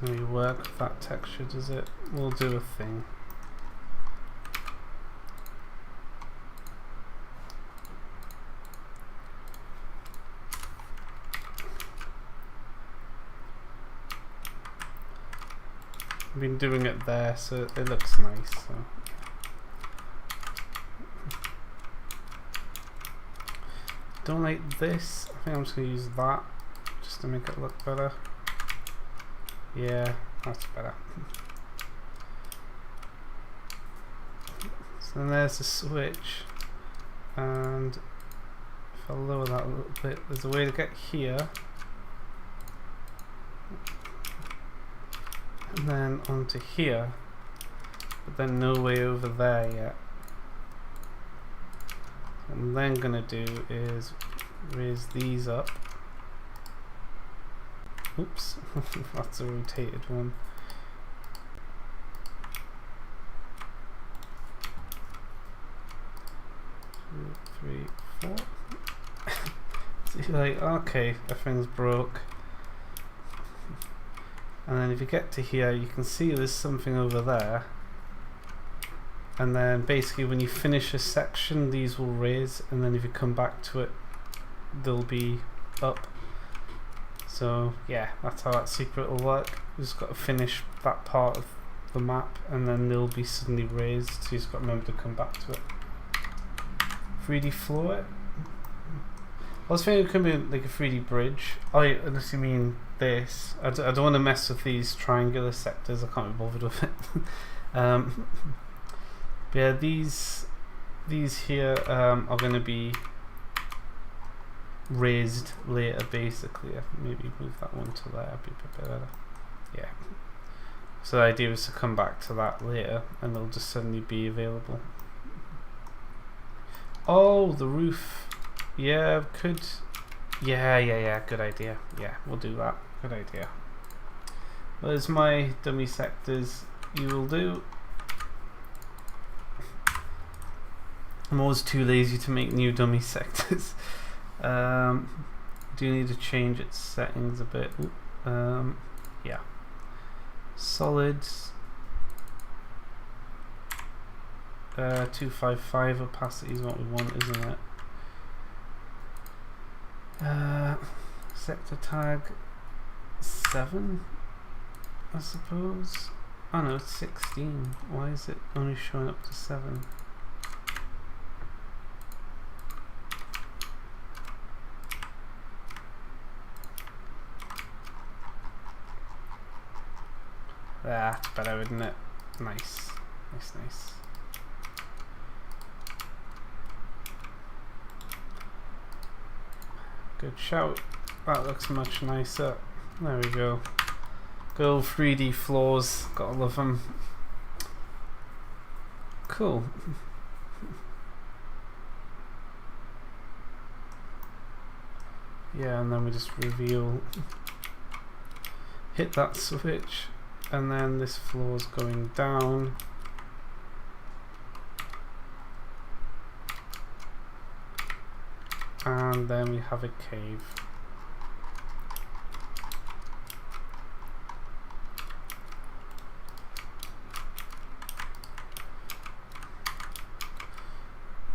Doesn't really work with that texture, does it? We'll do a thing. I've been doing it there, so it looks nice. So. don't like this. I think I'm just going to use that just to make it look better. Yeah, that's better. So then there's the switch, and if I lower that a little bit, there's a way to get here, and then onto here, but then no way over there yet. What I'm then going to do is raise these up. Oops, that's a rotated one. 2, 3, 4. So you're like, okay, everything's broke. And then if you get to here, you can see there's something over there. And then basically when you finish a section, these will raise, and then if you come back to it, they'll be up. So yeah, that's how that secret will work. You just got to finish that part of the map, and then they'll be suddenly raised, so you just got to remember to come back to it. 3D floor it. I was thinking it could be like a 3D bridge. Oh, unless you mean this. I don't want to mess with these triangular sectors, I can't be bothered with it. But yeah, these here are going to be raised later, basically. Maybe move that one to there, be a bit better. Yeah. So the idea is to come back to that later, and they'll just suddenly be available. Oh, the roof. Yeah, could. Yeah. Good idea. Yeah, we'll do that. Good idea. There's my dummy sectors. You will do. I'm always too lazy to make new dummy sectors. Do need to change its settings a bit. Yeah. Solids. 255 opacity is what we want, isn't it? Sector tag 7, I suppose. Oh no, it's 16. Why is it only showing up to 7? That's better, isn't it? Nice. Nice. Good shout. That looks much nicer. There we go. Good old 3D floors. Gotta love them. Cool. Yeah, and then we just reveal. Hit that switch. And then this floor's going down. And then we have a cave.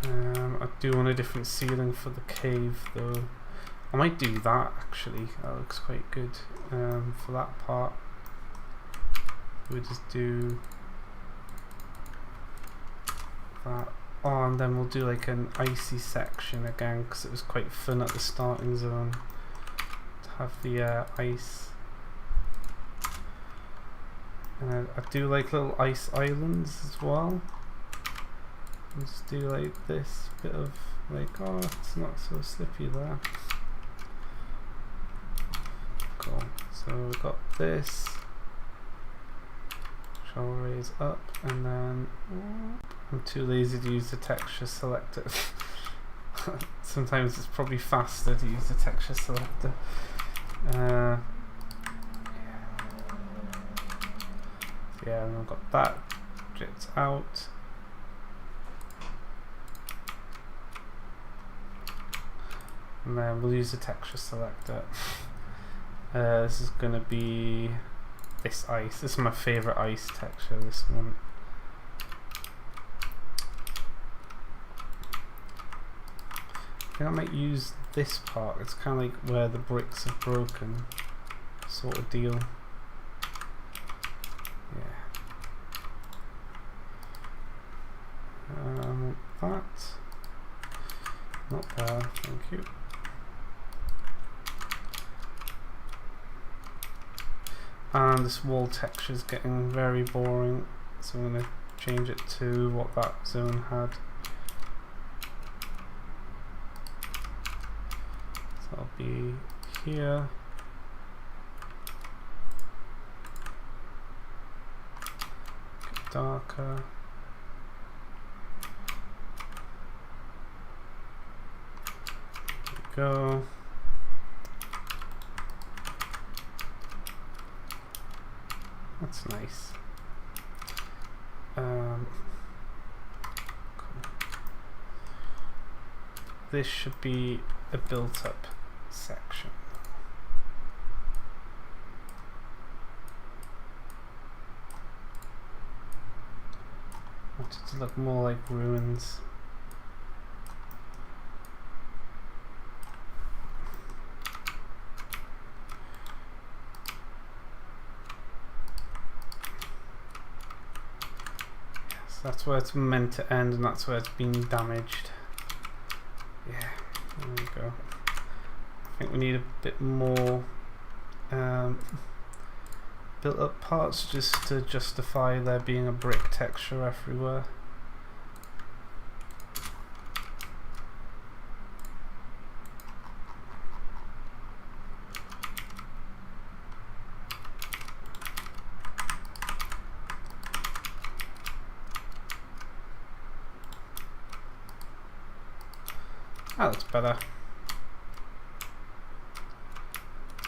I do want a different ceiling for the cave though. I might do that actually, that looks quite good. For that part we'll just do that. Oh, and then we'll do like an icy section again, because it was quite fun at the starting zone to have the ice. And I do like little ice islands as well. And just do like this bit of like, oh, it's not so slippy there. Cool. So we've got this. Shall raise up, and then I'm too lazy to use the texture selector. Sometimes it's probably faster to use the texture selector. Yeah, and I've got that dripped out. And then we'll use the texture selector. This is going to be this ice. This is my favourite ice texture, this one. I think I might use this part. It's kind of like where the bricks have broken, sort of deal. Yeah. That. Not there, thank you. And this wall texture is getting very boring, so I'm going to change it to what that zone had. So I'll be here. Get darker. There we go. That's nice. Cool. This should be a built-up section. I want it to look more like ruins. That's where it's meant to end, and that's where it's been damaged. Yeah, there we go. I think we need a bit more built up parts just to justify there being a brick texture everywhere. Oh, that's better.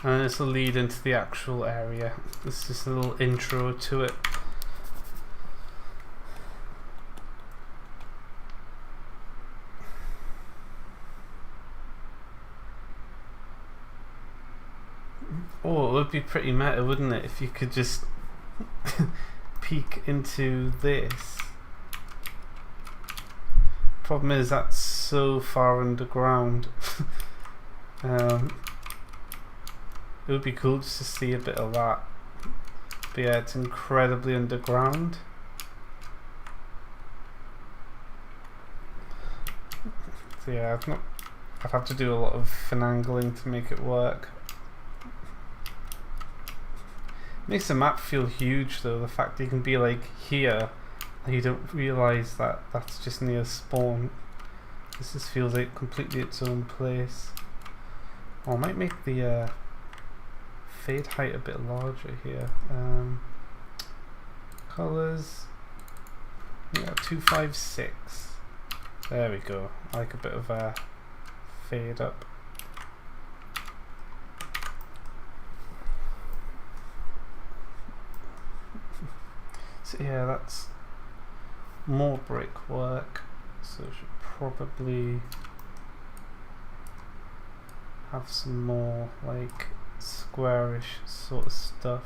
And this will lead into the actual area. This is just a little intro to it. Oh, it would be pretty meta, wouldn't it, if you could just peek into this. Problem is that's so far underground. It would be cool just to see a bit of that. But yeah, it's incredibly underground. So yeah, I'd have to do a lot of finagling to make it work. Makes the map feel huge though, the fact that you can be like here and you don't realise that that's just near spawn. This just feels like completely its own place. Oh, I might make the fade height a bit larger here. Colours, yeah, 256. There we go. I like a bit of a fade up. So yeah, that's more brickwork. So I should probably have some more like squarish sort of stuff.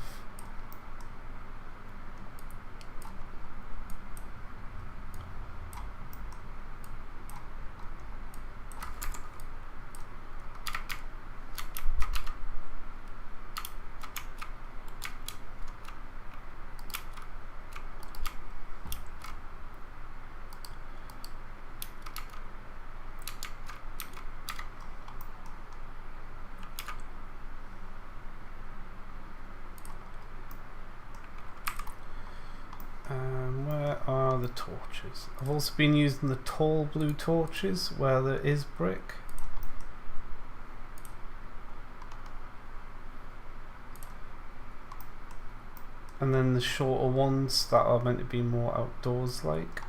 Where are the torches? I've also been using the tall blue torches where there is brick. And then the shorter ones that are meant to be more outdoors like.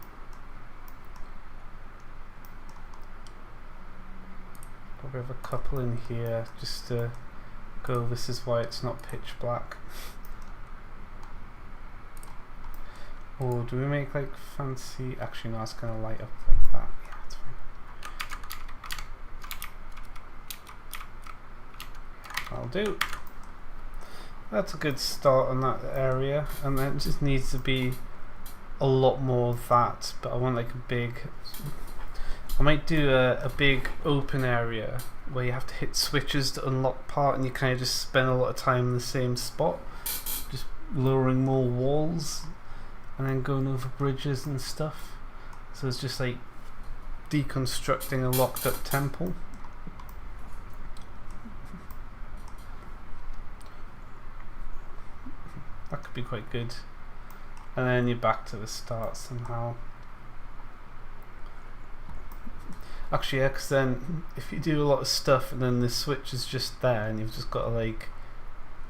Probably have a couple in here just to go, this is why it's not pitch black. Or do we make like fancy, actually no, it's going to light up like that. Yeah, that's fine. That'll do. That's a good start on that area, and then it just needs to be a lot more of that, but I want like a big, I might do a big open area where you have to hit switches to unlock part, and you kind of just spend a lot of time in the same spot, just lowering more walls and then going over bridges and stuff. So it's just like deconstructing a locked up temple. That could be quite good. And then you're back to the start somehow. Actually, yeah, because then if you do a lot of stuff and then the switch is just there and you've just got to like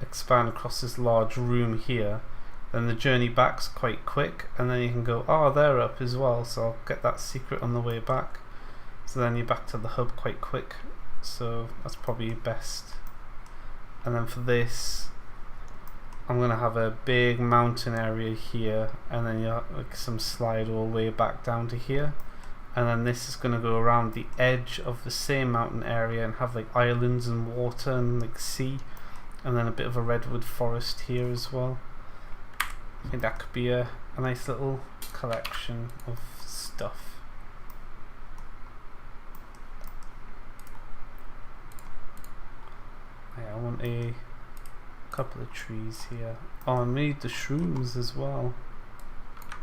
expand across this large room here, then the journey back's quite quick, and then you can go, oh, they're up as well, so I'll get that secret on the way back. So then you're back to the hub quite quick, so that's probably best. And then for this, I'm going to have a big mountain area here, and then you have like some slide all the way back down to here. And then this is going to go around the edge of the same mountain area and have like islands and water and like sea, and then a bit of a redwood forest here as well. I think that could be a nice little collection of stuff. Yeah, I want a couple of trees here. Oh, I need the shrooms as well.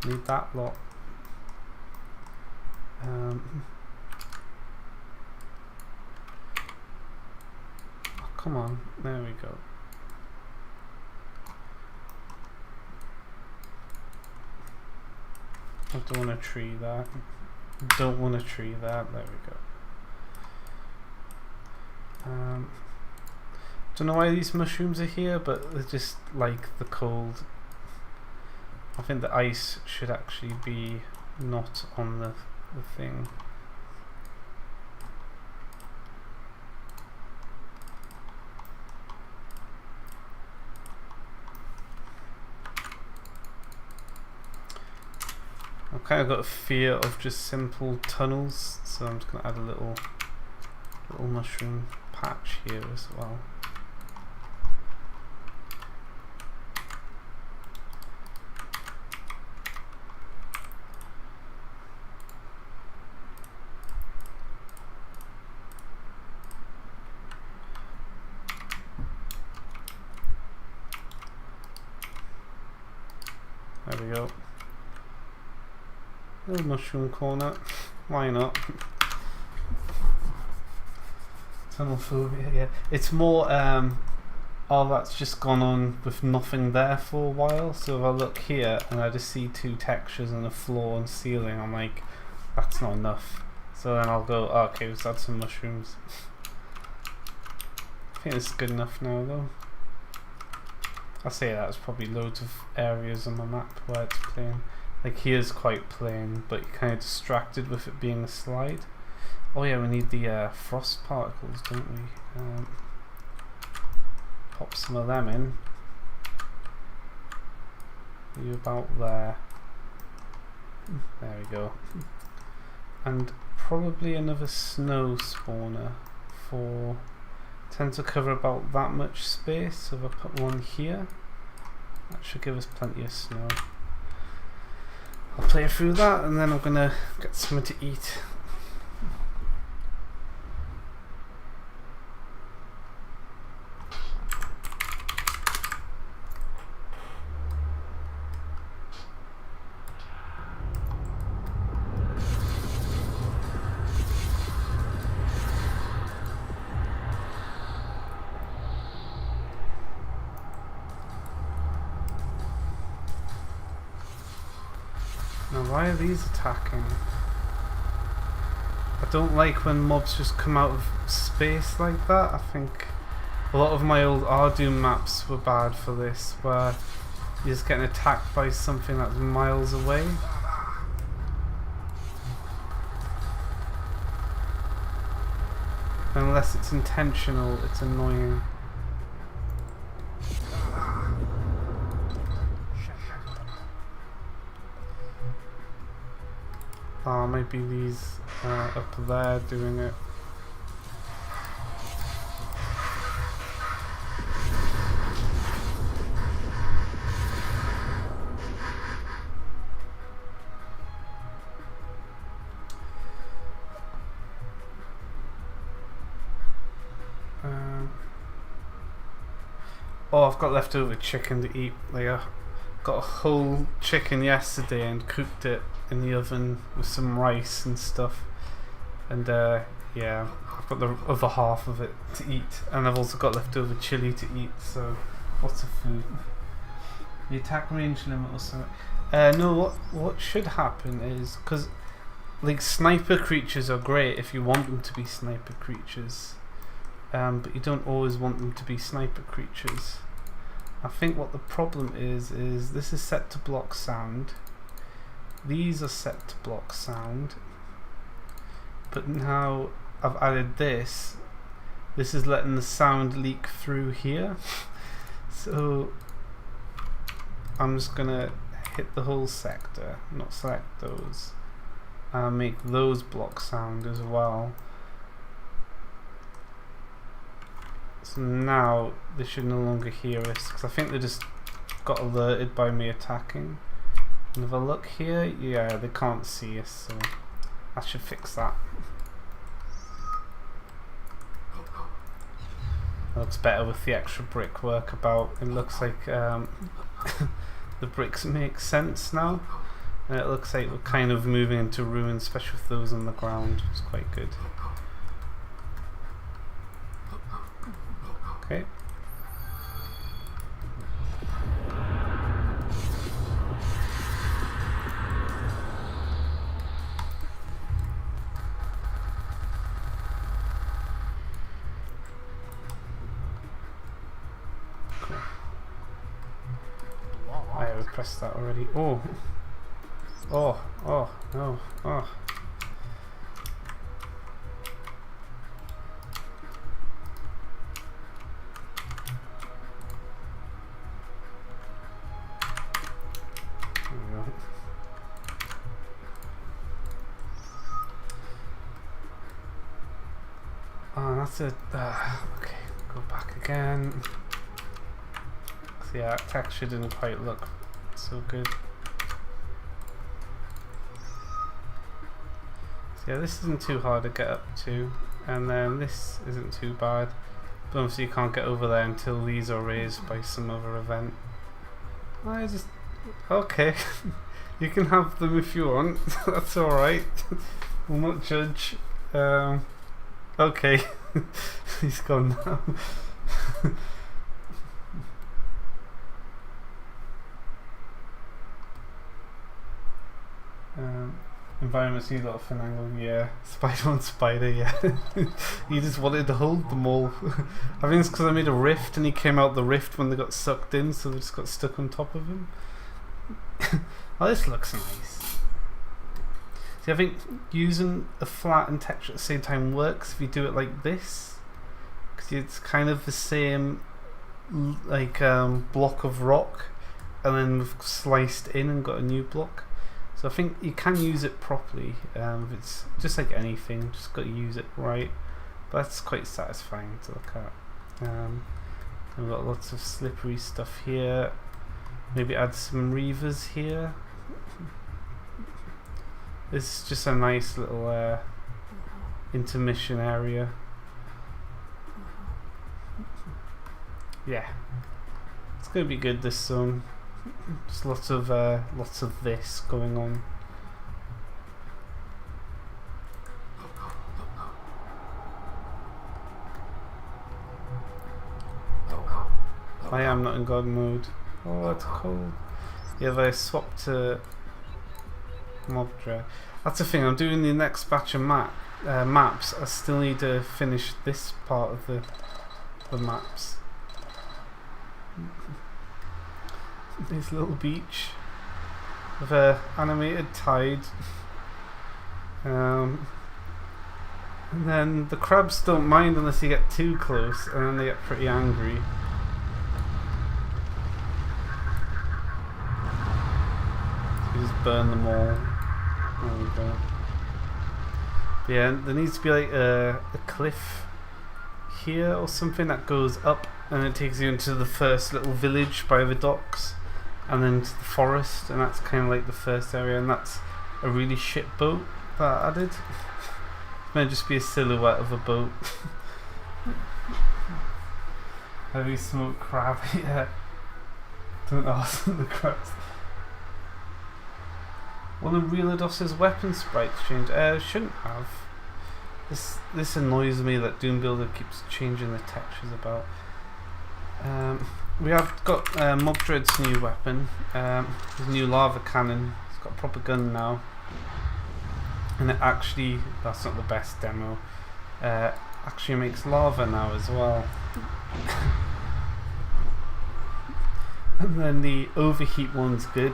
Need that lot. Oh, come on, there we go. I don't want a tree there. Don't want a tree there. There we go. Don't know why these mushrooms are here, but they're just like the cold. I think the ice should actually be not on the thing. I've kind of got a fear of just simple tunnels, so I'm just going to add a little mushroom patch here as well. There we go. Little mushroom corner. Why not? Tunnel phobia, yeah. It's more oh, that's just gone on with nothing there for a while. So if I look here and I just see two textures and a floor and ceiling, I'm like, that's not enough. So then I'll go, oh, okay, let's add some mushrooms. I think it's good enough now though. I say that, there's probably loads of areas on the map where it's plain. Like here's quite plain, but you're kind of distracted with it being a slide. Oh yeah, we need the frost particles, don't we? Pop some of them in. Are you about there? There we go. And probably another snow spawner for... tend to cover about that much space, so if I put one here, that should give us plenty of snow. I'll play through that and then I'm gonna get something to eat. Now why are these attacking? I don't like when mobs just come out of space like that. I think a lot of my old GZDoom maps were bad for this, where you're just getting attacked by something that's miles away. Unless it's intentional, it's annoying. Oh, maybe these up there doing it. Oh, I've got leftover chicken to eat. Like, got a whole chicken yesterday and cooked it in the oven with some rice and stuff, and yeah, I've got the other half of it to eat, and I've also got leftover chili to eat, so lots of food. The attack range limit or something. No, what should happen is, because like sniper creatures are great if you want them to be sniper creatures, but you don't always want them to be sniper creatures. I think what the problem is this is set to block sound. These are set to block sound, but now I've added this. This is letting the sound leak through here. So I'm just gonna hit the whole sector, not select those, and make those block sound as well. So now they should no longer hear us, because I think they just got alerted by me attacking. And if I look here, yeah, they can't see us, so I should fix that. It looks better with the extra brickwork about. It looks like the bricks make sense now. And it looks like we're kind of moving into ruins, especially with those on the ground. It's quite good. Okay. I pressed that already. Oh, oh, oh, no, oh. There we go. Oh, that's it. Okay, go back again. So yeah, that texture didn't quite look so good. So yeah, this isn't too hard to get up to, and then this isn't too bad, but obviously you can't get over there until these are raised by some other event. I just... okay. You can have them if you want. That's alright. We'll not judge. Okay. He's gone now. Environments need a lot of finagle, yeah. Spider on spider, yeah. He just wanted to hold them all. I think it's because I made a rift and he came out the rift when they got sucked in, so they just got stuck on top of him. Oh, this looks nice. See, I think using a flat and texture at the same time works if you do it like this, because it's kind of the same like block of rock, and then we've sliced in and got a new block. So I think you can use it properly. It's just like anything, just got to use it right. But that's quite satisfying to look at. We've got lots of slippery stuff here. Maybe add some reavers here. This is just a nice little intermission area. Yeah, it's gonna be good this zone. Just lots of this going on. I am not in God mode. Oh, it's cold. Yeah, if I swap to mob dra. That's the thing. I'm doing the next batch of maps. I still need to finish this part of the maps. This little beach with a animated tide, and then the crabs don't mind unless you get too close, and then they get pretty angry. So you just burn them all. There we go. But yeah, there needs to be like a cliff here or something that goes up, and it takes you into the first little village by the docks, and then to the forest, and that's kind of like the first area, and that's a really shit boat that I added. It might just be a silhouette of a boat. Heavy smoked crab, yeah. Don't ask the crabs. One of Realidos's weapon sprites changed. Shouldn't have. This annoys me that Doom Builder keeps changing the textures about. we have got Mugdred's new weapon, his new lava cannon. It's got a proper gun now, and it actually, that's not the best demo, actually makes lava now as well. And then the overheat one's good.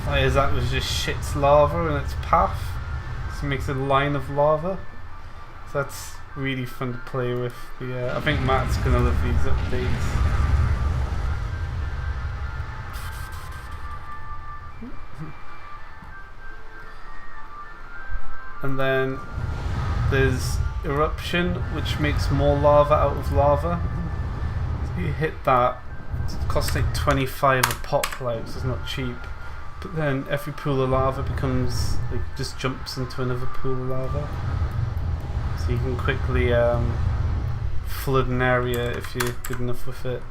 Fires that was just shits lava in its path, so it makes a line of lava. So that's really fun to play with. I think Matt's gonna love these updates. And then there's eruption, which makes more lava out of lava. So you hit that, it costs like 25 a pop, like, so it's not cheap. But then every pool of lava becomes, like, just jumps into another pool of lava. So you can quickly flood an area if you're good enough with it.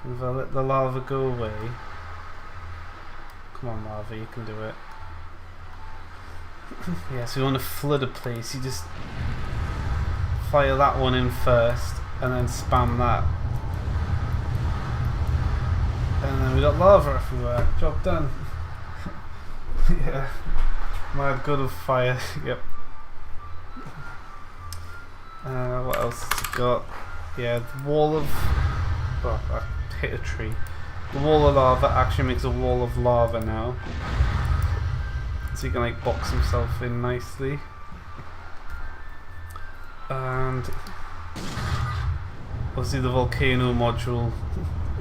And if I let the lava go away. Come on, lava, you can do it. Yeah, so you want to flood a place, you just fire that one in first and then spam that. And then we got lava everywhere. Job done. Yeah. Mad good of fire. Yep. What else has it got? Yeah, the wall of... Oh, I hit a tree. The wall of lava actually makes a wall of lava now. So he can like box himself in nicely. And obviously the volcano module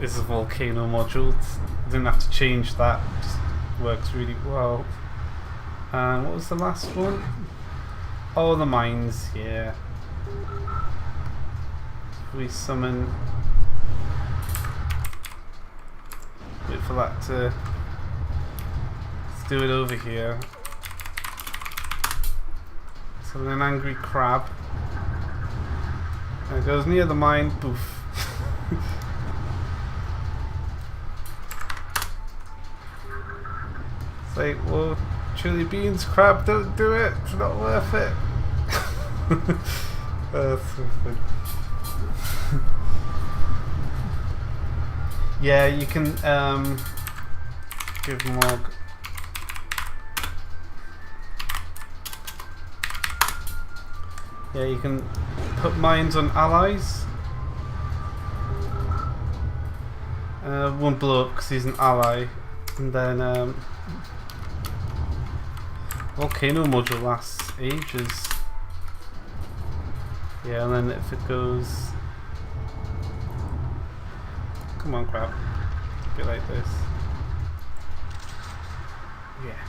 is a volcano module. Didn't have to change that, just works really well. And what was the last one? Oh, the mines, yeah. We summon, wait for that to, let's do it over here. Summon an angry crab. And it goes near the mine, poof. It's like, well, chili beans, crab, don't do it, it's not worth it. That's so funny. Yeah, you can give Mog. Yeah, you can put mines on allies. Won't blow up because he's an ally. And then volcano module lasts ages. Yeah, and then if it goes, come on, crab, a bit like this. Yeah,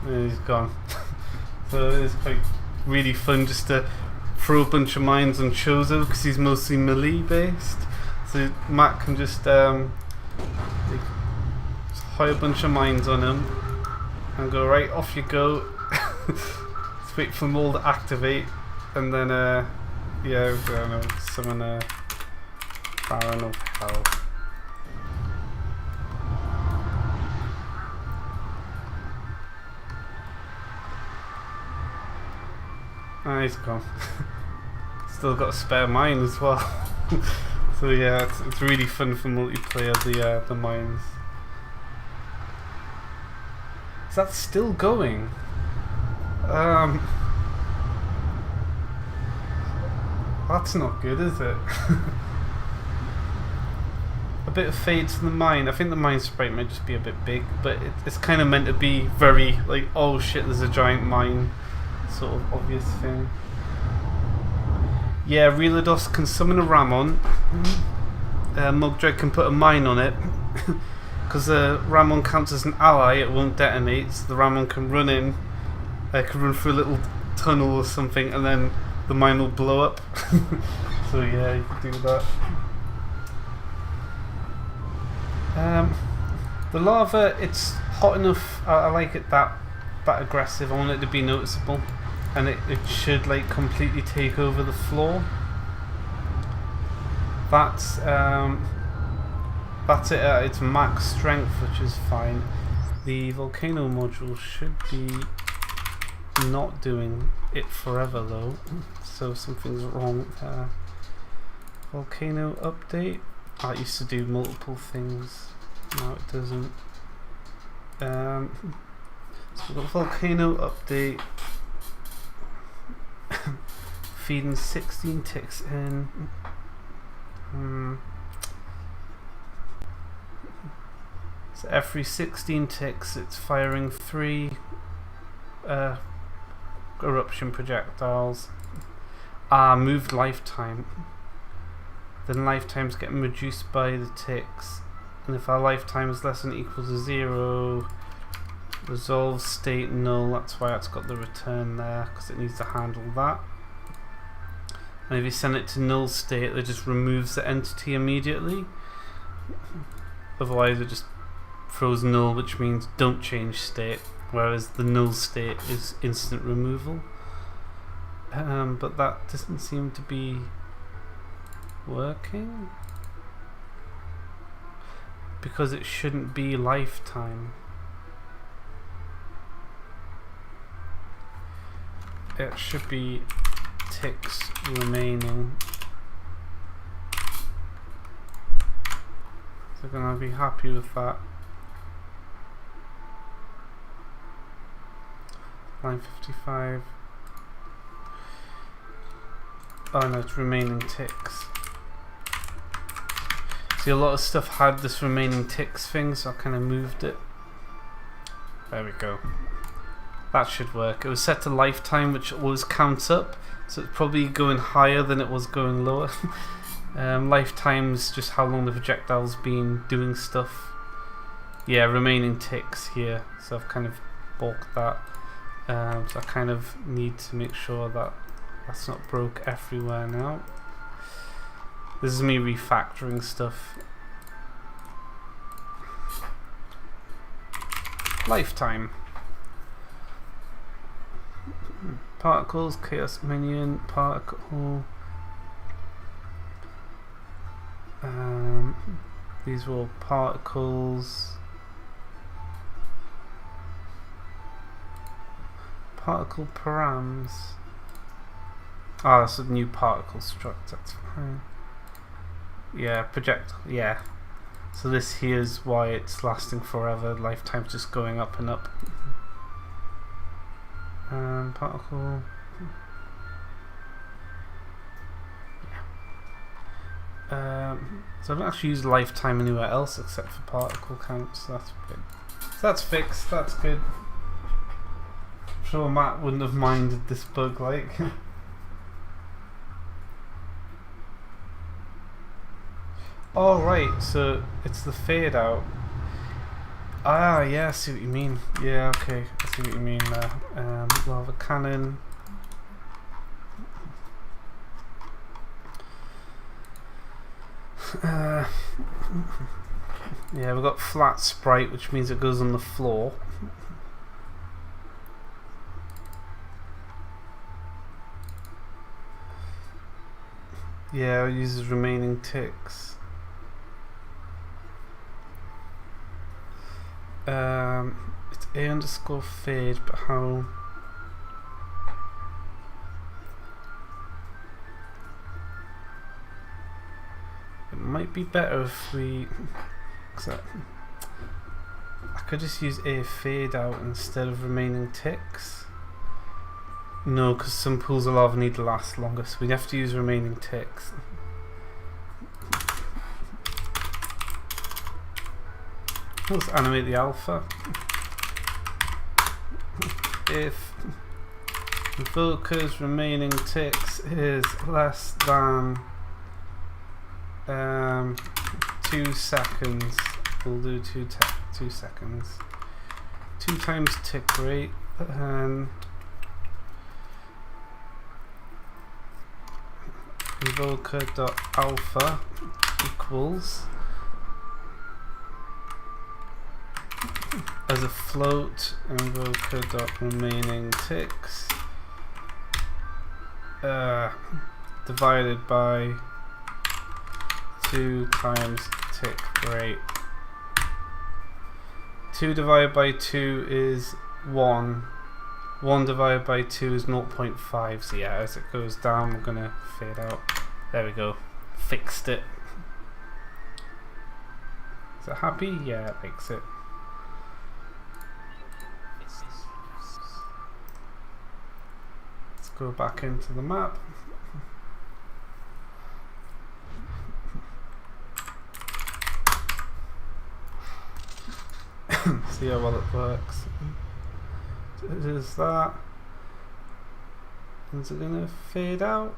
and he's gone. So it's quite really fun just to throw a bunch of mines on Chozo because he's mostly melee based. So Matt can just hire a bunch of mines on him and go right off you go. Just wait for them all to activate, and then yeah, I don't know, summon a Baron of Hell. Ah, he's gone. Still got a spare mine as well. So yeah, it's really fun for multiplayer, the mines. Is that still going? That's not good, is it? A bit of fade to the mine. I think the mine sprite might just be a bit big, but it's kind of meant to be very like, oh shit, there's a giant mine sort of obvious thing. Yeah, Relodos can summon a Ramon. Mugdred can put a mine on it. Because the Ramon counts as an ally, it won't detonate, so the Ramon can run in, can run through a little tunnel or something, and then the mine will blow up. So yeah, you can do that. The lava, it's hot enough, I like it that aggressive, I want it to be noticeable, and it should like completely take over the floor. That's it at its max strength, which is fine. The volcano module should be not doing it forever though, so something's wrong there. Volcano update. Oh, it used to do multiple things. Now it doesn't. So we've got volcano update. Feeding 16 ticks in. So every 16 ticks it's firing 3 eruption projectiles. Moved lifetime. Then lifetime's getting reduced by the ticks. And if our lifetime is less than or equal to 0, resolve state null. That's why it's got the return there, because it needs to handle that. And if you send it to null state, it just removes the entity immediately. Otherwise it just throws null, which means don't change state, whereas the null state is instant removal. But that doesn't seem to be working, because it shouldn't be lifetime. It should be ticks remaining. So they're gonna be happy with that. Line 55. Oh no, it's remaining ticks. See, a lot of stuff had this remaining ticks thing, so I kind of moved it. There we go. That should work. It was set to lifetime, which always counts up, so it's probably going higher than it was going lower. Lifetime's just how long the projectile's been doing stuff. Yeah, remaining ticks here, so I've kind of balked that. So I kind of need to make sure that that's not broke everywhere now. This is me refactoring stuff. Lifetime. Particles, chaos minion, particle. These were all particles. Particle params. Ah, that's a new particle struct, that's fine. Yeah, projectile, yeah. So this here's why it's lasting forever, lifetime's just going up and up. Particle. Yeah. So I don't actually use lifetime anywhere else except for particle counts, so that's good. So that's fixed, that's good. I'm sure Matt wouldn't have minded this bug, like. Oh right, so it's the fade out. Ah yeah, I see what you mean. Yeah, okay, I see what you mean there. Lava cannon. Yeah, we've got flat sprite, which means it goes on the floor. Yeah, it uses remaining ticks. It's a_fade, but how? It might be better if we. I could just use a fade out instead of remaining ticks. No, because some pools of lava need to last longer, so we have to use remaining ticks. Let's animate the alpha. If Evoker's remaining ticks is less than 2 seconds, we'll do 2 seconds. 2 times tick rate, and evoker.alpha equals as a float invoker.remaining ticks divided by 2 times tick rate. 2 divided by 2 is 1. 1 divided by 2 is 0.5. So yeah, as it goes down, we're gonna fade out. There we go. Fixed it. Is it happy? Yeah, it likes it. Let's go back into the map. See how well it works. It is that. Is it gonna fade out?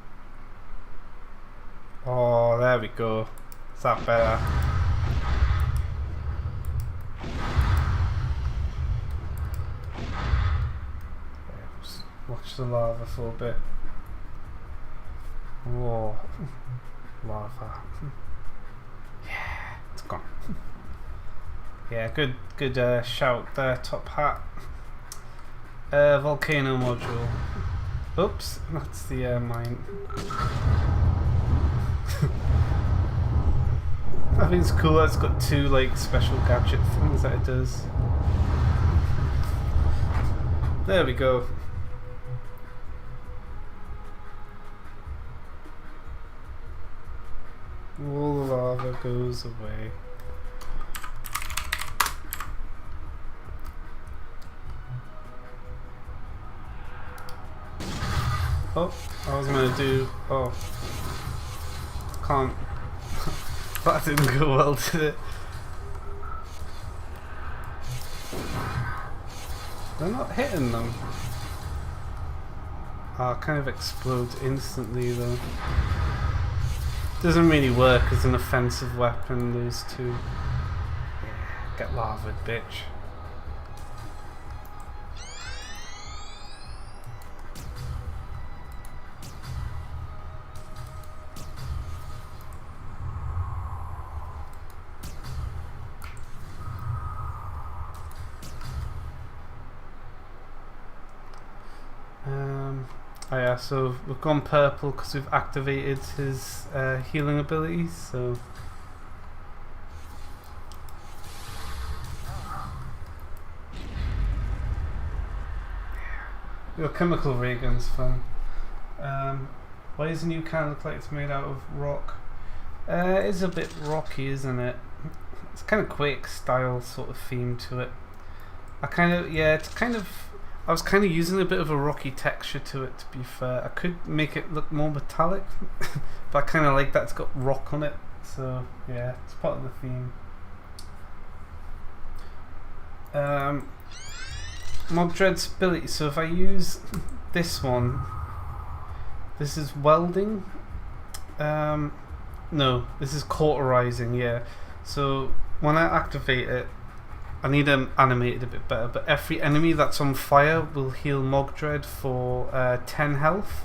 Oh, there we go. Is that better? Just watch the lava for a bit. Whoa, lava. Yeah, it's gone. Yeah, good shout there, Top Hat. Volcano module. Oops, that's the mine. I think it's cool that it's got two like special gadget things that it does. There we go. All the lava goes away. Oh, I was gonna do. Oh, can't. That didn't go well, did it? They're not hitting them. Kind of explodes instantly though. Doesn't really work as an offensive weapon, those two. Yeah, get lavaed, bitch. Oh yeah, so we've gone purple because we've activated his healing abilities, so your chemical ray gun's fun. Why does the new can look like it's made out of rock? It is a bit rocky, isn't it? It's kind of Quake style sort of theme to it. I was kind of using a bit of a rocky texture to it, to be fair. I could make it look more metallic, but I kind of like that it's got rock on it. So yeah, it's part of the theme. Mob Dread's ability. So if I use this one, this is welding. No, this is cauterizing. Yeah. So when I activate it, I need to animate it a bit better, but every enemy that's on fire will heal Mogdred for 10 health.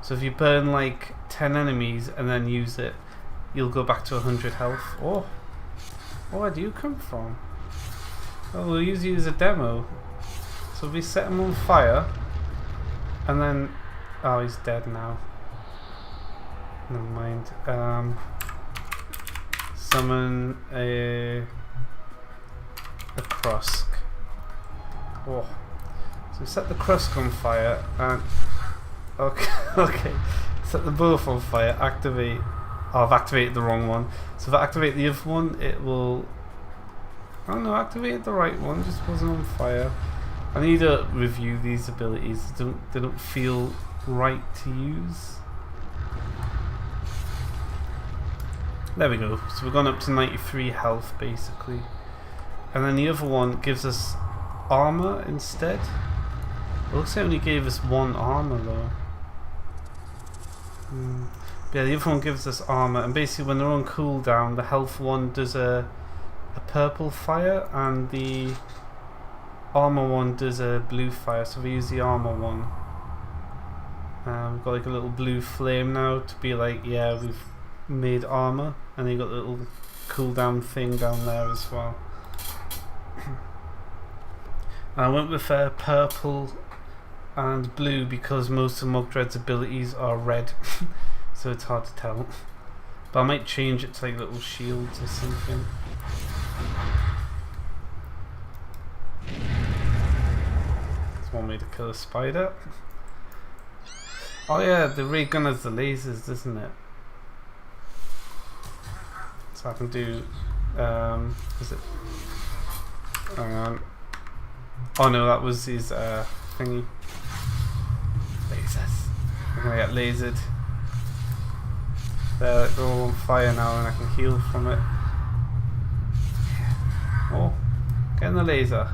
So if you burn like 10 enemies and then use it, you'll go back to 100 health. Oh, where do you come from? Oh, we'll use you as a demo. So if we set him on fire, and then... Oh, he's dead now. Never mind. Summon a Krusk. Oh. So set the Krusk on fire and okay. Set them both on fire, activate. Oh, I've activated the wrong one. So if I activate the other one, it will... Oh no, I activated the right one, just wasn't on fire. I need to review these abilities. They don't feel right to use. There we go. So we've gone up to 93 health basically. And then the other one gives us armor instead. It looks like it only gave us one armor though. Yeah, the other one gives us armor, and basically when they're on cooldown, the health one does a purple fire, and the armor one does a blue fire. So we use the armor one. We've got like a little blue flame now to be like, yeah, we've made armor, and then you got the little cooldown thing down there as well. I went with purple and blue because most of Mogdred's abilities are red, so it's hard to tell. But I might change it to like little shields or something. There's one way to kill a spider. Oh yeah, the ray gun has the lasers, doesn't it? So I can do Was it? Hang on. Oh no, that was his thingy. Lasers. I'm gonna get lasered. They're all on fire now and I can heal from it. Oh, getting the laser.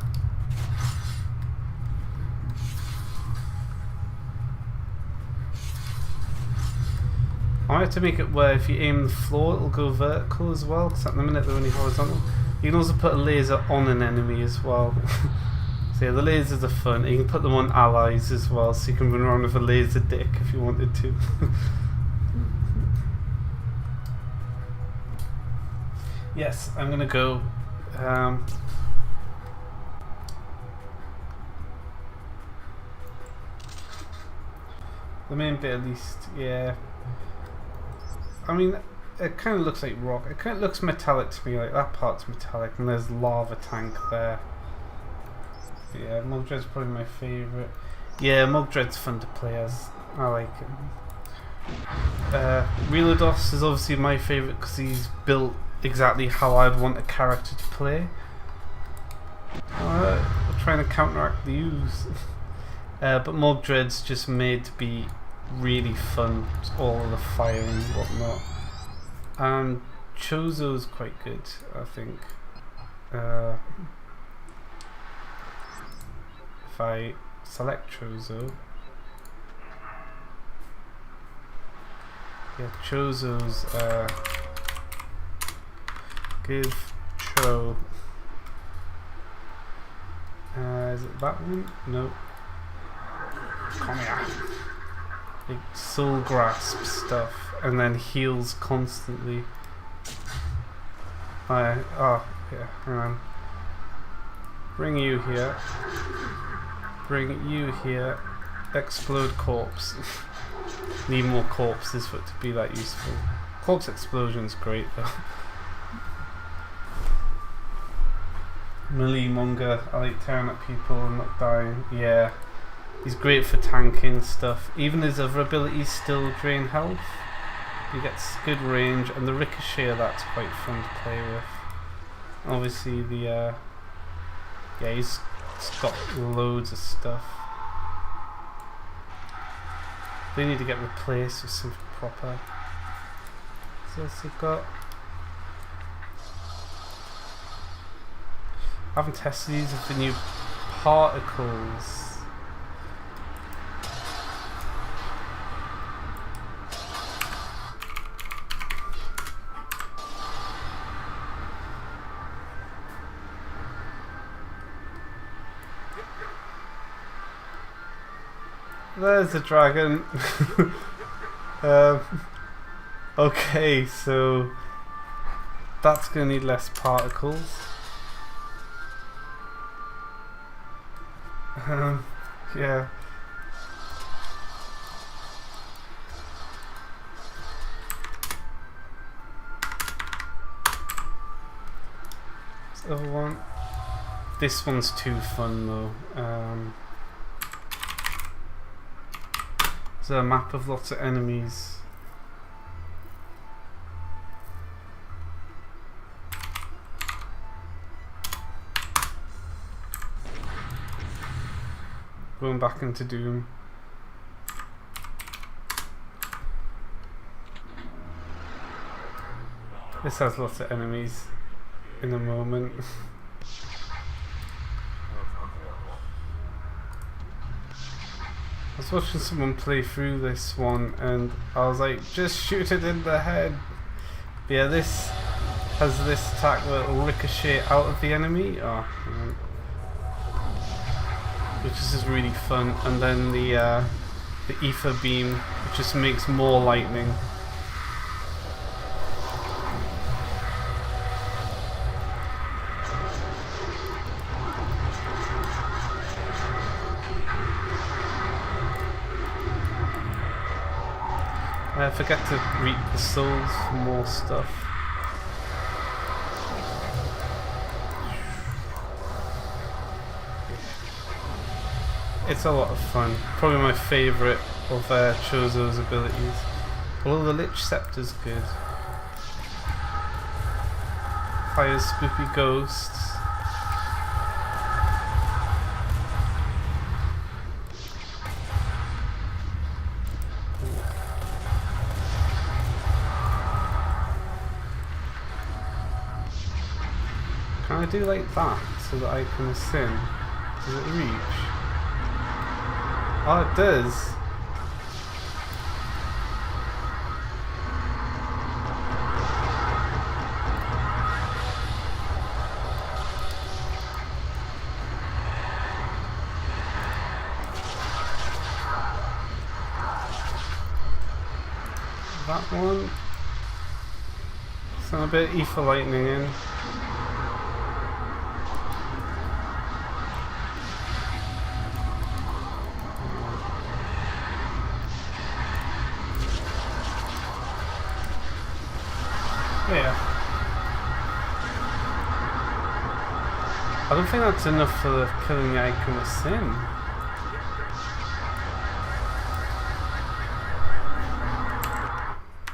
I have to make it where if you aim the floor it'll go vertical as well, because at the minute they're only horizontal. You can also put a laser on an enemy as well. So yeah, the lasers are fun. You can put them on allies as well, so you can run around with a laser dick if you wanted to. Yes, I'm gonna go. The main bit at least, yeah. I mean, it kind of looks like rock. It kind of looks metallic to me, like that part's metallic, and there's lava tank there. Yeah, Mugdred's probably my favourite. Yeah, Mugdred's fun to play as. I like him. Relodos is obviously my favourite because he's built exactly how I'd want a character to play. We're trying to counteract the use. But Mugdred's just made to be really fun, all of the fire and whatnot. And Chozo's quite good, I think. If I select Chozo, yeah, Chozo's give Cho. Is it that one? No. Come here. Like soul grasp stuff, and then heals constantly. Oh yeah, hang on. Bring you here. Bring you here. Explode corpse. Need more corpses for it to be that useful. Corpse explosion's great though. Melee Monger, I like tearing at people and not dying. Yeah. He's great for tanking stuff. Even his other abilities still drain health. He gets good range, and the ricochet of that's quite fun to play with. Obviously the yeah, he's got loads of stuff. They need to get replaced with something proper. So what's he got? I haven't tested these with the new particles. There's a dragon. Okay, so that's gonna need less particles. Yeah. What's the other one? This one's too fun though. There's a map of lots of enemies. Going back into Doom. This has lots of enemies in a moment. I was watching someone play through this one and I was like, just shoot it in the head. But yeah, this has this attack where it will ricochet out of the enemy. Which is just really fun. And then the ether beam, which just makes more lightning. I forget to reap the souls for more stuff. It's a lot of fun. Probably my favourite of Chozo's abilities. Although the Lich Scepter's good. fires spooky ghosts. Can I do like that so that I can ascend? Does it reach? Oh, it does. That one. Send a bit of ether lightning in. Yeah. I don't think that's enough for the killing the icon of sin.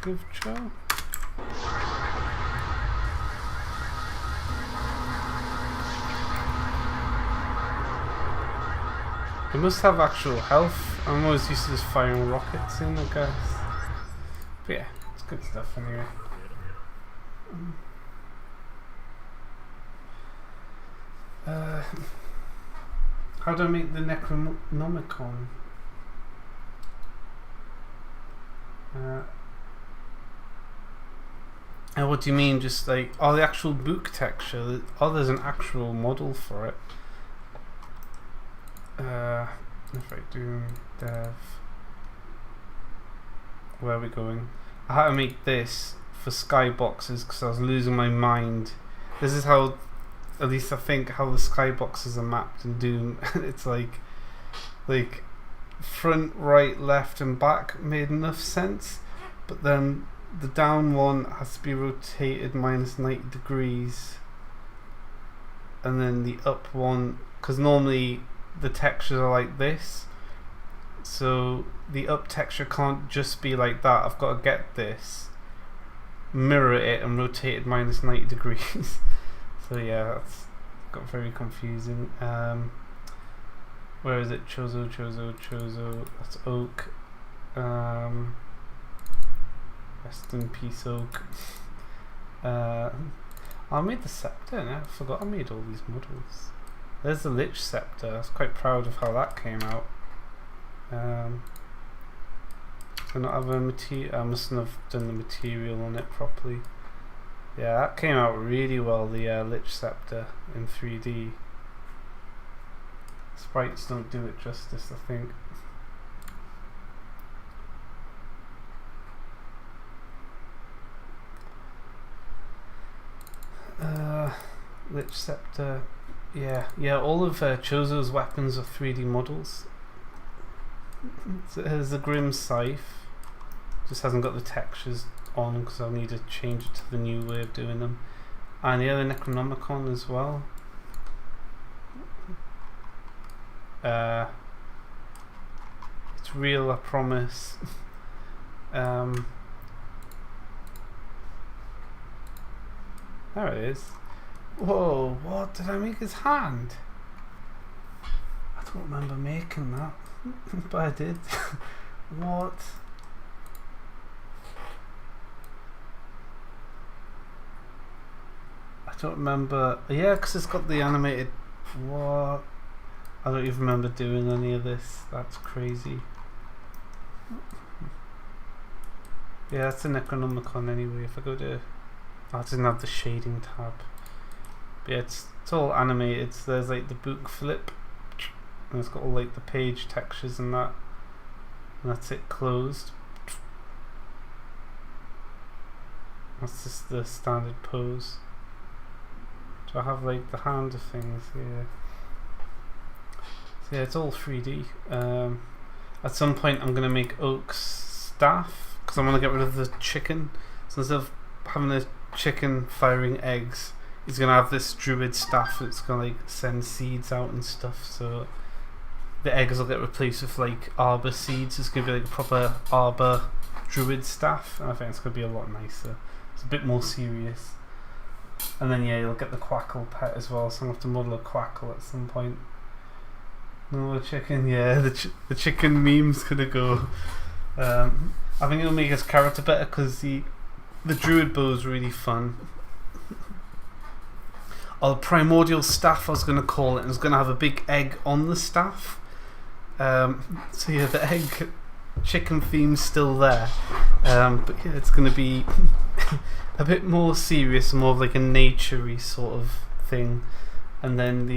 Good job. It must have actual health. I'm always used to just firing rockets in, I guess. But yeah, it's good stuff anyway. How do I make the Necronomicon? And what do you mean? Just like, oh, the actual book texture? Oh, there's an actual model for it. If I do dev, where are we going? I had to make this for skyboxes because I was losing my mind. This is how, at least I think, how the skyboxes are mapped in Doom. It's like front, right, left, and back made enough sense, but then the down one has to be rotated minus 90 degrees, and then the up one, because normally the textures are like this, so the up texture can't just be like that. I've got to get this, mirror it, and rotate it minus 90 degrees. So yeah, that's got very confusing. Where is it? Chozo. That's oak. Rest in peace, oak. I made the scepter, and I forgot I made all these models. There's the Lich Scepter. I was quite proud of how that came out. Do not have a material. I mustn't have done the material on it properly. Yeah, that came out really well, the Lich Scepter in 3D. Sprites don't do it justice, I think. Lich Scepter. Yeah, all of Chozo's weapons are 3D models. So it has the Grim Scythe, just hasn't got the textures on because I'll need to change it to the new way of doing them. And the other Necronomicon as well. It's real, I promise. There it is. Whoa, what? Did I make his hand? I don't remember making that. But I did. What? I don't remember. Yeah, because it's got the animated. What? I don't even remember doing any of this. That's crazy. Yeah, that's a Necronomicon anyway. If I go to. Oh, it doesn't have the shading tab. But yeah, it's all animated. So there's like the book flip, and it's got all like the page textures and that. And that's it closed. That's just the standard pose. Do I have like the hand of things? Yeah. So yeah, it's all 3D. At some point I'm going to make Oak's staff, because I want to get rid of the chicken. So instead of having the chicken firing eggs, he's going to have this druid staff that's going to like send seeds out and stuff. So the eggs will get replaced with like arbor seeds. It's going to be like a proper arbor druid staff, and I think it's going to be a lot nicer. It's a bit more serious. And then yeah, you'll get the Quackle pet as well, so I'm going to have to model a Quackle at some point. No chicken, yeah, the chicken meme's going to go. I think it'll make his character better because the druid bow is really fun. Oh, primordial staff I was going to call it, and it's going to have a big egg on the staff. So yeah, the egg chicken theme's still there, but yeah, it's going to be a bit more serious, more of like a nature-y sort of thing. And then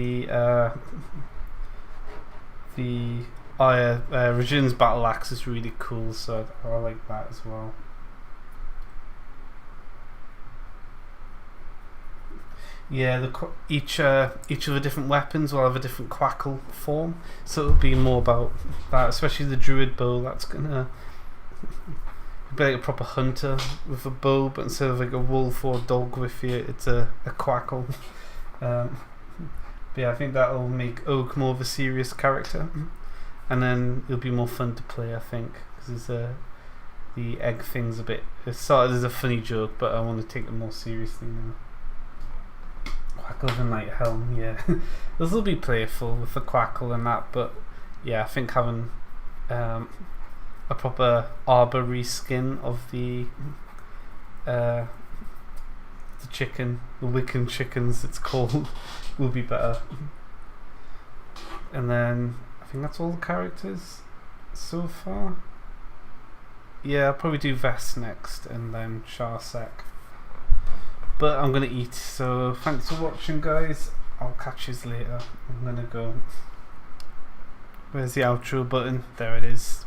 Rajin's battle axe is really cool, so I like that as well. Yeah, each of the different weapons will have a different Quackle form, so it'll be more about that, especially the druid bow. That's gonna be like a proper hunter with a bow, but instead of like a wolf or a dog with you, it's a Quackle. But yeah, I think that'll make Oak more of a serious character, and then it'll be more fun to play, I think, because the egg thing's a bit. It started as a funny joke, but I want to take it more seriously now. Quackle the Night Helm, yeah. This will be playful with the Quackle and that, but yeah, I think having a proper arbor reskin of the chicken, the Wiccan chickens it's called, will be better. And then I think that's all the characters so far. Yeah, I'll probably do Vest next and then Sharsek. But I'm gonna eat, so thanks for watching, guys. I'll catch you later. I'm gonna go. Where's the outro button? There it is.